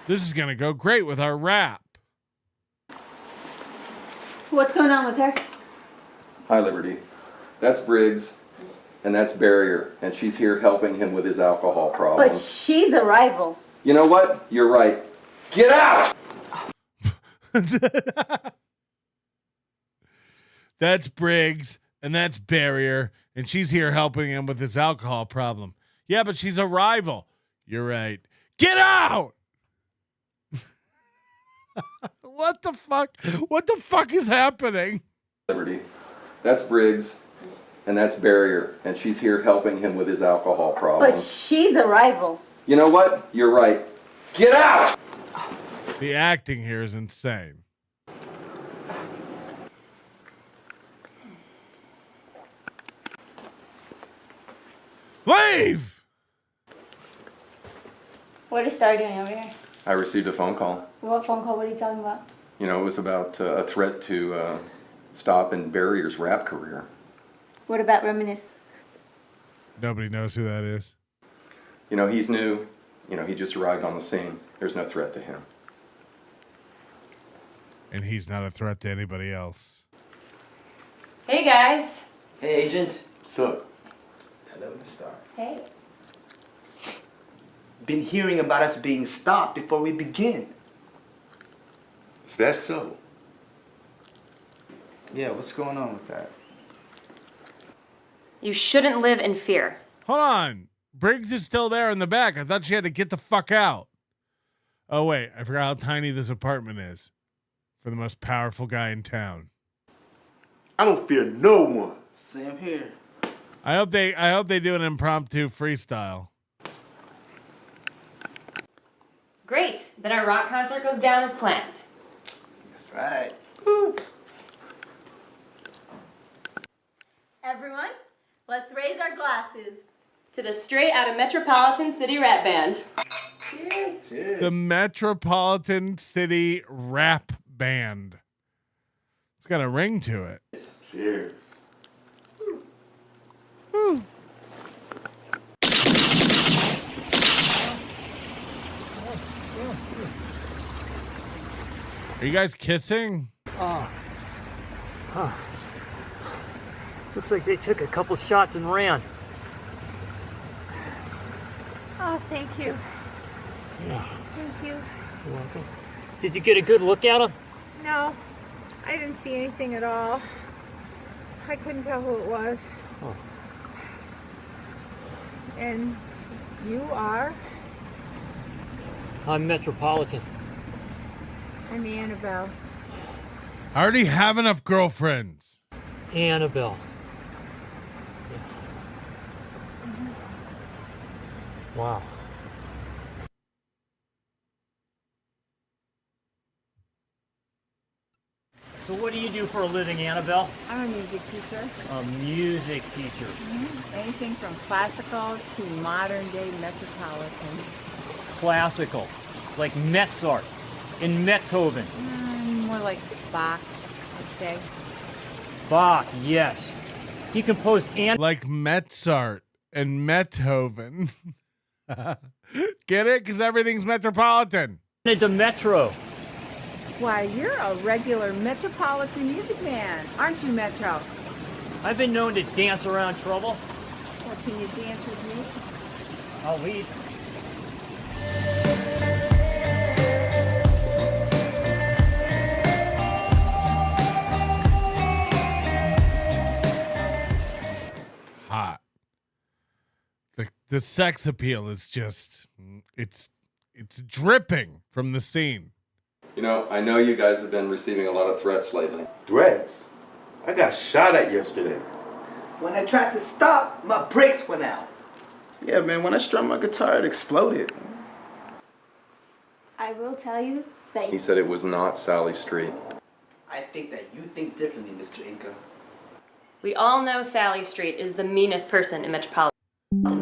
This is going to go great with our rap. What's going on with her? Hi, Liberty. That's Briggs, and that's Barrier, and she's here helping him with his alcohol problem. But she's a rival. You know what? You're right. Get out! That's Briggs, and that's Barrier, and she's here helping him with his alcohol problem. Yeah, but she's a rival. You're right. Get out! What the fuck? What the fuck is happening? Liberty. That's Briggs, and that's Barrier, and she's here helping him with his alcohol problem. But she's a rival. You know what? You're right. Get out! The acting here is insane. Leave! What is Star doing over here? I received a phone call. What phone call? What are you talking about? You know, it was about a threat to stop in Barrier's rap career. What about Reminisce? Nobody knows who that is. You know, he's new. You know, he just arrived on the scene. There's no threat to him. And he's not a threat to anybody else. Hey guys. Hey, Agent. What's up? Hello, Miss Star. Hey. Been hearing about us being stopped before we begin. Is that so? Yeah, what's going on with that? You shouldn't live in fear. Hold on. Briggs is still there in the back. I thought she had to get the fuck out. Oh, wait. I forgot how tiny this apartment is for the most powerful guy in town. I don't fear no one. Same here. I hope they do an impromptu freestyle. Great. Then our rock concert goes down as planned. That's right. Woo. Everyone, let's raise our glasses. To the straight out of Metropolitan City Rap Band. Cheers. Cheers. The Metropolitan City Rap Band. It's got a ring to it. Cheers. Woo. Are you guys kissing? Huh. Looks like they took a couple shots and ran. Oh, thank you. Yeah. Thank you. You're welcome. Did you get a good look at him? No, I didn't see anything at all. I couldn't tell who it was. Oh. And you are? I'm Metropolitan. I'm Annabelle. I already have enough girlfriends. Annabelle. Wow. So what do you do for a living, Annabelle? I'm a music teacher. A music teacher. Anything from classical to modern day Metropolitan. Classical. Like Mozart and Beethoven. More like Bach, I'd say. Bach, yes. He composed like Mozart and Beethoven. Get it? Because everything's Metropolitan. The Metro. Why, you're a regular Metropolitan music man, aren't you, Metro? I've been known to dance around trouble. Well, can you dance with me? I'll lead. Hot. The sex appeal is just it's dripping from the scene. You know, I know you guys have been receiving a lot of threats lately. Threats? I got shot at yesterday. When I tried to stop, my brakes went out. Yeah, man, when I strummed my guitar, it exploded. I will tell you that He said it was not Sally Street. I think that you think differently, Mr. Inca. We all know Sally Street is the meanest person in Metropolitan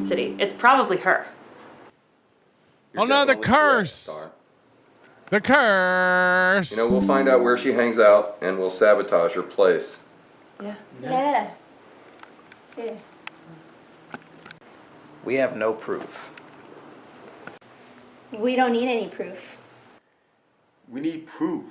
City. It's probably her. Oh no, the curse! The curse! You know, we'll find out where she hangs out and we'll sabotage her place. Yeah. Yeah. Yeah. We have no proof. We don't need any proof. We need proof.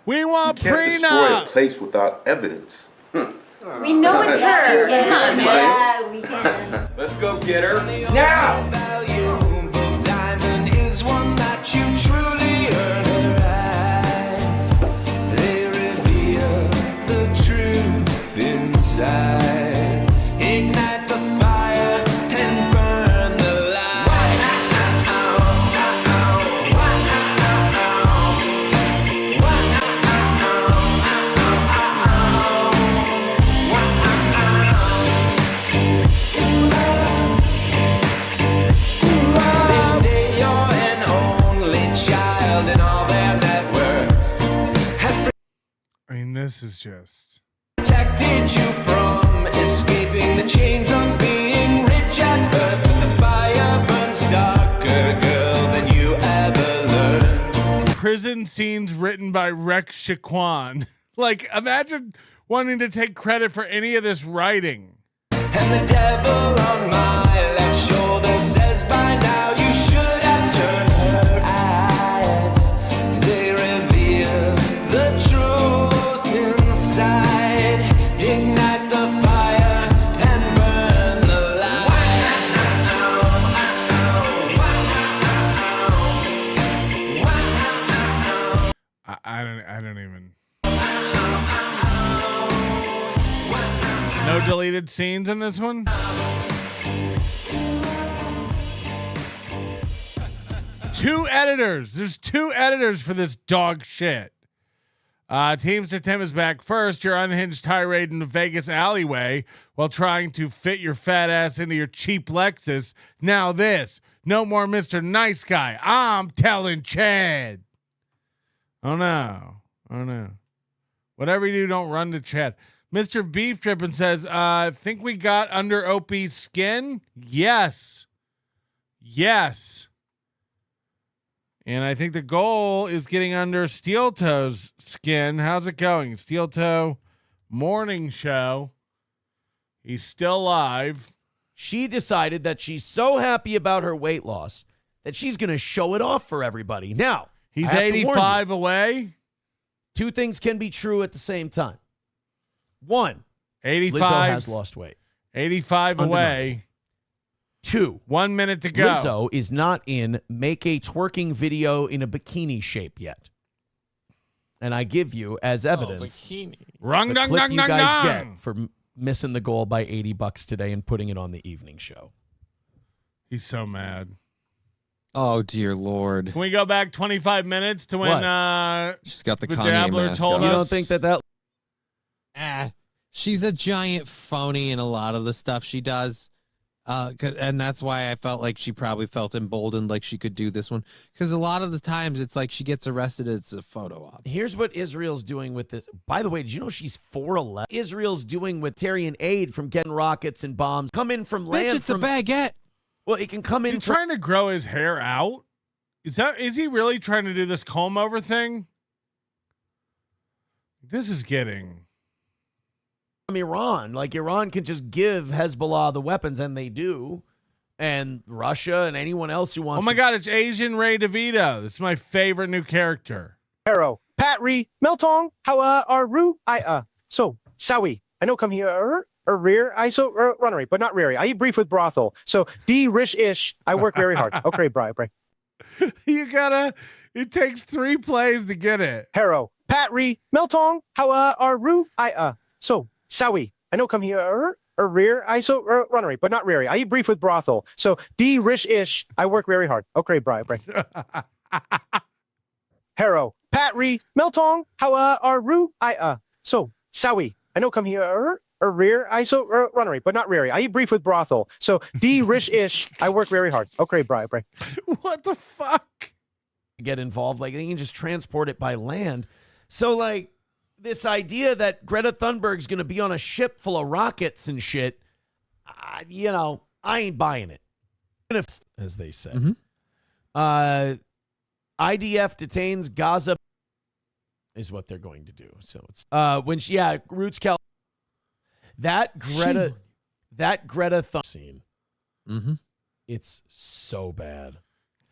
We want You can't destroy a place without evidence. We know it's her. Come on, man. Yeah, we can. Let's go get her. Now! Valuable diamond is one that you truly earn her eyes. this is just. Protected you from escaping the chains of being rich at birth. The fire burns darker, girl, than you ever learned. Prison scenes written by Rex Shaquan. Like, imagine wanting to take credit for any of this writing. And the devil on my left shoulder says by now you should have turned her eyes. They reveal the truth inside. Ignite the fire and burn the I don't even. No deleted scenes in this one? Two editors. There's two editors for this dog shit. Teamster Tim is back first. Your unhinged tirade in the Vegas alleyway while trying to fit your fat ass into your cheap Lexus. Now this. No more Mr. Nice Guy. I'm telling Chad. Oh no. Oh no. Whatever you do, don't run to Chad. Mr. Beef Trippin says, think we got under Opie's skin? Yes. Yes. And I think the goal is getting under Steel Toe's skin. How's it going? Steel Toe morning show. He's still alive. She decided that she's so happy about her weight loss that she's going to show it off for everybody. Now, he's 85 away. Two things can be true at the same time. One, 85 Lizzo has lost weight. 85 away. 2, 1 minute to go. Lizzo is not in make a twerking video in a bikini shape yet. And I give you as evidence bikini. Rung, the dung, clip dung, you dung, guys dung. get for missing the goal by $80 today and putting it on the evening show. He's so mad. Oh dear Lord! Can we go back 25 minutes to when she's got the the Kanye Dabbler mask told on. us? You don't think that she's a giant phony in a lot of the stuff she does. And that's why I felt like she probably felt emboldened, like she could do this one. Because a lot of the times it's like she gets arrested, it's a photo op. Here's what Israel's doing with this. By the way, did you know she's 4'11"? Israel's doing with Tyrion aid from getting rockets and bombs. Come in from land. Bitch, it's a baguette. Well, it can come in. Is he trying to grow his hair out? Is he really trying to do this comb over thing? This is getting from Iran. Like, Iran can just give Hezbollah the weapons, and they do. And Russia and anyone else who wants Oh my God, it's Asian Ray DeVito. This is my favorite new character. Arrow, Patri, Meltong, how are Ru? So, Sawi, I know come here, rear, I so runnery, but not reary. I eat brief with brothel. So, D-rish-ish, I work very hard. Okay, bri. It takes 3 plays to get it. Arrow, Patri, Meltong, how are Ru? So, Sawi, I know come here, rear, I so runnery, but not reary. I eat brief with brothel. So, D-rish-ish, I work very hard. Okay, bri. Harrow, Patri, Meltong, how are Ru? So, Sawi, I know come here, rear, I so runnery, but not reary. I eat brief with brothel. So, D-rish-ish, I work very hard. Okay, bri. What the fuck? Get involved. Like, they can just transport it by land. So, like, this idea that Greta Thunberg's going to be on a ship full of rockets and shit, I ain't buying it. As they say. IDF detains Gaza is what they're going to do. So it's Roots Cal. That Greta Thunberg scene. It's so bad.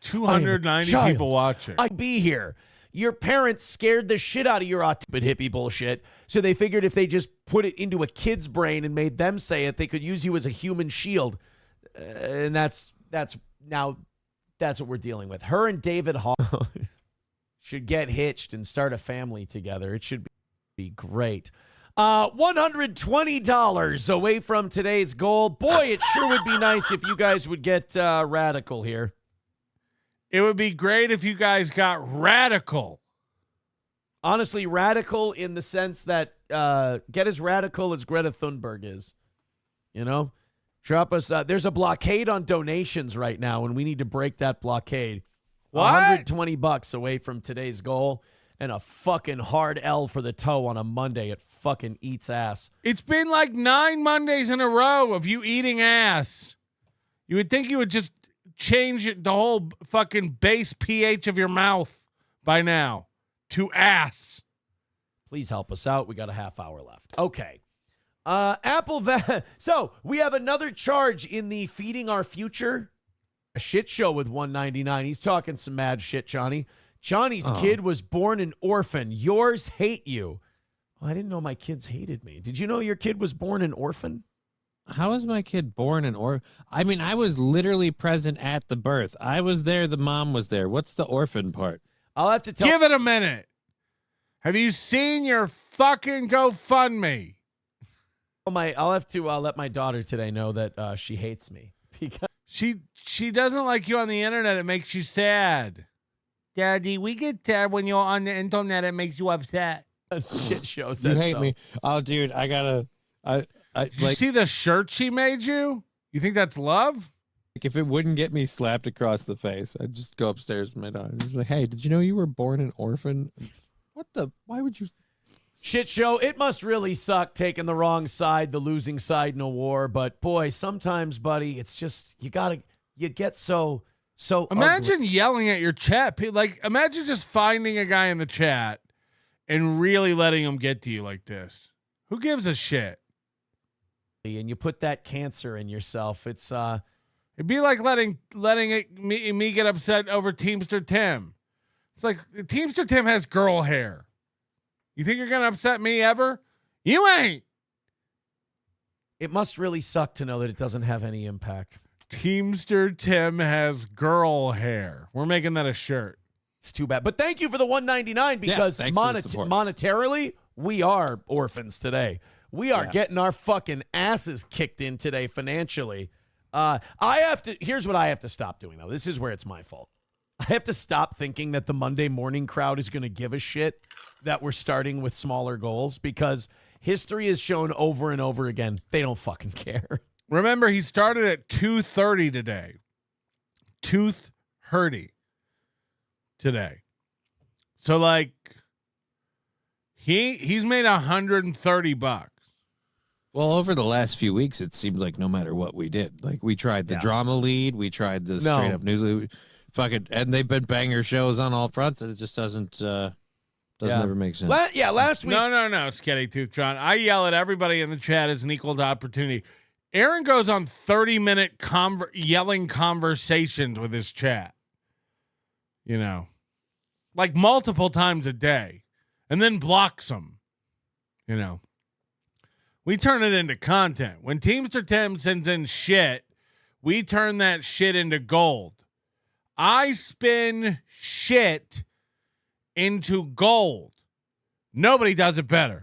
290 people watching. I'd be here. Your parents scared the shit out of your hippie bullshit, so they figured if they just put it into a kid's brain and made them say it, they could use you as a human shield. And that's what we're dealing with. Her and David Hall should get hitched and start a family together. It should be great. $120 away from today's goal. Boy, it sure would be nice if you guys would get radical here. It would be great if you guys got radical. Honestly, radical in the sense that get as radical as Greta Thunberg is. You know? Drop us. There's a blockade on donations right now, and we need to break that blockade. What? $120 away from today's goal. and a fucking hard L for the toe on a Monday. It fucking eats ass. It's been like 9 Mondays in a row of you eating ass. You would think you would just change the whole fucking base pH of your mouth by now to ass. Please help us out. We got a half hour left. Okay. So we have another charge in the feeding our future a shit show with 199. He's talking some mad shit, Johnny. Johnny's kid was born an orphan. Yours hate you. Oh, I didn't know my kids hated me. Did you know your kid was born an orphan? How is my kid born an orphan? I mean, I was literally present at the birth. I was there. The mom was there. What's the orphan part? I'll have to tell. Give it a minute. Have you seen your fucking GoFundMe? I'll have to let my daughter today know that she hates me because she doesn't like you on the internet. It makes you sad. Daddy, we get sad when you're on the internet. It makes you upset. Shit show. You hate me. Oh, dude, I gotta. Did you see the shirt she made you? You think that's love? Like, if it wouldn't get me slapped across the face, I'd just go upstairs to my daughter. Just be like, hey, did you know you were born an orphan? What the? Why would you? Shit show. It must really suck taking the wrong side, the losing side in a war. But boy, sometimes, buddy, it's just you get so. Imagine ugly. yelling at your chat. Like, imagine just finding a guy in the chat and really letting him get to you like this. Who gives a shit? And you put that cancer in yourself. It's it'd be like letting me get upset over Teamster Tim. It's like Teamster Tim has girl hair. You think you're gonna upset me ever? You ain't. It must really suck to know that it doesn't have any impact. Teamster Tim has girl hair. We're making that a shirt. It's too bad. But thank you for the $1.99 because monetarily, we are orphans today. We are getting our fucking asses kicked in today financially. Here's what I have to stop doing, though. This is where it's my fault. I have to stop thinking that the Monday morning crowd is going to give a shit that we're starting with smaller goals because history has shown over and over again they don't fucking care. Remember, he started at 2:30 today. 2:30 today. So like he's made $130. Well, over the last few weeks, it seemed like no matter what we did, like we tried the drama lead, we tried the straight up news lead, and they've been banger shows on all fronts, and it just doesn't ever make sense. Last week. No, Sketty Tooth John. I yell at everybody in the chat as an equal to opportunity. Aaron goes on 30-minute yelling conversations with his chat. You know, like multiple times a day, and then blocks them. You know, we turn it into content. When Teamster Tim sends in shit, we turn that shit into gold. I spin shit into gold. Nobody does it better.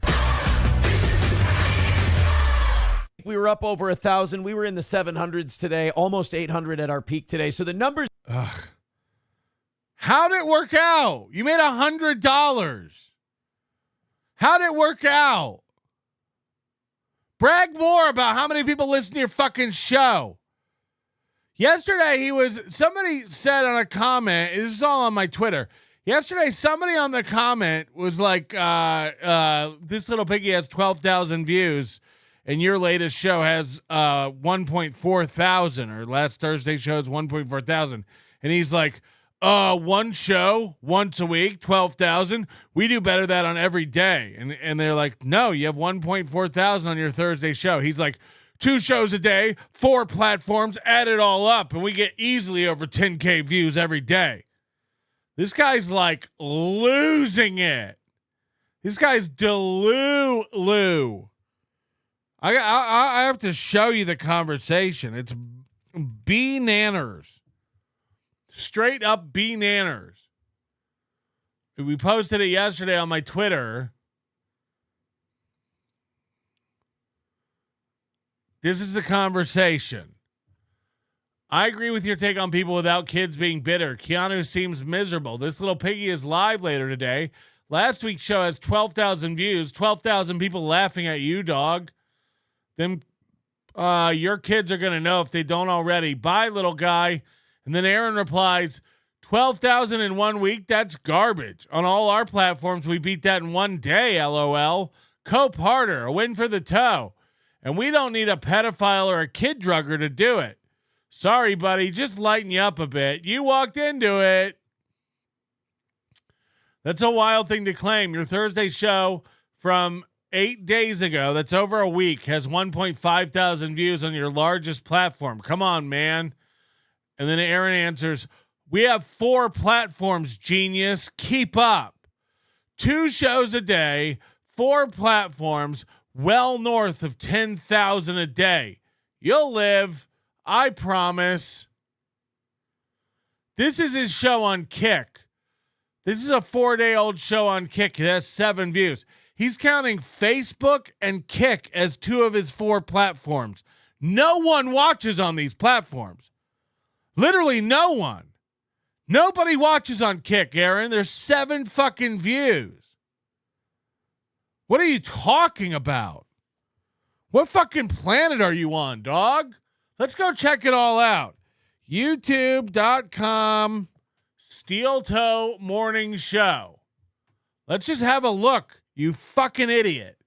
We were up over 1,000. We were in the 700s today, almost 800 at our peak today. So the numbers. How'd it work out? You made $100. How'd it work out? Brag more about how many people listen to your fucking show. Yesterday, somebody said on a comment, this is all on my Twitter. Yesterday, somebody on the comment was like, this little piggy has 12,000 views. And your latest show has 1.4 thousand, or last Thursday's show is 1.4 thousand. And he's like, one show once a week, 12,000. We do better that on every day. And they're like, no, you have 1.4 thousand on your Thursday show. He's like, 2 shows a day, 4 platforms, add it all up, and we get easily over 10K views every day. This guy's like losing it. This guy's Delulu. I have to show you the conversation. It's B-nanners. Straight up B-nanners. We posted it yesterday on my Twitter. This is the conversation. I agree with your take on people without kids being bitter. Keanu seems miserable. This little piggy is live later today. Last week's show has 12,000 views. 12,000 people laughing at you, dog. Then your kids are going to know if they don't already. Bye, little guy. And then Aaron replies, 12,000 in 1 week. That's garbage. On all our platforms, we beat that in 1 day. LOL. Cope harder. A win for the toe. And we don't need a pedophile or a kid drugger to do it. Sorry, buddy. Just lighten you up a bit. You walked into it. That's a wild thing to claim. Your Thursday show from 8 days ago, that's over a week, has 1.5 thousand views on your largest platform. Come on, man. And then Aaron answers, we have 4 platforms, genius. Keep up. 2 shows a day, 4 platforms, well north of 10,000 a day. You'll live, I promise. This is his show on Kick. This is a 4-day-old show on Kick. It has 7 views. He's counting Facebook and Kick as 2 of his 4 platforms. No one watches on these platforms. Literally no one. Nobody watches on Kick, Aaron. There's 7 fucking views. What are you talking about? What fucking planet are you on, dog? Let's go check it all out. YouTube.com Steel Toe Morning Show. Let's just have a look, you fucking idiot.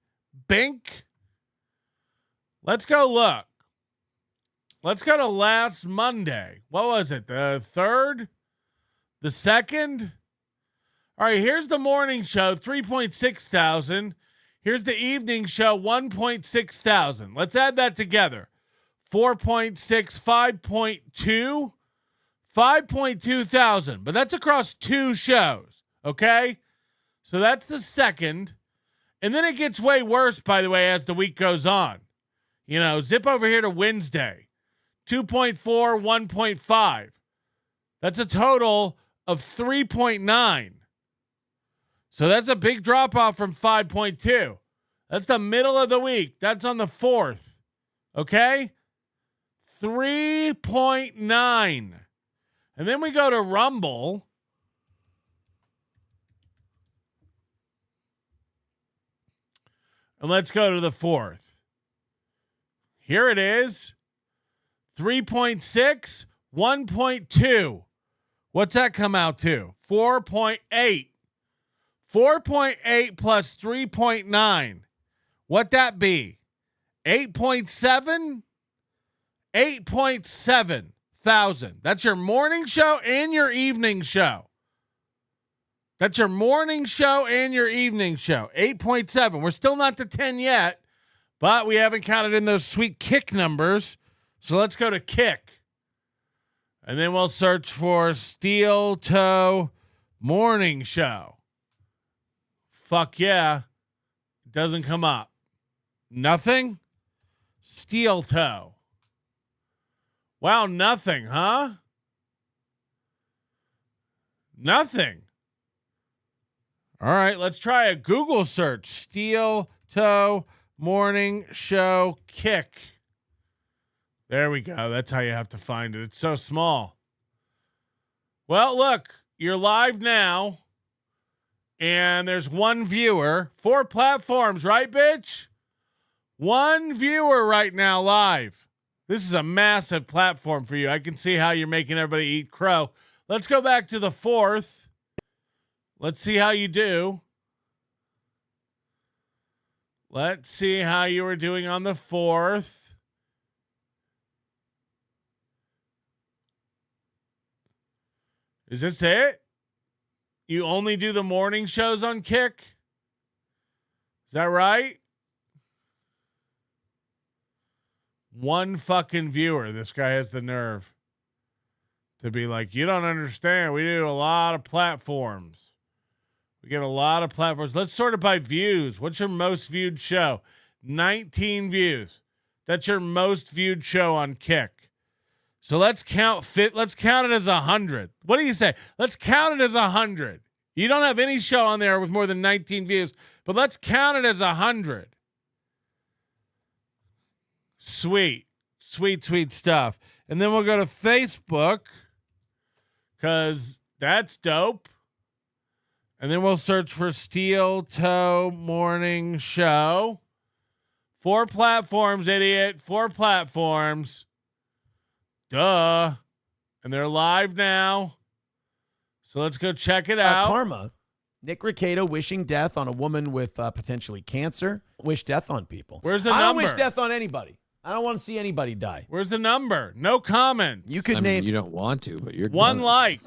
Bink. Let's go look. Let's go to last Monday. What was it? The 3rd? The 2nd? All right, here's the morning show, 3.6 thousand. Here's the evening show, 1.6 thousand. Let's add that together. 4.6, 5.2, 5.2 thousand. But that's across 2 shows, okay? So that's the 2nd. And then it gets way worse, by the way, as the week goes on. You know, zip over here to Wednesday. 2.4, 1.5. That's a total of 3.9. So that's a big drop off from 5.2. That's the middle of the week. That's on the 4th. Okay? 3.9. And then we go to Rumble. And let's go to the 4th. Here it is. 3.6, 1.2. What's that come out to? 4.8. 4.8 plus 3.9. What that be? 8.7? 8.7 thousand. That's your morning show and your evening show. That's your morning show and your evening show. 8.7. We're still not to 10 yet, but we haven't counted in those sweet Kick numbers. So let's go to Kick. And then we'll search for Steel Toe Morning Show. Fuck yeah. Doesn't come up. Nothing? Steel Toe. Wow, nothing, huh? Nothing. All right, let's try a Google search. Steel Toe Morning Show Kick. There we go. That's how you have to find it. It's so small. Well, look, you're live now. And there's 1 viewer. 4 platforms, right, bitch? 1 viewer right now live. This is a massive platform for you. I can see how you're making everybody eat crow. Let's go back to the 4th. Let's see how you do. Let's see how you were doing on the 4th. Is this it? You only do the morning shows on Kick? Is that right? 1 fucking viewer. This guy has the nerve to be like, you don't understand. We do a lot of platforms. We get a lot of platforms. Let's sort it by views. What's your most viewed show? 19 views. That's your most viewed show on Kick. So let's count let's count it as 100. What do you say? Let's count it as 100. You don't have any show on there with more than 19 views, but let's count it as 100. Sweet, sweet, sweet stuff. And then we'll go to Facebook because that's dope. And then we'll search for Steel Toe Morning Show. 4 platforms, idiot. 4 platforms. Duh. And they're live now. So let's go check it out. Karma. Nick Ricciardo wishing death on a woman with potentially cancer. Wish death on people. Where's the I number? don't wish death on anybody. I don't want to see anybody die. Where's the number? No comment. You could I name. mean, you don't want to, but you're One gonna. like.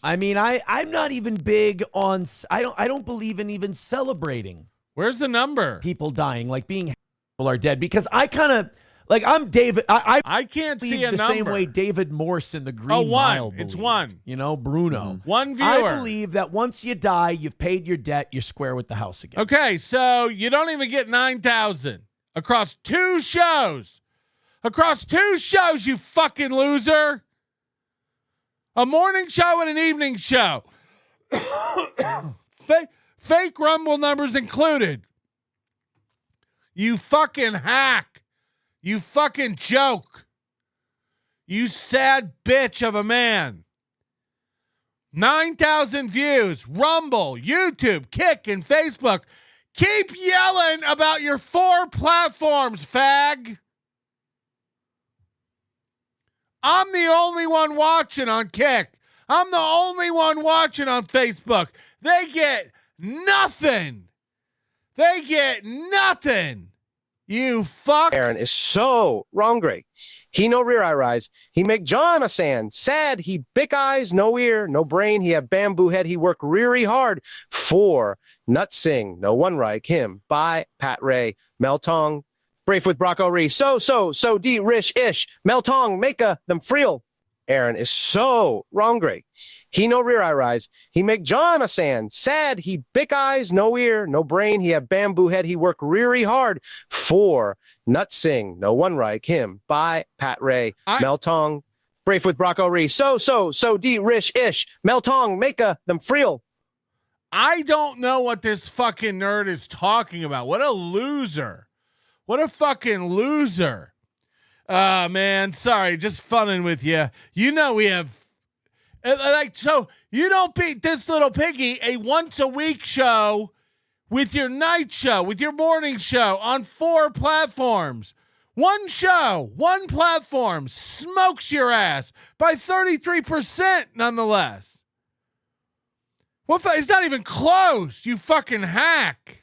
I mean, I'm not even big on. I don't believe in even celebrating. Where's the number? People dying, like being people are dead, because I kind of like I'm David. I can't see believe a the number. same way David Morse in the Green Oh, one. Mile. It's believed. one. You know, Bruno. One viewer. I believe that once you die, you've paid your debt. You're square with the house again. Okay, so you don't even get 9,000 across 2 shows. Across 2 shows, you fucking loser. A morning show and an evening show. Fake Rumble numbers included. You fucking hack. You fucking joke. You sad bitch of a man. 9,000 views. Rumble, YouTube, Kick, and Facebook. Keep yelling about your 4 platforms, fag. I'm the only one watching on Kick. I'm the only one watching on Facebook. They get nothing. They get nothing. You fuck. Aaron is so wrong, Greg. He no rear eye rise. He make John a sand. Sad. He big eyes, no ear, no brain. He have bamboo head. He work reary hard. 4. Nut sing. No one like him. By Pat Ray. Meltong. Brave with Brock O'Ree. So D Rish Ish. Meltong. Make them friel. Aaron is so wrong, Greg. He no rear eye rise. He make John a sand. Sad. He big eyes, no ear, no brain. He have bamboo head. He work reary hard. 4. Nut sing. No one like him. By Pat Ray. Meltong. Brave with Brock O'Ree. So D Rish Ish. Meltong. Make them friel. I don't know what this fucking nerd is talking about. What a loser. What a fucking loser. Man, sorry, just funning with you. You know we have, so you don't beat this little piggy a once a week show with your night show, with your morning show on 4 platforms. One show, one platform smokes your ass by 33% nonetheless. What? It's not even close, you fucking hack.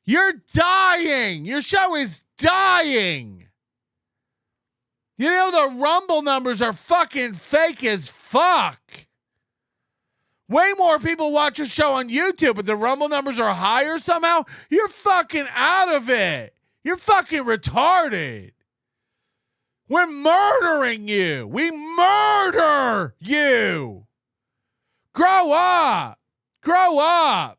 You're dying. Your show is dying. You know the Rumble numbers are fucking fake as fuck. Way more people watch your show on YouTube, but the Rumble numbers are higher somehow. You're fucking out of it. You're fucking retarded. We're murdering you. We murder you. Grow up. Grow up.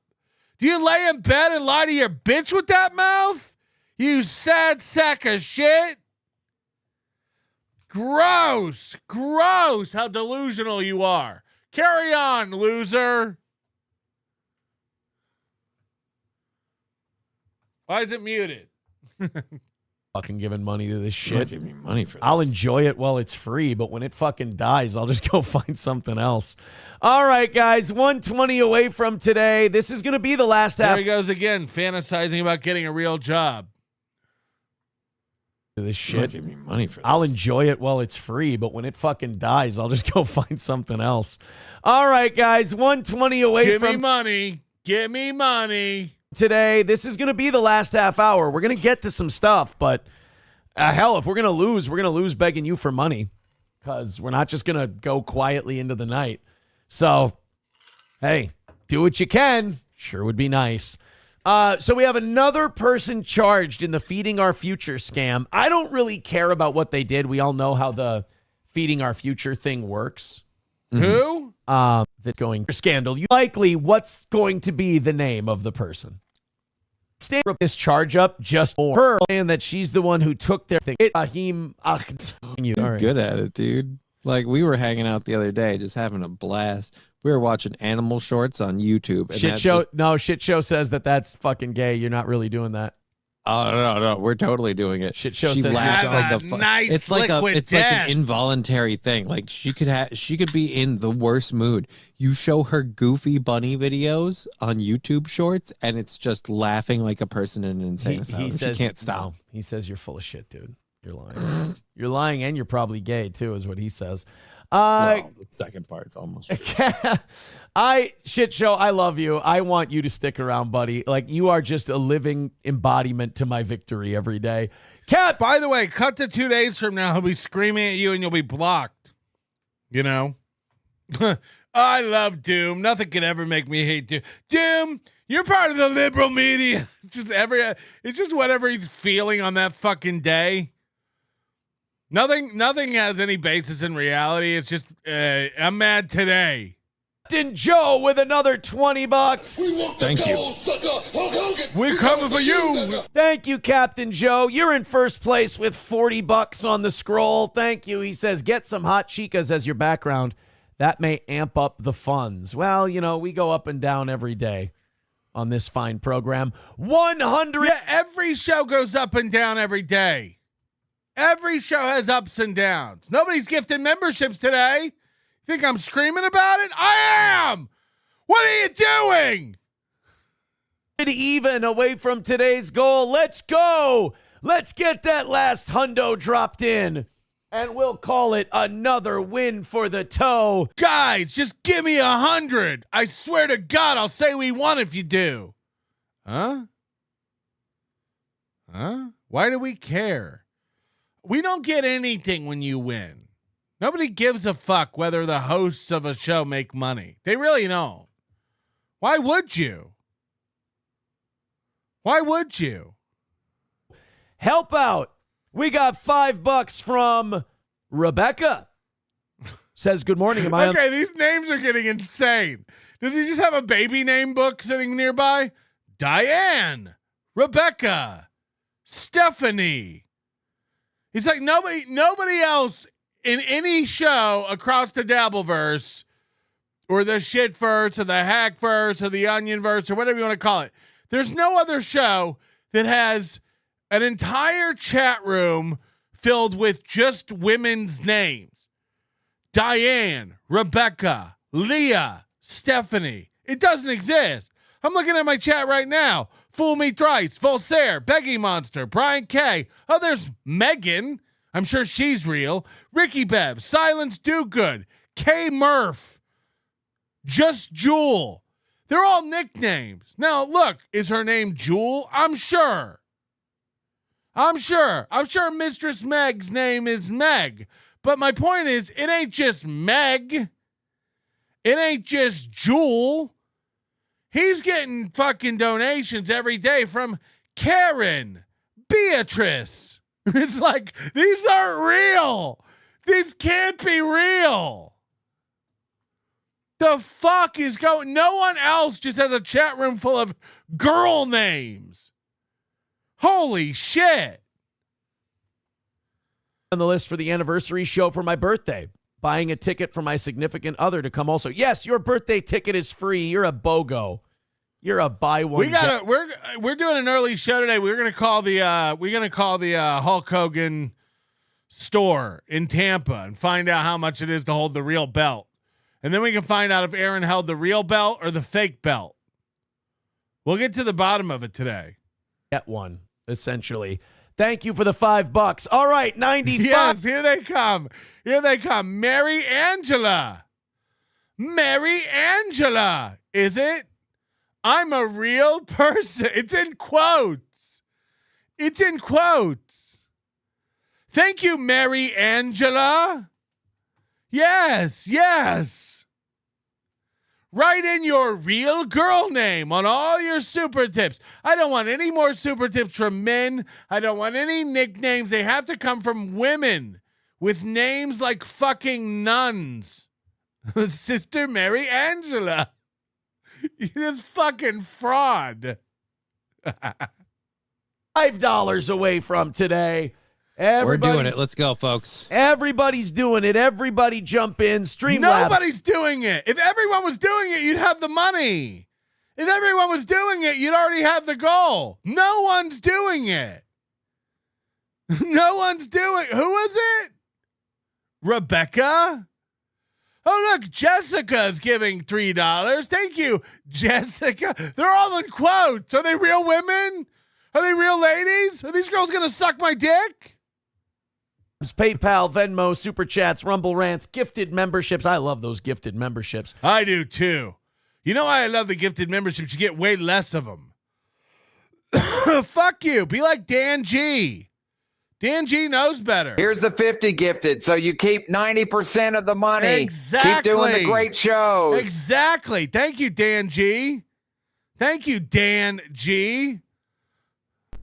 Do you lay in bed and lie to your bitch with that mouth? You sad sack of shit. Gross. Gross how delusional you are. Carry on, loser. Why is it muted? Fucking giving money to this shit. Give me money for this. I'll enjoy it while it's free, but when it fucking dies, I'll just go find something else. All right, guys, 120 away from today. This is going to be the last half. There he goes again, fantasizing about getting a real job. This shit. Give me money for this. I'll enjoy it while it's free, but when it fucking dies, I'll just go find something else. All right, guys, 120 away from. Give me money. Give me money. Today, this is going to be the last half hour. We're going to get to some stuff, but hell, if we're going to lose begging you for money, because we're not just going to go quietly into the night. So, hey, do what you can. Sure would be nice. So we have another person charged in the Feeding Our Future scam. I don't really care about what they did. We all know how the Feeding Our Future thing works. Who? That going scandal. You likely what's going to be the name of the person. Stand this charge up just for her saying that she's the one who took their thing. He's good at it, dude. Like, we were hanging out the other day, just having a blast. We were watching animal shorts on YouTube. And Shit show says that that's fucking gay. You're not really doing that. Oh no, we're totally doing it. Shit show she says laughs that's like a nice it's like liquid it's like death. an involuntary thing. Like she could be in the worst mood. You show her goofy bunny videos on YouTube Shorts, and it's just laughing like a person in an insane asylum. He says she can't stop. No, he says you're full of shit, dude. You're lying. You're lying, and you're probably gay too, is what he says. Well, the second part's almost. Shit show, I love you. I want you to stick around, buddy. Like, you are just a living embodiment to my victory every day. Cat. By the way, cut to 2 days from now. He'll be screaming at you and you'll be blocked. You know? I love Doom. Nothing can ever make me hate Doom. Doom, you're part of the liberal media. It's just whatever he's feeling on that fucking day. Nothing has any basis in reality. It's just I'm mad today. Captain Joe with another $20. Thank you. We're coming for you. Thank you, Captain Joe. You're in first place with $40 on the scroll. Thank you. He says, get some hot chicas as your background. That may amp up the funds. Well, you know, we go up and down every day on this fine program. 100. Yeah, every show goes up and down every day. Every show has ups and downs. Nobody's gifting memberships today. Think I'm screaming about it? I am! What are you doing? Even away from today's goal. Let's go. Let's get that last hundo dropped in. And we'll call it another win for the toe. Guys, just give me 100. I swear to God, I'll say we won if you do. Huh? Why do we care? We don't get anything when you win. Nobody gives a fuck whether the hosts of a show make money. They really don't. Why would you? Why would you? Help out. We got $5 from Rebecca. Says, good morning. Am I okay, these names are getting insane. Does he just have a baby name book sitting nearby? Diane, Rebecca, Stephanie. It's like nobody else in any show across the Dabbleverse or the Shitverse or the Hackverse or the Onionverse or whatever you want to call it. There's no other show that has an entire chat room filled with just women's names. Diane, Rebecca, Leah, Stephanie. It doesn't exist. I'm looking at my chat right now. Fool Me Thrice, Voltaire, Beggy Monster, Brian K. Oh, there's Megan. I'm sure she's real. Ricky Bev, Silence Do Good, K Murph, Just Jewel. They're all nicknames. Now, look, is her name Jewel? I'm sure. I'm sure Mistress Meg's name is Meg. But my point is, it ain't just Meg. It ain't just Jewel. He's getting fucking donations every day from Karen, Beatrice. It's like, these aren't real. These can't be real. The fuck is going? No one else just has a chat room full of girl names. Holy shit. On the list for the anniversary show for my birthday. Buying a ticket for my significant other to come also. Yes, your birthday ticket is free. You're a BOGO. You're a buy one. We're doing an early show today. We're gonna call the Hulk Hogan store in Tampa and find out how much it is to hold the real belt. And then we can find out if Aaron held the real belt or the fake belt. We'll get to the bottom of it today. Get one, essentially. Thank you for the $5. All right, 95. Yes, here they come. Here they come. Mary Angela. Mary Angela. Is it? I'm a real person. It's in quotes. It's in quotes. Thank you, Mary Angela. Yes, yes. Write in your real girl name on all your super tips. I don't want any more super tips from men. I don't want any nicknames. They have to come from women with names like fucking nuns. Sister Mary Angela. This fucking fraud. $5 away from today. We're doing it. Let's go, folks. Everybody's doing it. Everybody jump in. Streamlabs. Nobody's doing it. If everyone was doing it, you'd have the money. If everyone was doing it, you'd already have the goal. No one's doing it. No one's doing it. Who is it? Rebecca? Oh, look, Jessica's giving $3. Thank you, Jessica. They're all in quotes. Are they real women? Are they real ladies? Are these girls going to suck my dick? PayPal, Venmo, Super Chats, Rumble Rants, gifted memberships. I love those gifted memberships. I do too. You know why I love the gifted memberships? You get way less of them. Fuck you. Be like Dan G. Dan G knows better. Here's the 50 gifted, so you keep 90% of the money. Exactly. Keep doing the great shows. Exactly. Thank you, Dan G. Thank you, Dan G.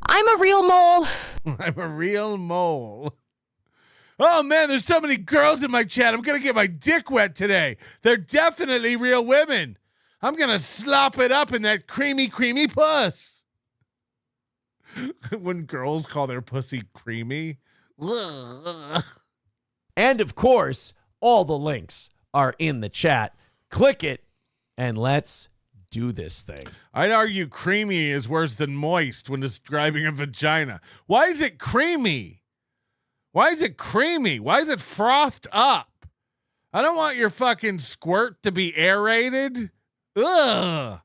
I'm a real mole. I'm a real mole. Oh, man, there's so many girls in my chat. I'm going to get my dick wet today. They're definitely real women. I'm going to slop it up in that creamy, creamy puss. When girls call their pussy creamy. And, of course, all the links are in the chat. Click it, and let's do this thing. I'd argue creamy is worse than moist when describing a vagina. Why is it creamy? Why is it creamy? Why is it frothed up? I don't want your fucking squirt to be aerated. Ugh.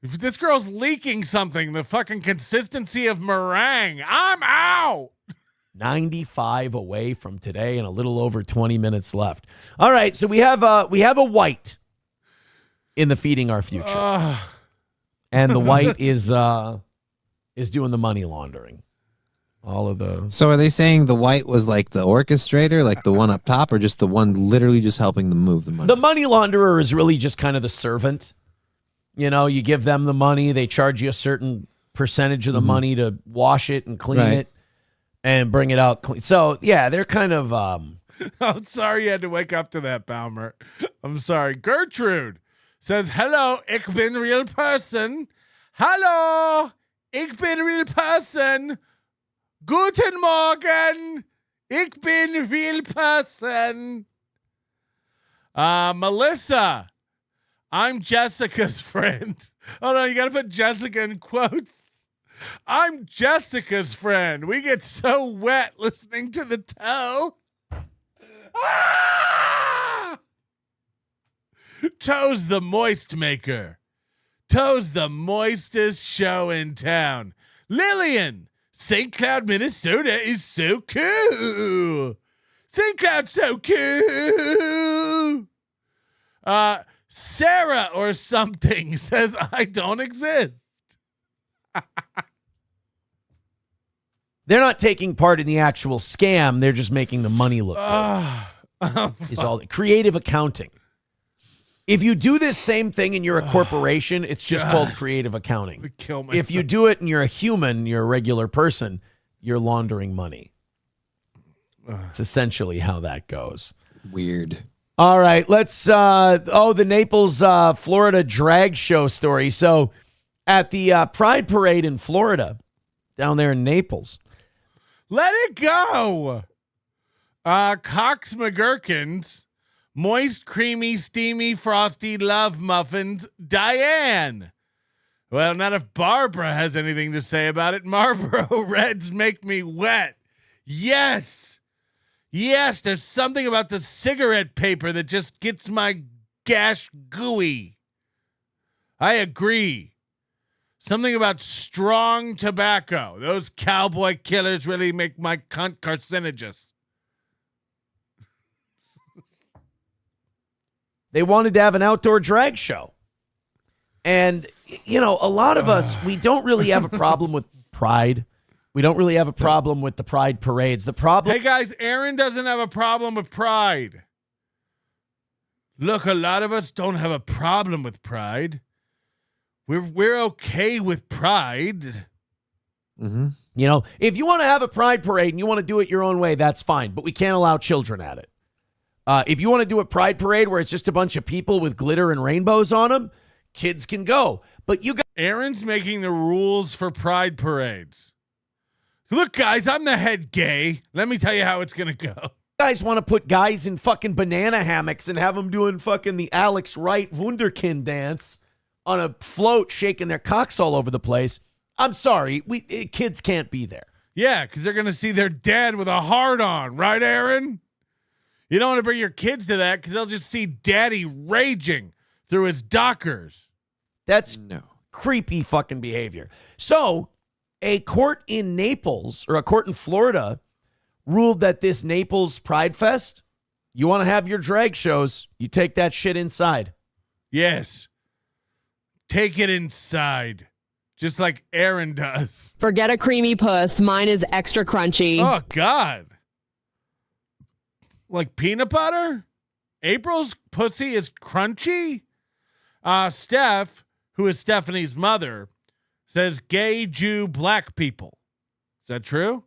If this girl's leaking something, the fucking consistency of meringue, I'm out. 95 away from today and a little over 20 minutes left. All right, so we have a white in the Feeding Our Future. And the white is doing the money laundering. All of those. So are they saying the white was like the orchestrator, like the one up top, or just the one literally just helping them move the money? The money launderer is really just kind of the servant. You know, you give them the money, they charge you a certain percentage of the money to wash it and clean it and bring it out clean. So, yeah, they're kind of... I'm sorry you had to wake up to that, Balmer. I'm sorry. Gertrude says, hello, ich bin real person. Hello, ich bin real person. Guten Morgen, ich bin real person. Melissa, I'm Jessica's friend. Oh no, you gotta put Jessica in quotes. I'm Jessica's friend. We get so wet listening to the toe. Ah! Toe's the moist maker. Toe's the moistest show in town. Lillian, St. Cloud, Minnesota is so cool. St. Cloud's so cool. Sarah or something says I don't exist. They're not taking part in the actual scam. They're just making the money look good. Is all creative accounting. If you do this same thing and you're a corporation, it's just called creative accounting. If you do it and you're a human, you're a regular person, you're laundering money. It's essentially how that goes. Weird. All right, let's the Naples, Florida drag show story. So at the Pride Parade in Florida, down there in Naples. Let it go. Cox McGurkins, moist, creamy, steamy, frosty love muffins, Diane. Well, not if Barbara has anything to say about it. Marlboro Reds make me wet. Yes. Yes, there's something about the cigarette paper that just gets my gash gooey. I agree. Something about strong tobacco. Those cowboy killers really make my cunt carcinogenous. They wanted to have an outdoor drag show. And, you know, a lot of us, we don't really have a problem with Pride. We don't really have a problem with the Pride parades. The problem... Hey, guys, Aaron doesn't have a problem with Pride. Look, a lot of us don't have a problem with Pride. We're okay with Pride. Mm-hmm. You know, if you want to have a Pride parade and you want to do it your own way, that's fine. But we can't allow children at it. If you want to do a Pride parade where it's just a bunch of people with glitter and rainbows on them, kids can go. But you got... Aaron's making the rules for Pride parades. Look, guys, I'm the head gay. Let me tell you how it's going to go. You guys want to put guys in fucking banana hammocks and have them doing fucking the Alex Wright Wunderkind dance on a float, shaking their cocks all over the place. I'm sorry. Kids can't be there. Yeah, because they're going to see their dad with a hard on. Right, Aaron? You don't want to bring your kids to that because they'll just see daddy raging through his dockers. That's creepy fucking behavior. So... a court in Naples, or a court in Florida, ruled that this Naples Pride Fest, you want to have your drag shows, you take that shit inside. Yes. Take it inside. Just like Aaron does. Forget a creamy puss. Mine is extra crunchy. Oh, God. Like peanut butter? April's pussy is crunchy? Steph, who is Stephanie's mother, says gay, Jew, black people. Is that true?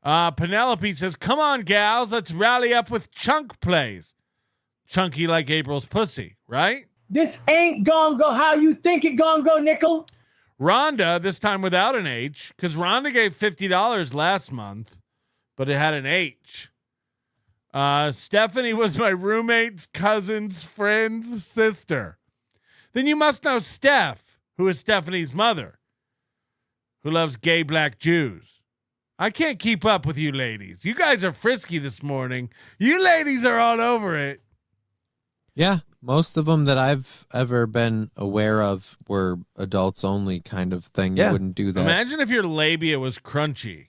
Penelope says, come on, gals, let's rally up with chunk plays. Chunky like April's pussy, right? This ain't gonna go how you think it gonna go, Nickel. Rhonda, this time without an H, because Rhonda gave $50 last month, but it had an H. Stephanie was my roommate's cousin's friend's sister. Then you must know Steph, who is Stephanie's mother, who loves gay black Jews. I can't keep up with you ladies. You guys are frisky this morning. You ladies are all over it. Yeah, most of them that I've ever been aware of were adults only kind of thing. Yeah. You wouldn't do that. Imagine if your labia was crunchy.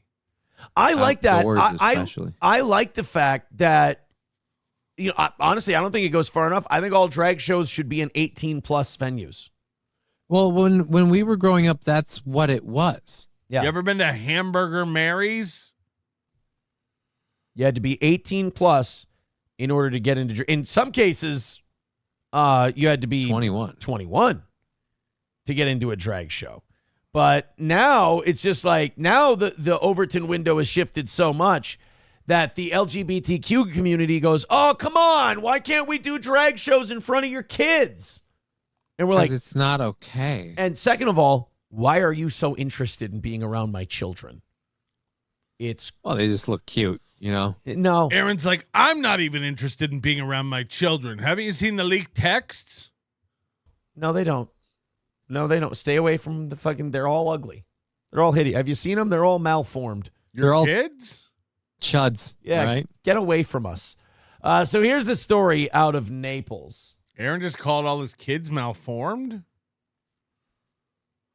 I like that. Outdoors especially. I like the fact that, honestly, I don't think it goes far enough. I think all drag shows should be in 18 plus venues. Well, when we were growing up, that's what it was. Yeah. You ever been to Hamburger Mary's? You had to be 18 plus in order to get into. In some cases, you had to be 21 to get into a drag show. But now it's just like now the Overton window has shifted so much that the LGBTQ community goes, oh, come on. Why can't we do drag shows in front of your kids? And we're like, it's not okay. And second of all, why are you so interested in being around my children? Well, they just look cute, No. Aaron's like, I'm not even interested in being around my children. Haven't you seen the leaked texts? No, they don't. No, they don't. Stay away from the fucking. They're all ugly. They're all hideous. Have you seen them? They're all malformed. They're all kids? Chuds. Yeah. Right? Get away from us. So here's the story out of Naples. Aaron just called all his kids malformed?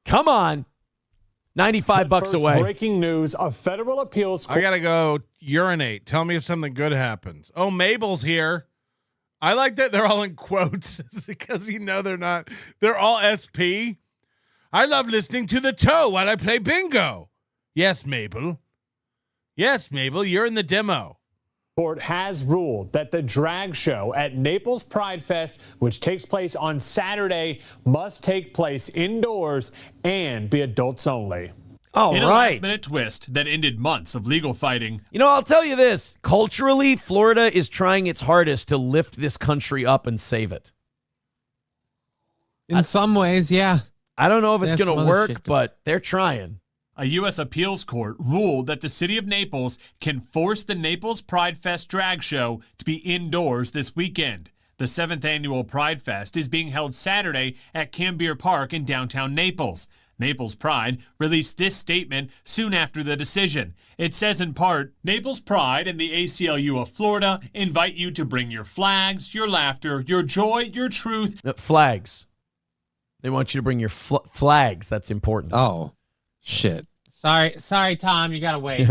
Come on. $95 away. Breaking news: a federal appeals court. I gotta go urinate. Tell me if something good happens. Oh, Mabel's here. I like that they're all in quotes because they're not. They're all SP. I love listening to the toe while I play bingo. Yes, Mabel. Yes, Mabel, you're in the demo. Court has ruled that the drag show at Naples Pride Fest, which takes place on Saturday, must take place indoors and be adults only. All In a right. last-minute twist that ended months of legal fighting, I'll tell you this. Culturally, Florida is trying its hardest to lift this country up and save it. In some ways, yeah. I don't know if it's There's going some to other work, shit but they're trying. a U.S. appeals court ruled that the city of Naples can force the Naples Pride Fest drag show to be indoors this weekend. The 7th annual Pride Fest is being held Saturday at Cambier Park in downtown Naples. Naples Pride released this statement soon after the decision. It says in part, Naples Pride and the ACLU of Florida invite you to bring your flags, your laughter, your joy, your truth. Flags. They want you to bring your flags. That's important. Oh, shit. Sorry, Tom. You gotta wait.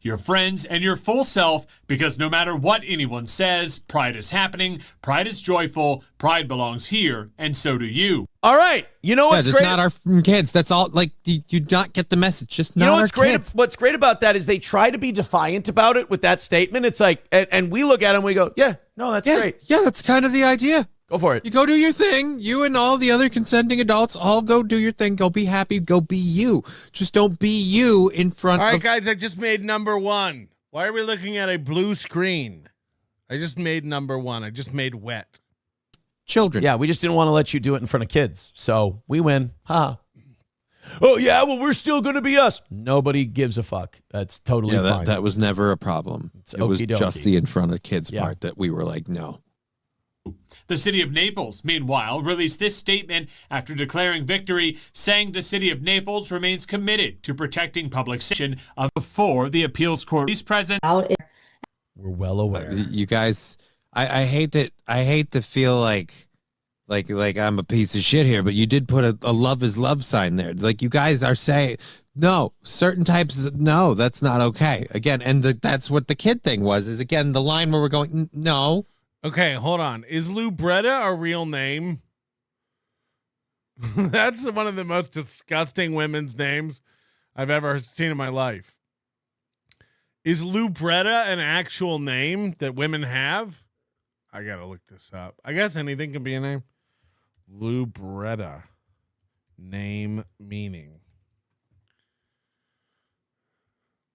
Your friends and your full self, because no matter what anyone says, Pride is happening, Pride is joyful, Pride belongs here, and so do you. All right. You know what's just great? not our kids. That's all. Like, you not get the message. Just not our what's great? kids. What's great about that is they try to be defiant about it with that statement. It's like, and we look at them, we go, yeah, no, that's great. Yeah, that's kind of the idea. Go for it. You go do your thing. You and all the other consenting adults all go do your thing. Go be happy. Go be you. Just don't be you in front All right, of... guys, I just made number one. Why are we looking at a blue screen? I just made number one. I just made wet. Children. Yeah, we just didn't want to let you do it in front of kids. So we win. Ha. Oh, yeah, well, we're still going to be us. Nobody gives a fuck. That's totally fine. That was never a problem. It was okie-dokie. just the in front of kids part that we were like, no. The city of Naples, meanwhile, released this statement after declaring victory, saying the city of Naples remains committed to protecting public safety before the appeals court is present. We're well aware. You guys, I hate that. I hate to feel like I'm a piece of shit here, but you did put a love is love sign there. Like, you guys are saying No, certain types. No, that's not okay. Again, and that's what the kid thing was. Is again the line where we're going. No. Okay, hold on. Is Lubretta a real name? That's one of the most disgusting women's names I've ever seen in my life. Is Lubretta an actual name that women have? I gotta look this up. I guess anything can be a name. Lubretta. Name meaning.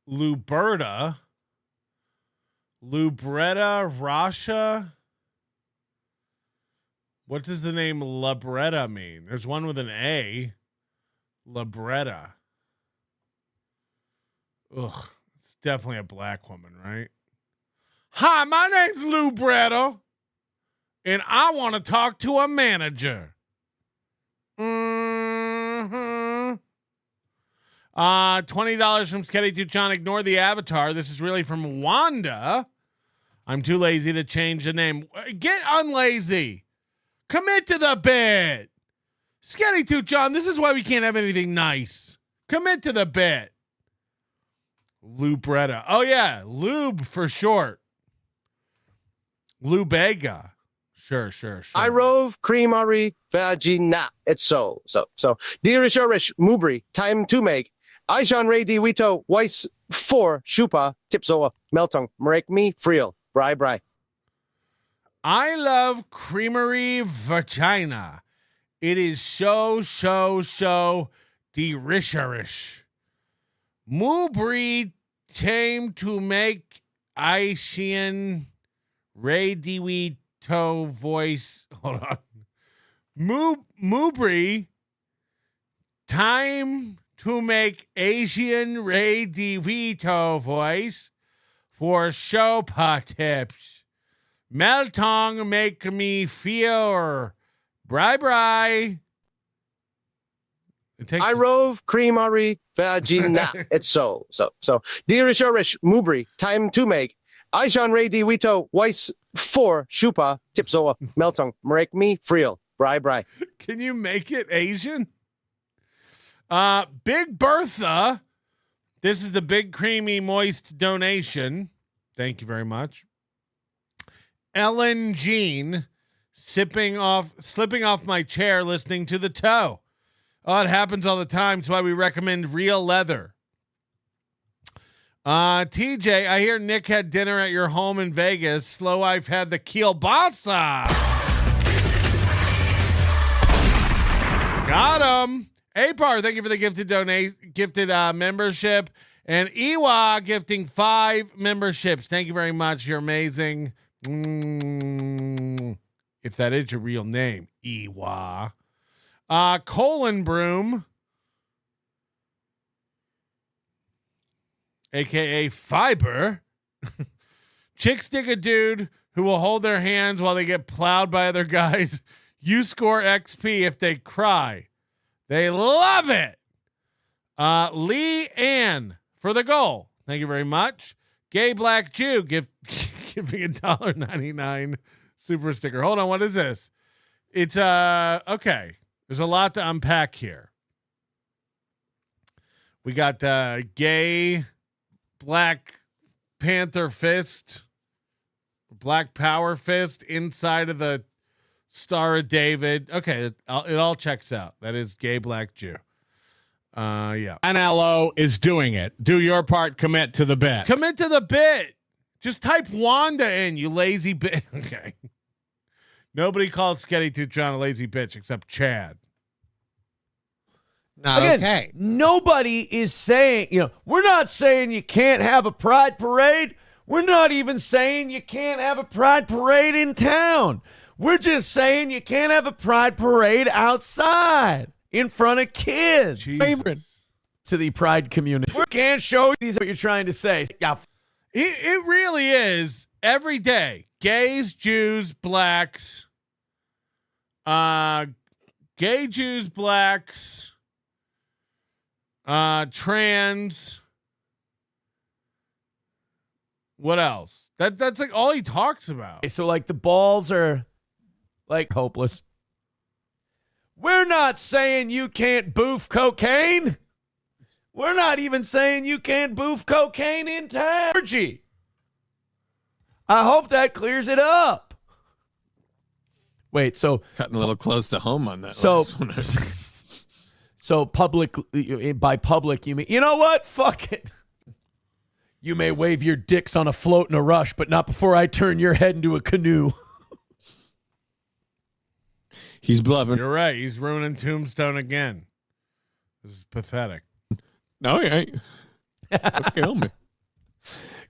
Luberta. Lubretta Rasha. What does the name Libretta mean? There's one with an A. Libretta. Ugh. It's definitely a black woman, right? Hi, my name's Lubretta, and I want to talk to a manager. $20 from Sketty Tucson. Ignore the avatar. This is really from Wanda. I'm too lazy to change the name. Get unlazy. Commit to the bit. Sketty Tucson, this is why we can't have anything nice. Commit to the bit. Lubretta. Oh, yeah. Lube for short. Lubega. Sure. I rove creamery vagina. It's so. Dearish Irish Mubri, time to make. I Jean Ray Di Wito, Weiss for Shupa, Tipsoa, Melton, Marek me, Friel, Bri. I love creamery vagina. It is so derisherish. Mubri tame to make Aishian Ray Diwi to voice. Hold on. Mubri time to make Asian Ray DeVito voice for Showpa tips. Meltong make me feel bri. I rove creamery vagina. It's so. Dearish Irish Mubri, time to make. I Jean Ray Di Wito, Weiss for Shupa, Tipsoa, Melton, Marek me, Friel, Bri. Can you make it Asian? Big Bertha. This is the big creamy moist donation. Thank you very much. Ellen Jean, slipping off my chair listening to the toe. Oh, it happens all the time. That's why we recommend real leather. TJ, I hear Nick had dinner at your home in Vegas. Slow Life had the kielbasa. Got him. Apar, thank you for the gifted membership. And Iwa gifting 5 memberships. Thank you very much. You're amazing. If that is your real name, Iwa. Colin Broom, aka Fiber. Chicks dig a dude who will hold their hands while they get plowed by other guys. You score XP if they cry. They love it. Lee Ann for the goal. Thank you very much. Gay Black Jew giving $1.99 super sticker. Hold on, what is this? It's okay. There's a lot to unpack here. We got gay Black Panther fist, Black Power fist inside of the Star of David. Okay, it all checks out. That is gay Black Jew. Yeah. NLO is doing it. Do your part. Commit to the bit. Commit to the bit. Just type Wanda in, you lazy bitch. Okay. Nobody calls Sketty Tucson a lazy bitch except Chad. Okay. Nobody is saying, we're not saying you can't have a pride parade. We're not even saying you can't have a pride parade in town. We're just saying you can't have a pride parade outside in front of kids. Favorite to the pride community. We can't show these what you're trying to say. Yeah. It really is every day. Gays, Jews, blacks, gay Jews, blacks, trans. What else? That's like all he talks about. So like the balls are like hopeless. We're not saying you can't boof cocaine. We're not even saying you can't boof cocaine in town. I hope that clears it up. Wait, so cutting a little close to home on that. So, last one. so public, by public, you mean, you know what? Fuck it. You may wave your dicks on a float in a rush, but not before I turn your head into a canoe. He's bluffing. You're right. He's ruining Tombstone again. This is pathetic. No, he ain't. Don't kill me.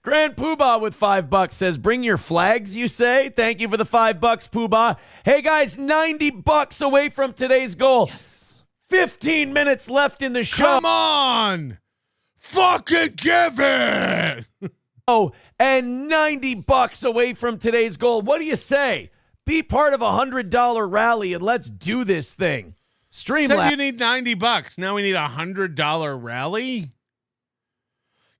Grand Poobah with $5 says, bring your flags, you say? Thank you for the $5, Poobah. Hey, guys, $90 away from today's goal. Yes. 15 minutes left in the show. Come on! Fucking give it! Oh, and $90 away from today's goal. What do you say? Be part of a $100 rally and let's do this thing. Said you need $90. Now we need a $100 rally?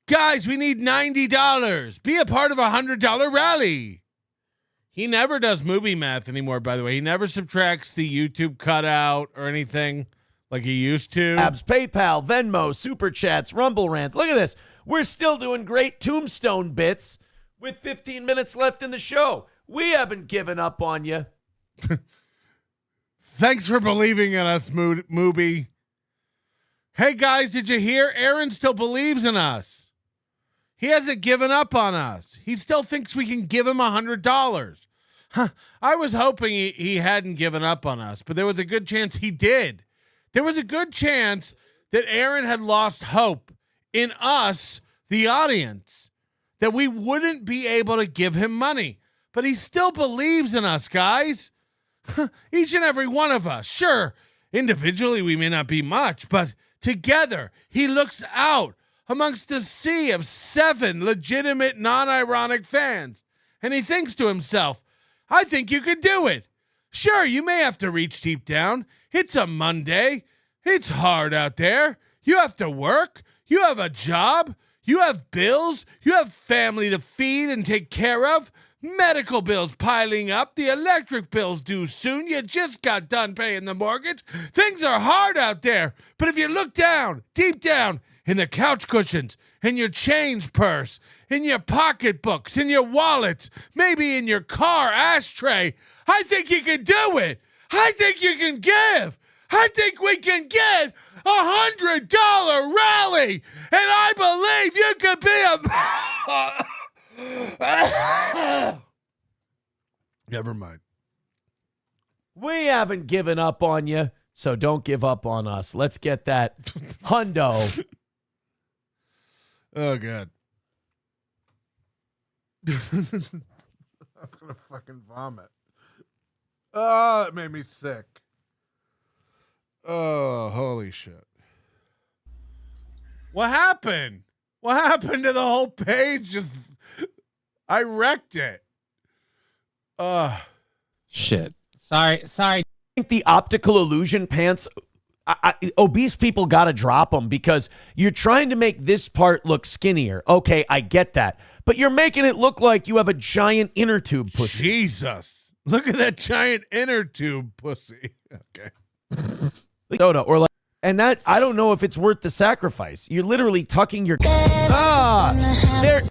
Guys, we need $90. Be a part of a $100 rally. He never does movie math anymore, by the way. He never subtracts the YouTube cutout or anything like he used to. Abs, PayPal, Venmo, Super Chats, Rumble Rants. Look at this. We're still doing great Tombstone bits with 15 minutes left in the show. We haven't given up on you. Thanks for believing in us, Mooby. Hey, guys, did you hear? Aaron still believes in us. He hasn't given up on us. He still thinks we can give him $100. Huh. I was hoping he hadn't given up on us, but there was a good chance he did. There was a good chance that Aaron had lost hope in us, the audience, that we wouldn't be able to give him money. But he still believes in us, guys. Each and every one of us. Sure, individually we may not be much, but together he looks out amongst a sea of 7 legitimate, non-ironic fans. And he thinks to himself, I think you could do it. Sure, you may have to reach deep down. It's a Monday. It's hard out there. You have to work. You have a job. You have bills. You have family to feed and take care of. Medical bills piling up. The electric bills due soon. You just got done paying the mortgage. Things are hard out there. But if you look down, deep down, in the couch cushions, in your change purse, in your pocketbooks, in your wallets, maybe in your car ashtray, I think you can do it. I think you can give. I think we can get $100 rally. And I believe you could be a... Never mind. We haven't given up on you, so don't give up on us. Let's get that hundo. Oh, God. I'm going to fucking vomit. Oh, it made me sick. Oh, holy shit. What happened? What happened to the whole page? Just, I wrecked it. Shit. Sorry. I think the optical illusion pants, obese people got to drop them because you're trying to make this part look skinnier. Okay, I get that. But you're making it look like you have a giant inner tube pussy. Jesus. Look at that giant inner tube pussy. Okay. Soda or like, and that, I don't know if it's worth the sacrifice. You're literally tucking your... there...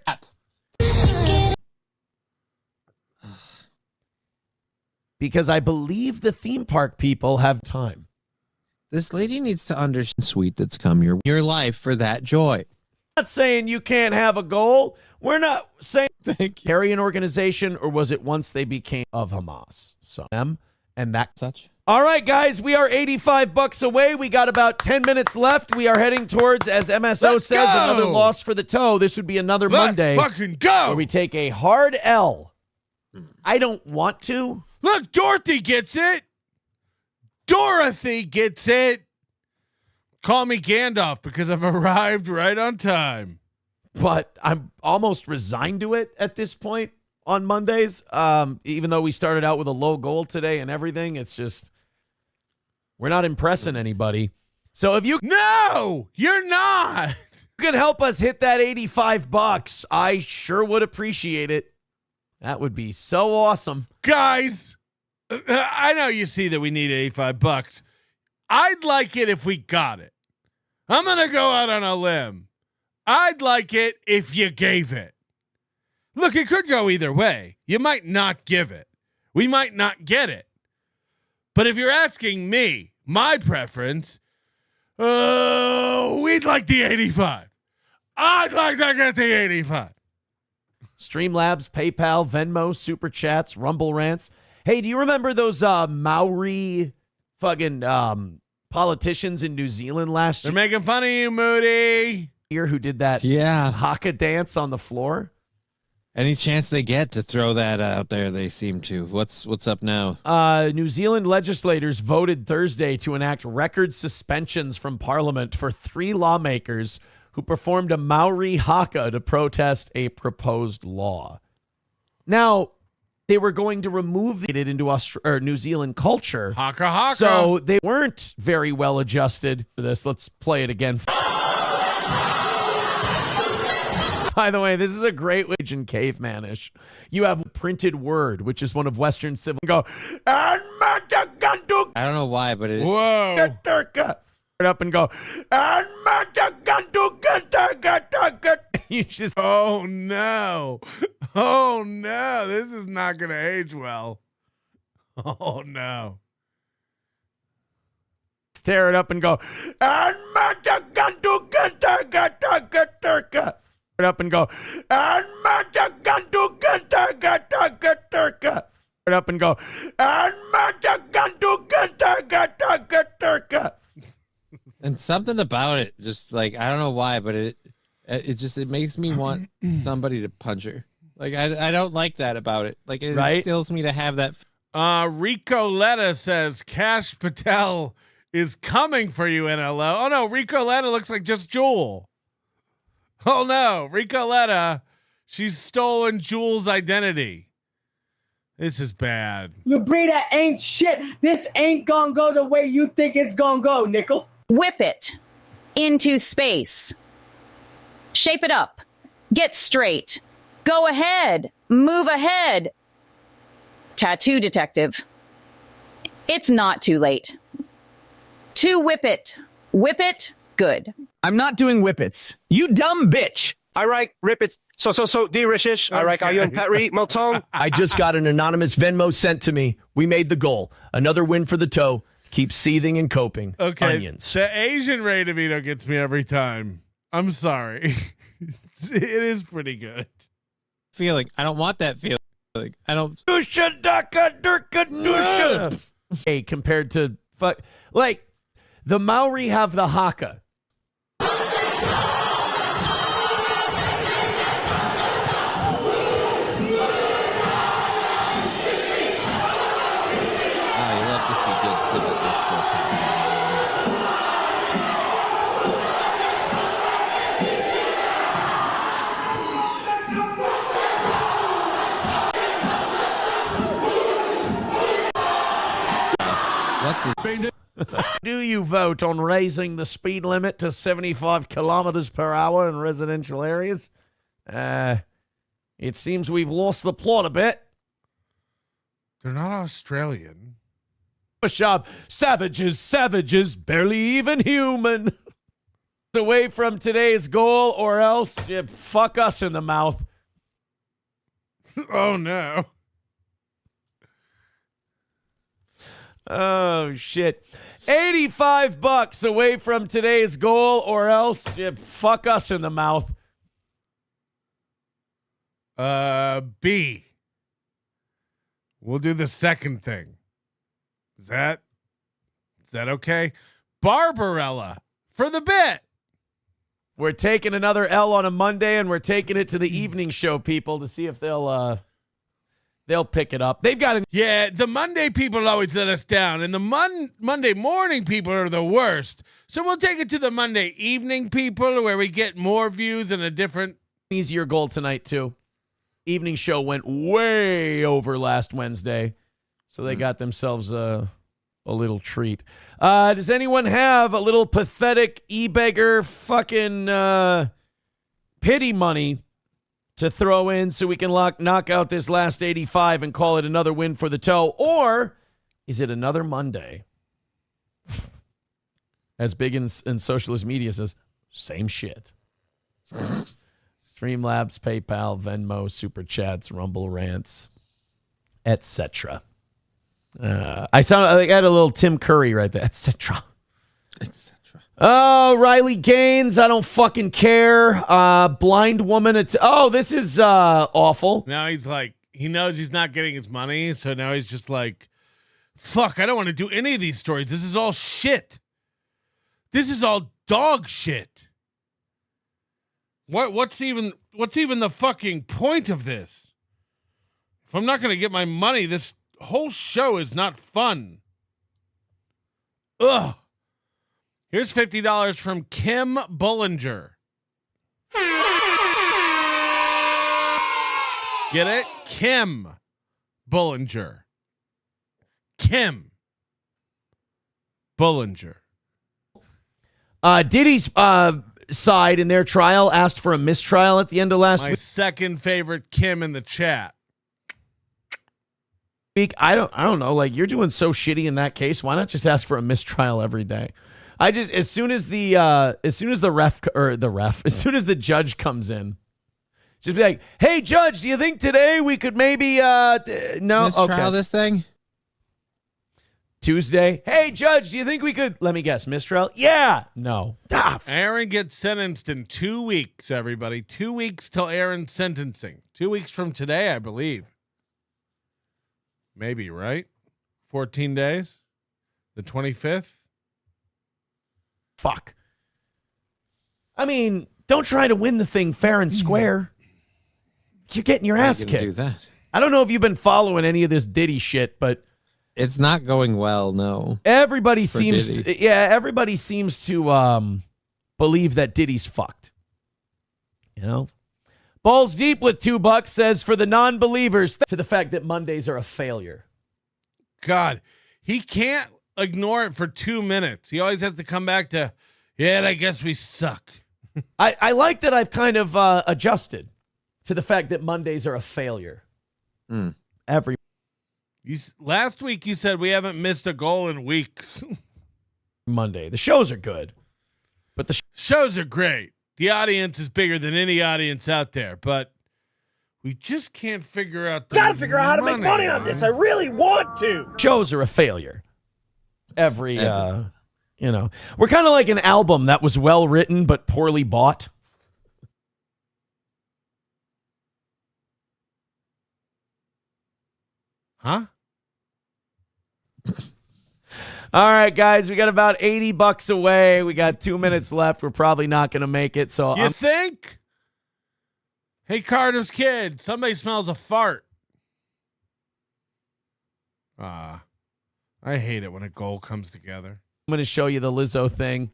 Because I believe the theme park people have time. This lady needs to understand sweet that's come your life for that joy. Not saying you can't have a goal. We're not saying carry an organization, or was it once they became of Hamas? So them and that such. All right, guys, we are $85 away. We got about 10 minutes left. We are heading towards, as MSO says, another loss for the toe. This would be another Monday. Fucking go! Where we take a hard L. I don't want to. Look, Dorothy gets it. Dorothy gets it. Call me Gandalf because I've arrived right on time. But I'm almost resigned to it at this point on Mondays. Even though we started out with a low goal today and everything, it's just, we're not impressing anybody. So if you... No, you're not. You can help us hit that $85, I sure would appreciate it. That would be so awesome. Guys, I know you see that we need $85. I'd like it if we got it. I'm going to go out on a limb. I'd like it if you gave it. Look, it could go either way. You might not give it. We might not get it. But if you're asking me, my preference, we'd like the 85. I'd like to get the 85. Streamlabs, PayPal, Venmo, Super Chats, Rumble Rants. Hey, do you remember those Maori fucking politicians in New Zealand last year? They're making fun of you, Moody. Who did that haka dance on the floor? Any chance they get to throw that out there, they seem to. What's up now? New Zealand legislators voted Thursday to enact record suspensions from Parliament for 3 lawmakers who performed a Maori haka to protest a proposed law. Now, they were going to remove it into New Zealand culture. Haka haka. So they weren't very well adjusted for this. Let's play it again. By the way, this is a great way in cavemanish. You have printed word, which is one of Western civil. Go. I don't know why, but it. Whoa. Up and go. You just. Oh no. Oh no. This is not going to age well. Oh no. Tear it up and go. Up and go. Up and go. And something about it, just like, I don't know why, but it makes me want somebody to punch her. Like, I don't like that about it. Like, it instills me to have that. Rico Letta says Cash Patel is coming for you, NLO. Oh no, Rico Letta looks like just Jewel. Oh no, Rico Letta, she's stolen Jewel's identity. This is bad. You breeder ain't shit. This ain't gonna go the way you think it's gonna go, nickel. Whip it into space. Shape it up. Get straight. Go ahead. Move ahead. Tattoo detective. It's not too late. To whip it. Whip it good. I'm not doing whippets. You dumb bitch. I write rippets. So, D-Rishish. I write Ayun Patri Melton. I just got an anonymous Venmo sent to me. We made the goal. Another win for the toe. Keep seething and coping. Okay. Onions. The Asian Ray DeVito gets me every time. I'm sorry. It is pretty good. Feeling. I don't want that feeling. I don't. Hey, compared to like the Maori have the haka. Do you vote on raising the speed limit to 75 kilometers per hour in residential areas? It seems we've lost the plot a bit. They're not Australian. Shop savages, barely even human. Away from today's goal, or else you fuck us in the mouth. Oh no. Oh shit. $85 away from today's goal, or else you fuck us in the mouth. B. We'll do the second thing. Is that okay? Barbarella for the bit. We're taking another L on a Monday, and we're taking it to the evening show people to see if they'll pick it up. They've got the Monday people always let us down, and the Monday morning people are the worst. So we'll take it to the Monday evening people, where we get more views and a different easier goal tonight too. Evening show went way over last Wednesday, so they got themselves a little treat. Does anyone have a little pathetic e-beggar fucking pity money to throw in so we can knock out this last 85 and call it another win for the toe? Or is it another Monday? as big in socialist media says, same shit. Streamlabs, PayPal, Venmo, Super Chats, Rumble Rants, etc. I had a little Tim Curry right there, etc. Oh, Riley Gaines, I don't fucking care. Blind woman. This is awful. Now he's like, he knows he's not getting his money, so now he's just like, fuck, I don't want to do any of these stories. This is all shit. This is all dog shit. What's even the fucking point of this? If I'm not going to get my money, this whole show is not fun. Ugh. Here's $50 from Kim Bullinger. Get it? Kim Bullinger. Kim Bullinger. Diddy's side in their trial asked for a mistrial at the end of last week. Second favorite Kim in the chat. I don't know. Like, you're doing so shitty in that case. Why not just ask for a mistrial every day? As soon as the judge comes in, just be like, hey, judge, do you think today we could maybe mistrial this thing? Tuesday. Hey, judge, do you think we could, let me guess, mistrial? Yeah. No. Aaron gets sentenced in 2 weeks, everybody. 2 weeks till Aaron's sentencing. 2 weeks from today, I believe. Maybe, right? 14 days? The 25th? Fuck. I mean, don't try to win the thing fair and square. You're getting your ass kicked. Do that? I don't know if you've been following any of this Diddy shit, but it's not going well. No. Everybody seems to believe that Diddy's fucked. You know? Balls Deep with $2 says, for the non-believers, to the fact that Mondays are a failure. God, he can't ignore it for 2 minutes. He always has to come back to, yeah, I guess we suck. I like that I've kind of adjusted to the fact that Mondays are a failure. Last week you said we haven't missed a goal in weeks. Monday. The shows are good, but the shows are great. The audience is bigger than any audience out there, but we just can't figure out the Gotta figure out how to make money on this. I really want to. Shows are a failure. Every. We're kind of like an album that was well written but poorly bought. Huh? All right, guys, we got about $80 away. We got 2 minutes left. We're probably not going to make it. So you think? Hey, Carter's kid, somebody smells a fart. I hate it when a goal comes together. I'm going to show you the Lizzo thing.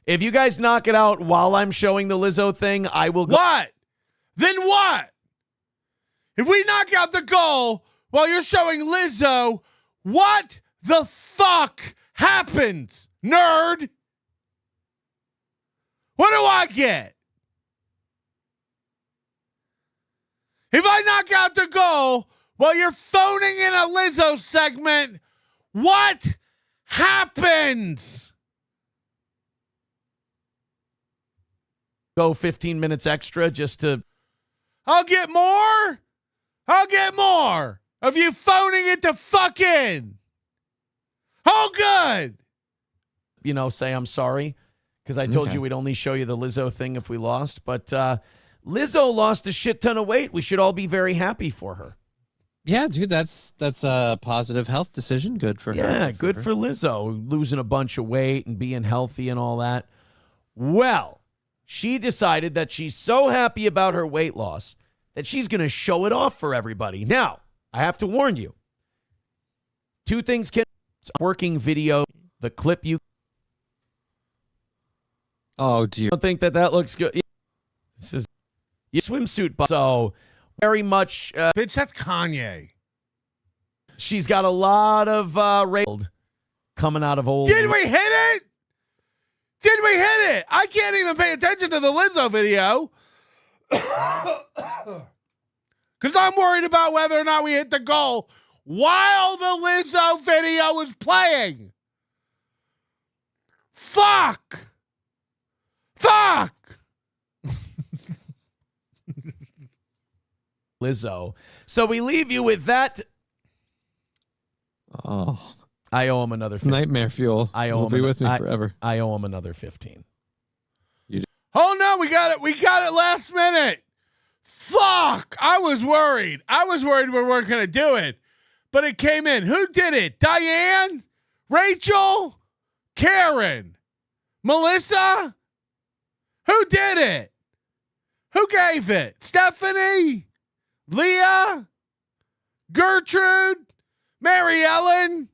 If you guys knock it out while I'm showing the Lizzo thing, I will go. What? Then what? If we knock out the goal while you're showing Lizzo, what the fuck happens, nerd? What do I get? If I knock out the goal while you're phoning in a Lizzo segment, what happens? Go 15 minutes extra just to... I'll get more. I'll get more of you phoning it the fuck in. Oh, good. Say I'm sorry because I told you we'd only show you the Lizzo thing if we lost. But Lizzo lost a shit ton of weight. We should all be very happy for her. Yeah, dude, that's a positive health decision. Good for her. Yeah, good for Lizzo, losing a bunch of weight and being healthy and all that. Well, she decided that she's so happy about her weight loss that she's going to show it off for everybody. Now, I have to warn you. Two things can... working video, the clip you... Oh, dear. I don't think that looks good. This is your swimsuit, but so very much... Bitch, that's Kanye. She's got a lot of coming out of old... Did we hit it? Did we hit it? I can't even pay attention to the Lizzo video. Because I'm worried about whether or not we hit the goal while the Lizzo video was playing. Fuck! Lizzo. So we leave you with that. Oh, I owe him another it's nightmare fuel. I owe Will him be with me forever. I owe him another 15. Oh no, we got it last minute. Fuck! I was worried we weren't gonna do it. But it came in. Who did it? Diane? Rachel? Karen? Melissa? Who did it? Who gave it? Stephanie? Leah? Gertrude? Mary Ellen?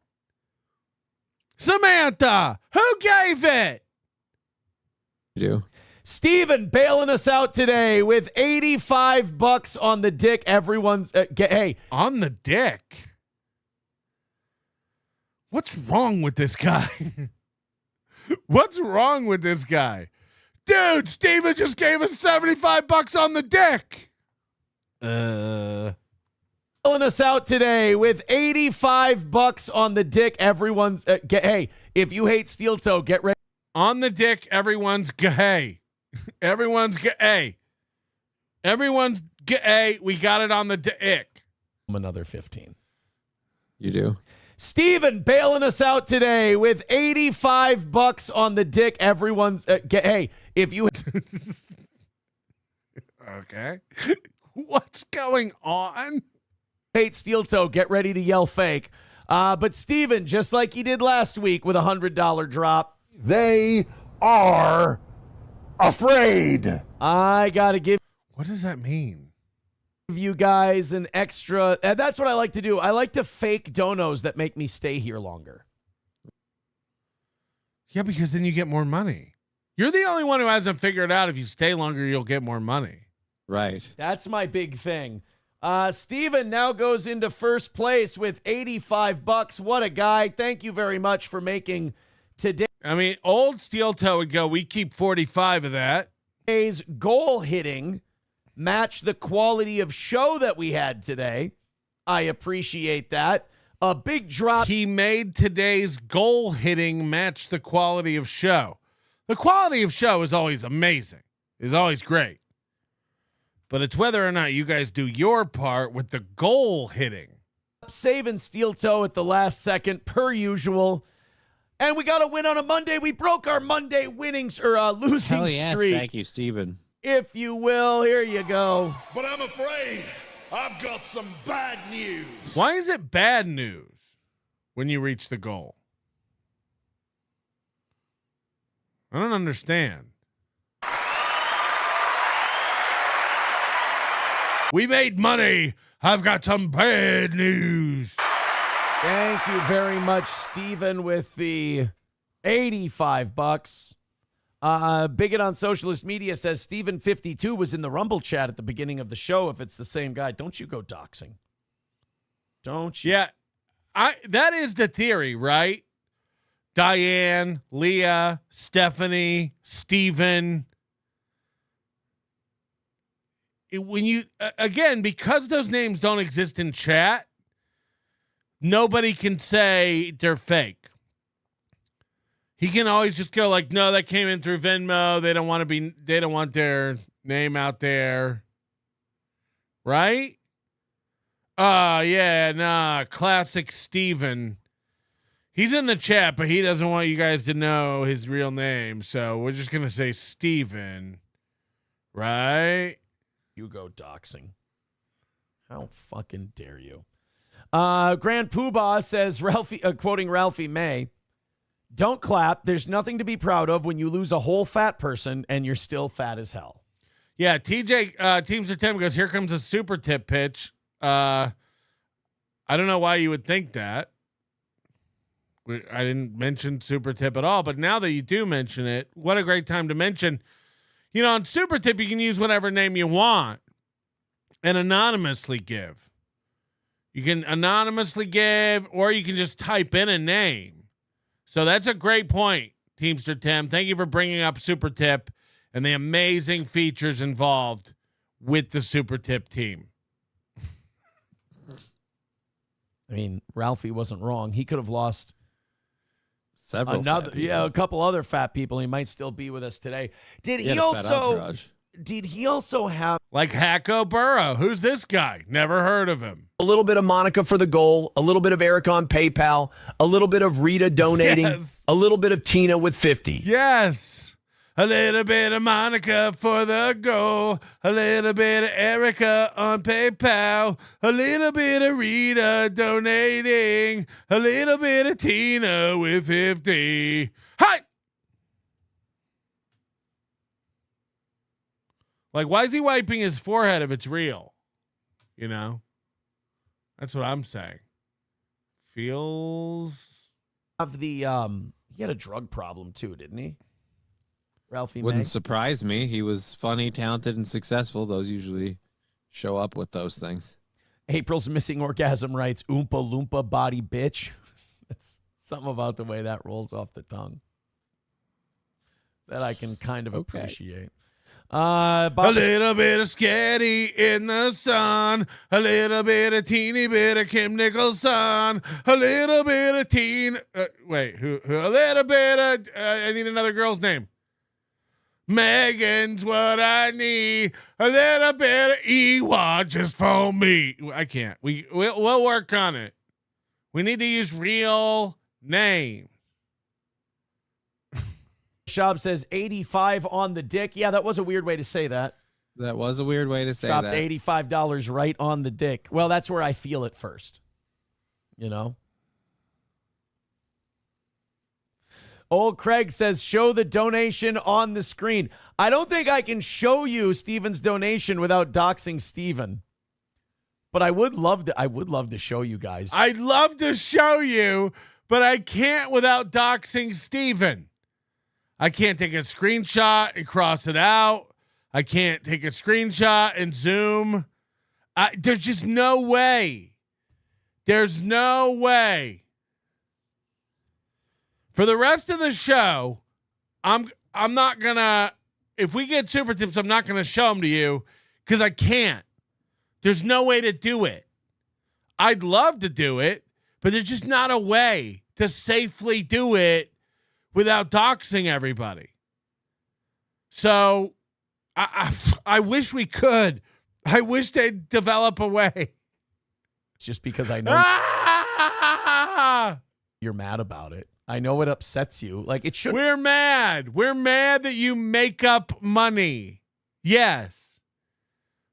Samantha? Who gave it? You do. Steven bailing us out today with $85 on the dick. Everyone's hey, on the dick. What's wrong with this guy? What's wrong with this guy? Dude, Steven just gave us $75 on the dick. Bailing us out today with $85 on the dick. Everyone's hey, if you hate steel toe, get ready. On the dick, everyone's gay. Everyone's gay. Everyone's gay. We got it on the dick. Another 15. You do. Steven bailing us out today with $85 on the dick. Everyone's hey, if you okay. What's going on? hate steel toe, get ready to yell fake. But Steven, just like he did last week with a $100 drop, they are afraid. I gotta give. What does that mean? You guys an extra. And that's what I like to do. I like to fake donos that make me stay here longer. Yeah, because then you get more money. You're the only one who hasn't figured out if you stay longer, you'll get more money. Right. That's my big thing. Steven now goes into first place with $85. What a guy. Thank you very much for making today. I mean, old Steel Toe would go, we keep 45 of that. Today's goal hitting match the quality of show that we had today. I appreciate that. A big drop. He made today's goal hitting match the quality of show. The quality of show is always amazing, is always great. But it's whether or not you guys do your part with the goal hitting. Saving steel toe at the last second, per usual. And we got a win on a Monday. We broke our Monday winnings or losing Hell yes, streak. thank you, Steven. If you will, here you go. But I'm afraid I've got some bad news. Why is it bad news when you reach the goal? I don't understand. We made money. I've got some bad news. Thank you very much, Steven, with the $85. Bigot on Socialist Media says Steven52 was in the Rumble chat at the beginning of the show. If it's the same guy, don't you go doxing. Don't you? Yeah, that is the theory, right? Diane, Leah, Stephanie, Steven. When you, again, because those names don't exist in chat, nobody can say they're fake. He can always just go like, no, that came in through Venmo. They don't want their name out there. Right? Yeah, nah, classic Steven. He's in the chat, but he doesn't want you guys to know his real name. So we're just going to say Steven. Right? You go doxing. How fucking dare you? Grand Poobah says, Ralphie, quoting Ralphie May, don't clap. There's nothing to be proud of when you lose a whole fat person and you're still fat as hell. Yeah, TJ, Teams of 10 goes, here comes a super tip pitch. I don't know why you would think that. I didn't mention super tip at all, but now that you do mention it, what a great time to mention. You know, on super tip, you can use whatever name you want and anonymously give. You can anonymously give, or you can just type in a name. So that's a great point, Teamster Tim. Thank you for bringing up super tip and the amazing features involved with the super tip team. I mean, Ralphie wasn't wrong. He could have lost Several. A couple other fat people. He might still be with us today. Did he had a fat entourage. Did he also have Like Hacko Burrow? Who's this guy? Never heard of him. A little bit of Monica for the goal, a little bit of Eric on PayPal, a little bit of Rita donating, Yes. a little bit of Tina with 50. Yes. A little bit of Monica for the goal. A little bit of Erica on PayPal. A little bit of Rita donating. A little bit of Tina with 50. Hi! Like, why is he wiping his forehead if it's real? You know? That's what I'm saying. Feels... he had a drug problem too, didn't he? Ralphie Wouldn't May? surprise me. He was funny, talented, and successful. Those usually show up with those things. April's missing orgasm writes, Oompa Loompa body bitch. That's something about the way that rolls off the tongue that I can kind of appreciate. A little bit of Sketty in the sun, a little bit of teeny bit of Kim Nicholson, a little bit of a little bit of, I need another girl's name. Megan's what I need, a little bit of Ewa just for me. I can't. We'll work on it. We need to use real names. Shab says 85 on the dick. Yeah, that was a weird way to say that. That was a weird way to say Dropped that. $85 right on the dick. Well, that's where I feel it first. You know? Old Craig says, show the donation on the screen. I don't think I can show you Steven's donation without doxing Steven. But I would love to show you guys. I'd love to show you, but I can't without doxing Steven. I can't take a screenshot and cross it out. I can't take a screenshot and zoom. There's just no way. There's no way. For the rest of the show, I'm not gonna. If we get super tips, I'm not gonna show them to you because I can't. There's no way to do it. I'd love to do it, but there's just not a way to safely do it without doxing everybody. So I wish we could. I wish they'd develop a way. Just because I know you're mad about it. I know it upsets you. Like it should. We're mad. We're mad that you make up money. Yes.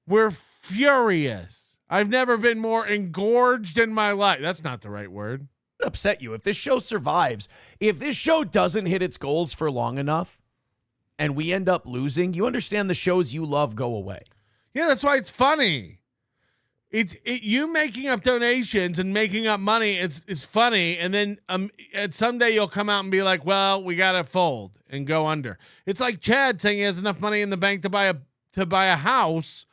We're furious. I've never been more engorged in my life. That's not the right word. Upset you if this show survives. If this show doesn't hit its goals for long enough and we end up losing, you understand the shows you love go away. Yeah, that's why it's funny. You making up donations and making up money, it's funny, and then someday you'll come out and be like, well, we gotta fold and go under. It's like Chad saying he has enough money in the bank to buy a house,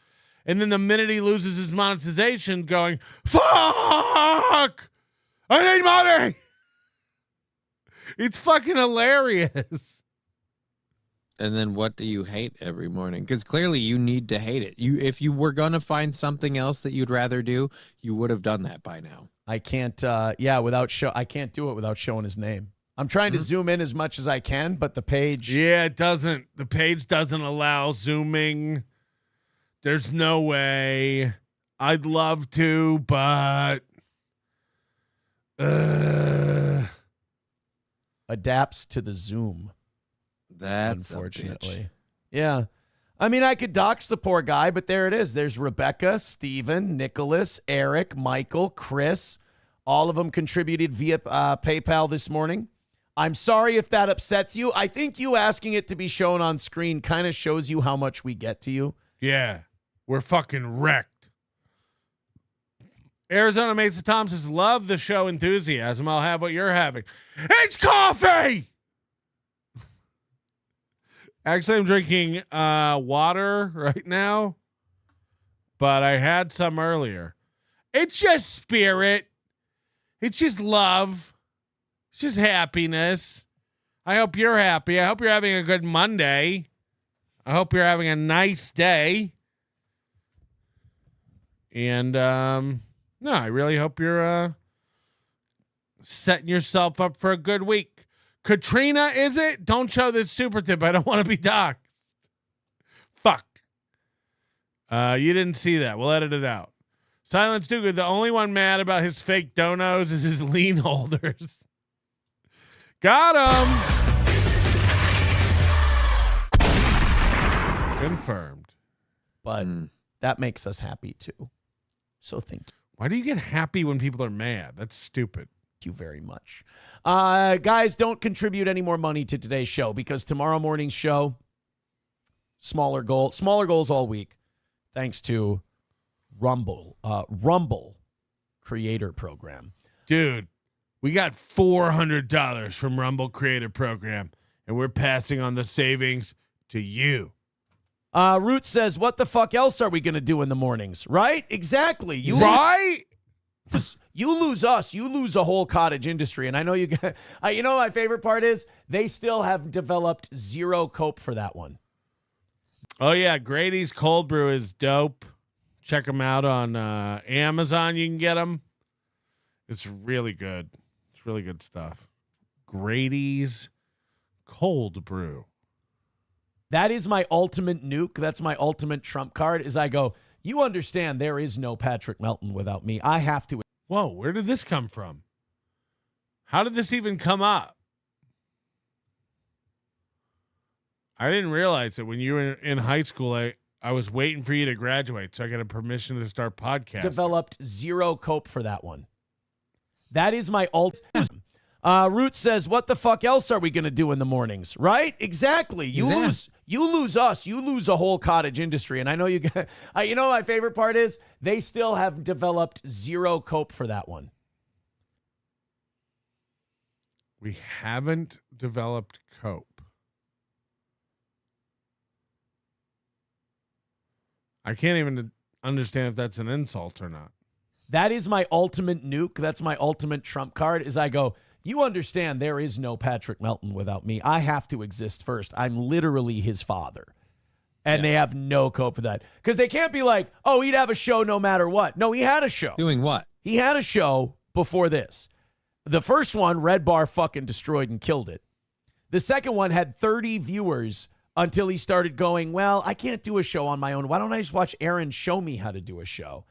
and then the minute he loses his monetization going, fuck! I need money. It's fucking hilarious. And then what do you hate every morning? Because clearly you need to hate it. If you were going to find something else that you'd rather do, you would have done that by now. I can't, I can't do it without showing his name. I'm trying to zoom in as much as I can, but the page. Yeah, the page doesn't allow zooming. There's no way. I'd love to, but. Adapts to the zoom. That's unfortunately. Yeah. I mean, I could dox the poor guy, but there it is. There's Rebecca, Steven, Nicholas, Eric, Michael, Chris. All of them contributed via PayPal this morning. I'm sorry if that upsets you. I think you asking it to be shown on screen kind of shows you how much we get to you. Yeah. We're fucking wrecked. Arizona Mesa Tom says, love the show enthusiasm. I'll have what you're having. It's coffee! Actually, I'm drinking water right now, but I had some earlier. It's just spirit. It's just love. It's just happiness. I hope you're happy. I hope you're having a good Monday. I hope you're having a nice day. And, no, I really hope you're setting yourself up for a good week. Katrina, is it? Don't show this super tip. I don't want to be doxxed. Fuck. You didn't see that. We'll edit it out. Silence Too Good. The only one mad about his fake donos is his lien holders. Got him. Confirmed. But that makes us happy too. So thank you. Why do you get happy when people are mad? That's stupid. Thank you very much. Guys, don't contribute any more money to today's show because tomorrow morning's show, smaller goals all week, thanks to Rumble Creator Program. Dude, we got $400 from Rumble Creator Program, and we're passing on the savings to you. Root says, what the fuck else are we going to do in the mornings? Right? Exactly. You lose us. You lose a whole cottage industry. And I know you got, you know, my favorite part is they still have developed zero cope for that one. Oh, yeah. Grady's Cold Brew is dope. Check them out on Amazon. You can get them. It's really good. It's really good stuff. Grady's Cold Brew. That is my ultimate nuke. That's my ultimate trump card is I go, you understand there is no Patrick Melton without me. I have to. Whoa, where did this come from? How did this even come up? I didn't realize that when you were in high school, I was waiting for you to graduate so I got a permission to start podcasting. Developed zero cope for that one. That is my ultimate. Root says, what the fuck else are we going to do in the mornings? Right? Exactly. You lose us. You lose a whole cottage industry. And I know you got, you know, my favorite part is they still have developed zero cope for that one. We haven't developed cope. I can't even understand if that's an insult or not. That is my ultimate nuke. That's my ultimate trump card is I go, you understand there is no Patrick Melton without me. I have to exist first. I'm literally his father. And they have no cope for that. Because they can't be like, oh, he'd have a show no matter what. No, he had a show. Doing what? He had a show before this. The first one, Red Bar fucking destroyed and killed it. The second one had 30 viewers until he started going, well, I can't do a show on my own. Why don't I just watch Aaron show me how to do a show?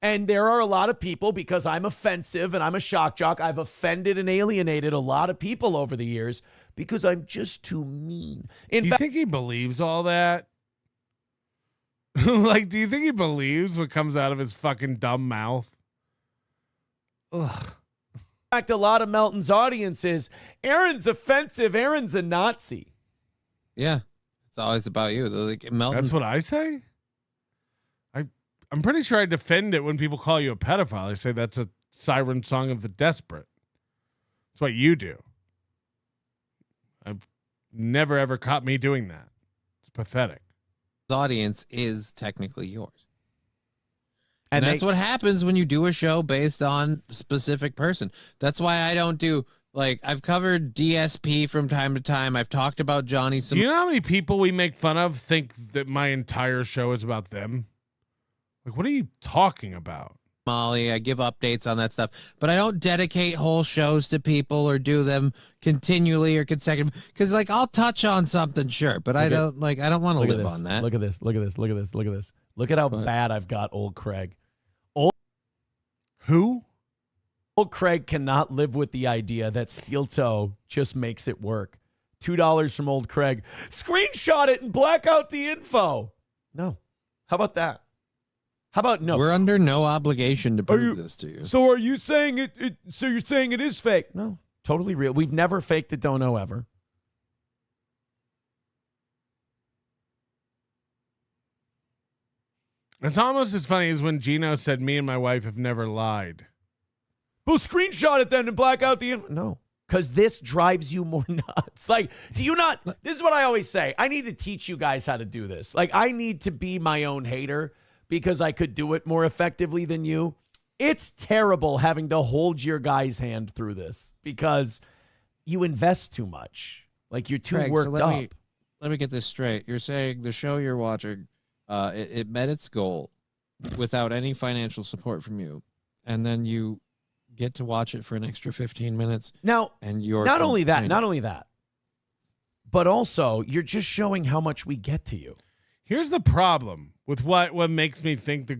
And there are a lot of people, because I'm offensive and I'm a shock jock, I've offended and alienated a lot of people over the years because I'm just too mean. Do you think he believes all that? Like, do you think he believes what comes out of his fucking dumb mouth? Ugh. In fact, a lot of Melton's audience is, Aaron's offensive, Aaron's a Nazi. Yeah, it's always about you. Like, Melton. That's what I say? I'm pretty sure I defend it when people call you a pedophile. I say that's a siren song of the desperate. That's what you do. I've never, ever caught me doing that. It's pathetic. The audience is technically yours. And that's what happens when you do a show based on a specific person. That's why I don't do, like, I've covered DSP from time to time. I've talked about Johnny. Do you know how many people we make fun of think that my entire show is about them? Like, what are you talking about? Molly, I give updates on that stuff, but I don't dedicate whole shows to people or do them continually or consecutive. Because, like, I'll touch on something, sure, but I don't want to live on that. Look at this. Look at this. Look at this. Look at this. Look at how bad I've got old Craig. Who? Old Craig cannot live with the idea that steel toe just makes it work. $2 from old Craig. Screenshot it and black out the info. No. How about that? How about no? We're under no obligation to prove this to you. So are you saying it? So you're saying it is fake? No, totally real. We've never faked a dono ever. It's almost as funny as when Gino said me and my wife have never lied. Well, screenshot it then and black out the info. No, because this drives you more nuts. Like, do you not? This is what I always say. I need to teach you guys how to do this. Like, I need to be my own hater, because I could do it more effectively than you. It's terrible having to hold your guy's hand through this because you invest too much. Like, you're too worked up. Let me get this straight. You're saying the show you're watching, it met its goal without any financial support from you. And then you get to watch it for an extra 15 minutes. Now, and you're not only that, but also you're just showing how much we get to you. Here's the problem with what makes me think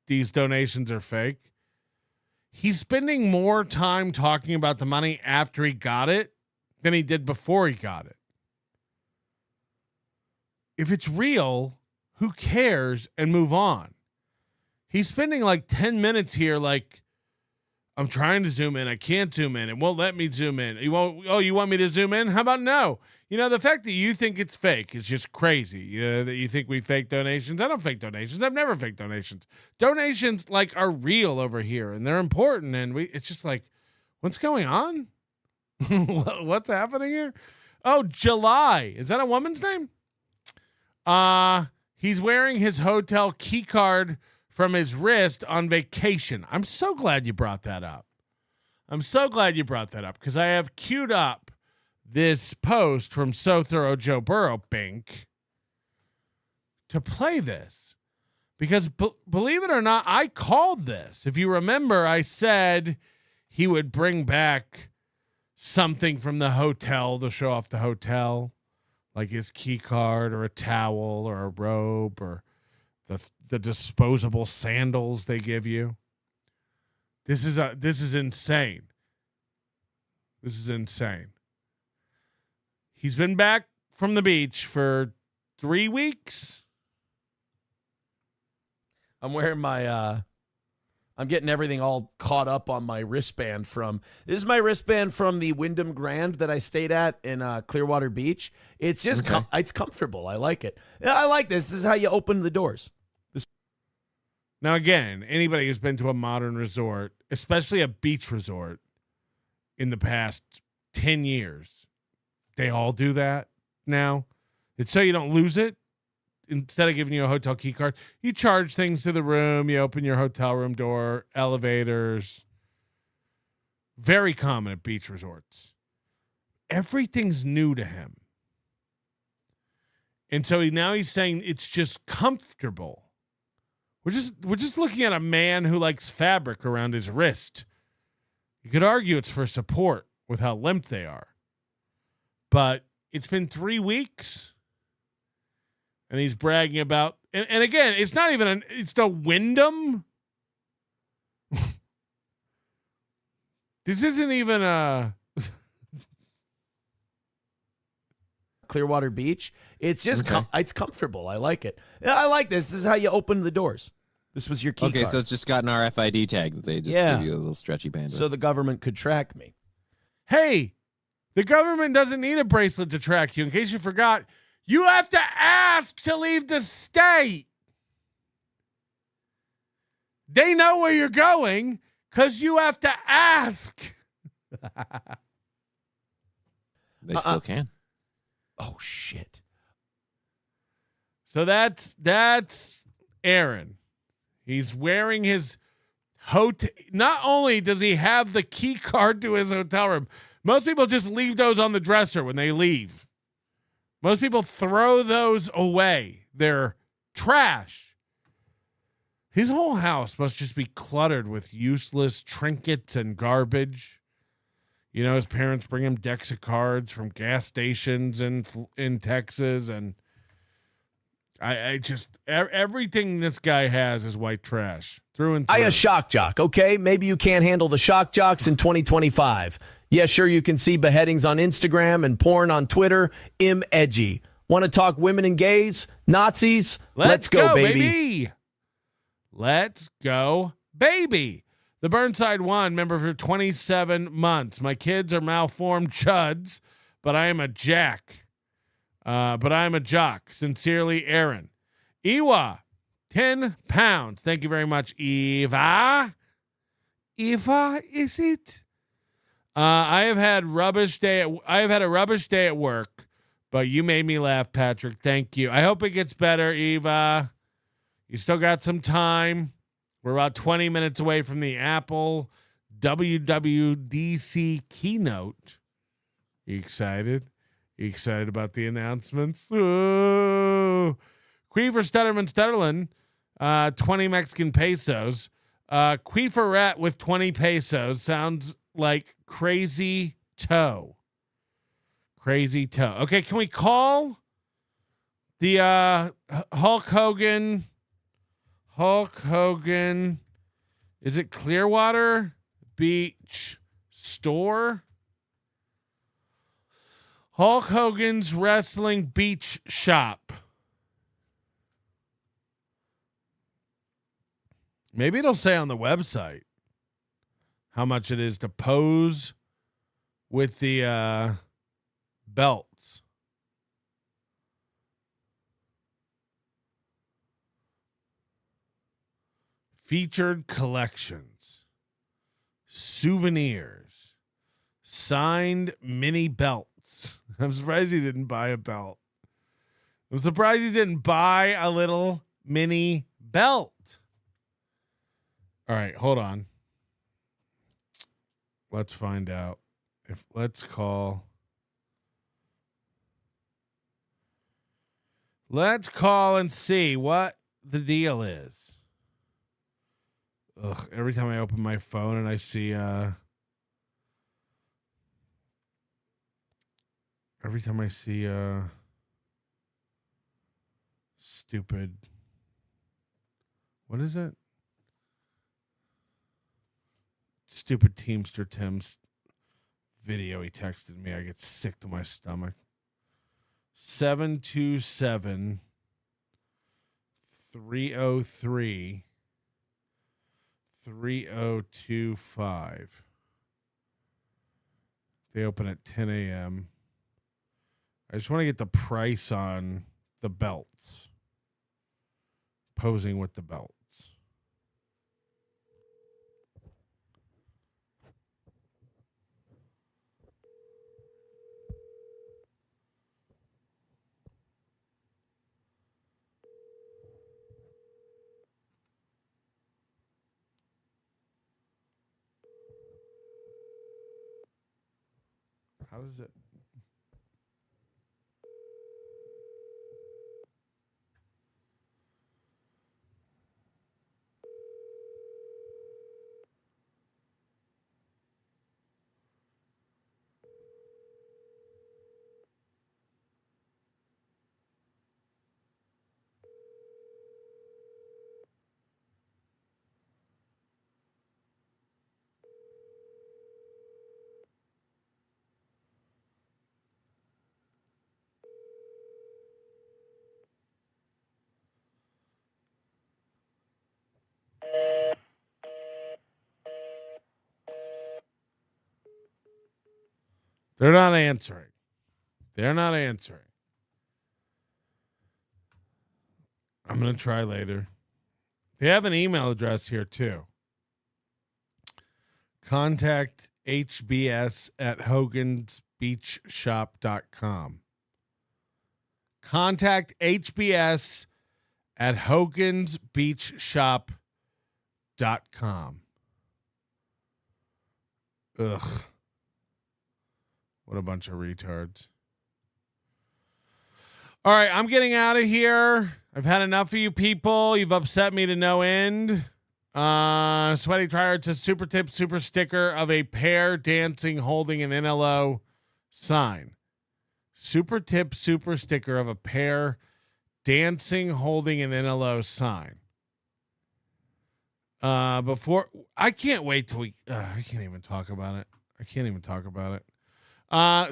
these donations are fake. He's spending more time talking about the money after he got it than he did before he got it. If it's real, who cares, and move on. He's spending like 10 minutes here like, I'm trying to zoom in. I can't zoom in. It won't let me zoom in. You want me to zoom in? How about no? You know, the fact that you think it's fake is just crazy. That you think we fake donations. I don't fake donations. I've never faked donations. Donations like are real over here and they're important. And it's just like, what's going on? What's happening here? Oh, July. Is that a woman's name? He's wearing his hotel key card from his wrist on vacation. I'm so glad you brought that up. Because I have queued up this post from So Thorough Joe Burrow, Bink, to play this. Because believe it or not, I called this. If you remember, I said he would bring back something from the hotel to show off the hotel, like his key card or a towel or a robe or the disposable sandals they give you. This is insane. This is insane. He's been back from the beach for 3 weeks. I'm wearing my I'm getting everything all caught up on my wristband this is my wristband from the Wyndham Grand that I stayed at in Clearwater Beach. It's just it's comfortable. I like it. Yeah, I like this. This is how you open the doors. Now, again, anybody who's been to a modern resort, especially a beach resort, in the past 10 years, they all do that now. It's so you don't lose it. Instead of giving you a hotel key card, you charge things to the room. You open your hotel room door, elevators. Very common at beach resorts. Everything's new to him. And so now he's saying it's just comfortable. We're just looking at a man who likes fabric around his wrist. You could argue it's for support with how limp they are. But it's been 3 weeks. And he's bragging about, and again, it's not even it's the Wyndham. This isn't even a Clearwater Beach. It's just it's comfortable. I like it. Yeah, I like this. This is how you open the doors. This was your key card. Okay, so it's just got an RFID tag that they just give you a little stretchy band. So the government could track me. Hey, the government doesn't need a bracelet to track you. In case you forgot, you have to ask to leave the state. They know where you're going because you have to ask. They still can. Oh, shit. So that's Aaron. He's wearing his hotel. Not only does he have the key card to his hotel room, most people just leave those on the dresser when they leave. Most people throw those away. They're trash. His whole house must just be cluttered with useless trinkets and garbage. You know, his parents bring him decks of cards from gas stations in Texas, and I just everything this guy has is white trash through and through. I a shock jock, okay? Maybe you can't handle the shock jocks in 2025. Yeah, sure, you can see beheadings on Instagram and porn on Twitter. Edgy. Want to talk women and gays? Nazis? Let's go, baby. Let's go, baby. The Burnside One member for 27 months. My kids are malformed chuds, but I am a jack. Jock. Sincerely, Aaron. Ewa, 10 pounds. Thank you very much, Eva. Eva, is it? I have had a rubbish day at work, but you made me laugh, Patrick. Thank you. I hope it gets better, Eva. You still got some time. We're about 20 minutes away from the Apple WWDC keynote. You excited? You excited about the announcements? Ooh. Queen for Stutterman Stutterland, 20 Mexican pesos. Queeferette with 20 pesos sounds like crazy toe. Crazy toe. Okay, can we call the Hulk Hogan? Is it Clearwater Beach store? Hulk Hogan's Wrestling Beach Shop. Maybe it'll say on the website how much it is to pose with the belts. Featured collections, souvenirs, signed mini belts. I'm surprised he didn't buy a belt. I'm surprised he didn't buy a little mini belt. All right, hold on. Let's find out. Let's call and see what the deal is. Ugh, every time I open my phone and I see stupid, what is it? Stupid Teamster Tim's video he texted me, I get sick to my stomach. 727 303 3025. They open at 10 a.m. I just want to get the price on the belts. Posing with the belts. How does it? They're not answering. I'm going to try later. They have an email address here too. Contact hbs@hogansbeachshop.com. Contact hbs@hogansbeachshop.com. Ugh. What a bunch of retards. All right, I'm getting out of here. I've had enough of you people. You've upset me to no end. Sweaty Trier, it's a super tip, super sticker of a pair dancing holding an NLO sign. Super tip, super sticker of a pair dancing holding an NLO sign. Before I can't wait till I can't even talk about it.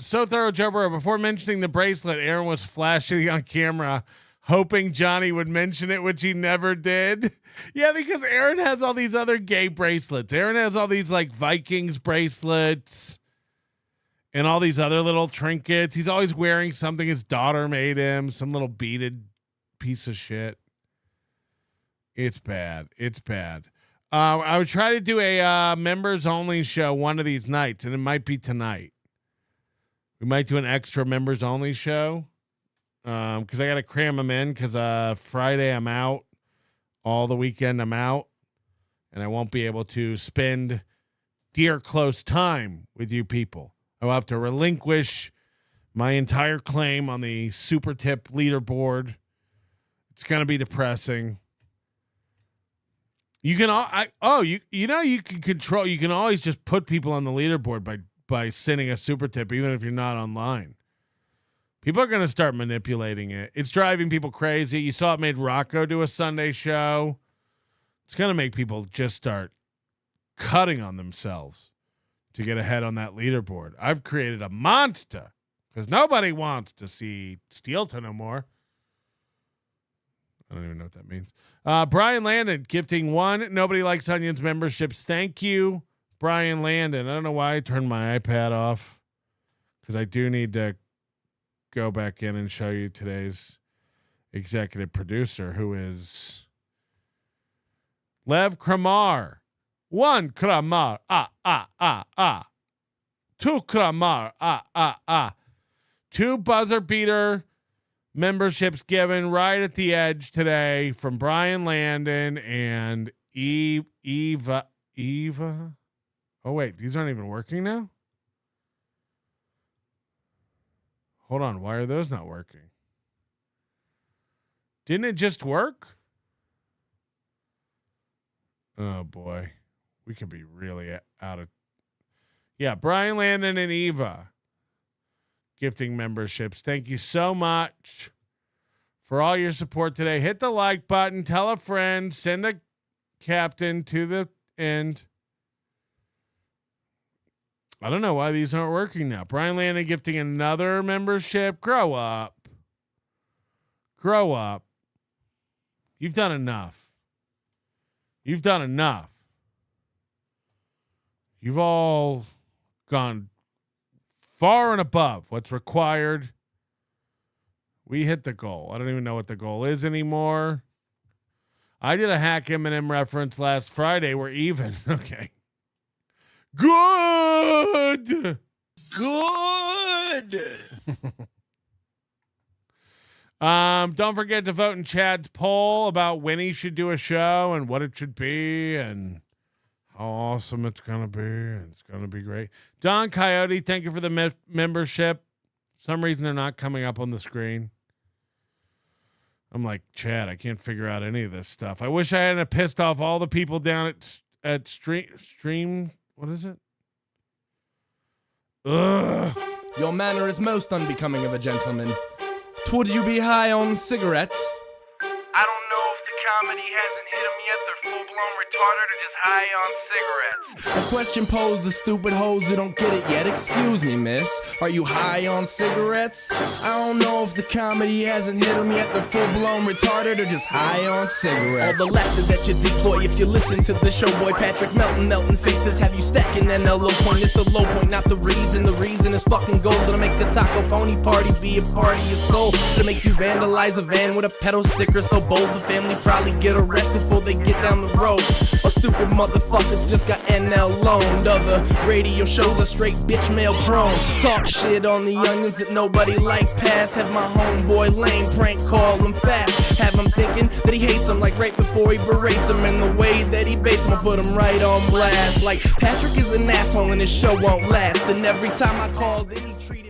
So thorough, Joe Burrow. Before mentioning the bracelet, Aaron was flashing on camera, hoping Johnny would mention it, which he never did. Yeah, because Aaron has all these other gay bracelets. Aaron has all these like Vikings bracelets and all these other little trinkets. He's always wearing something his daughter made him, some little beaded piece of shit. It's bad. I would try to do a members only show one of these nights, and it might be tonight. We might do an extra members only show because I got to cram them in because Friday I'm out. All the weekend I'm out. And I won't be able to spend dear close time with you people. I will have to relinquish my entire claim on the super tip leaderboard. It's going to be depressing. You can you can control. You can always just put people on the leaderboard by sending a super tip, even if you're not online. People are going to start manipulating it. It's driving people crazy. You saw it made Rocco do a Sunday show. It's going to make people just start cutting on themselves to get ahead on that leaderboard. I've created a monster because nobody wants to see Steelton no more. I don't even know what that means. Brian Landon gifting 1 Nobody Likes Onions memberships. Thank you, Brian Landon. I don't know why I turned my iPad off because I do need to go back in and show you today's executive producer, who is Lev Kramar. 1 Kramar. 2 Kramar. 2 buzzer beater memberships given right at the edge today from Brian Landon and Eva. Oh wait, these aren't even working now? Hold on, why are those not working? Didn't it just work? Oh boy. We could be really out of... Yeah, Brian Landon and Eva gifting memberships. Thank you so much for all your support today. Hit the like button, tell a friend, send a captain to the end. I don't know why these aren't working now. Brian Landon gifting another membership. Grow up. Grow up. You've done enough. You've done enough. You've all gone far and above what's required. We hit the goal. I don't even know what the goal is anymore. I did a Hack Eminem reference last Friday. We're even. Okay. Good. Don't forget to vote in Chad's poll about when he should do a show and what it should be and how awesome it's going to be. It's going to be great. Don Coyote, thank you for the membership. For some reason, they're not coming up on the screen. I'm like, Chad, I can't figure out any of this stuff. I wish I hadn't pissed off all the people down at stream. What is it? Ugh. Your manner is most unbecoming of a gentleman. Would you be high on cigarettes? I don't know if the comedy hasn't hit them yet. They're full-blown retarded or just high on cigarettes. A question posed to stupid hoes who don't get it yet. Excuse me, miss. Are you high on cigarettes? I don't know if the comedy hasn't hit them yet. They're full-blown retarded or just high on cigarettes. All the laughter that you deploy if you listen to the show, boy. Patrick Melton faces have you stacking that low point. It's the low point, not the reason. The reason is fucking gold. Gonna make the taco pony party be a party of soul. To make you vandalize a van with a pedal sticker so bold the family probably get arrested before they get down the road. Or stupid motherfuckers just got NL loaned. Other radio shows are straight bitch mail prone. Talk shit on the onions that nobody like past. Have my homeboy lame prank call him fast. Have him thinking that he hates him like right before he berates him. And the way that he baits him, I put him right on blast. Like Patrick is an asshole and his show won't last. And every time I call, then he treated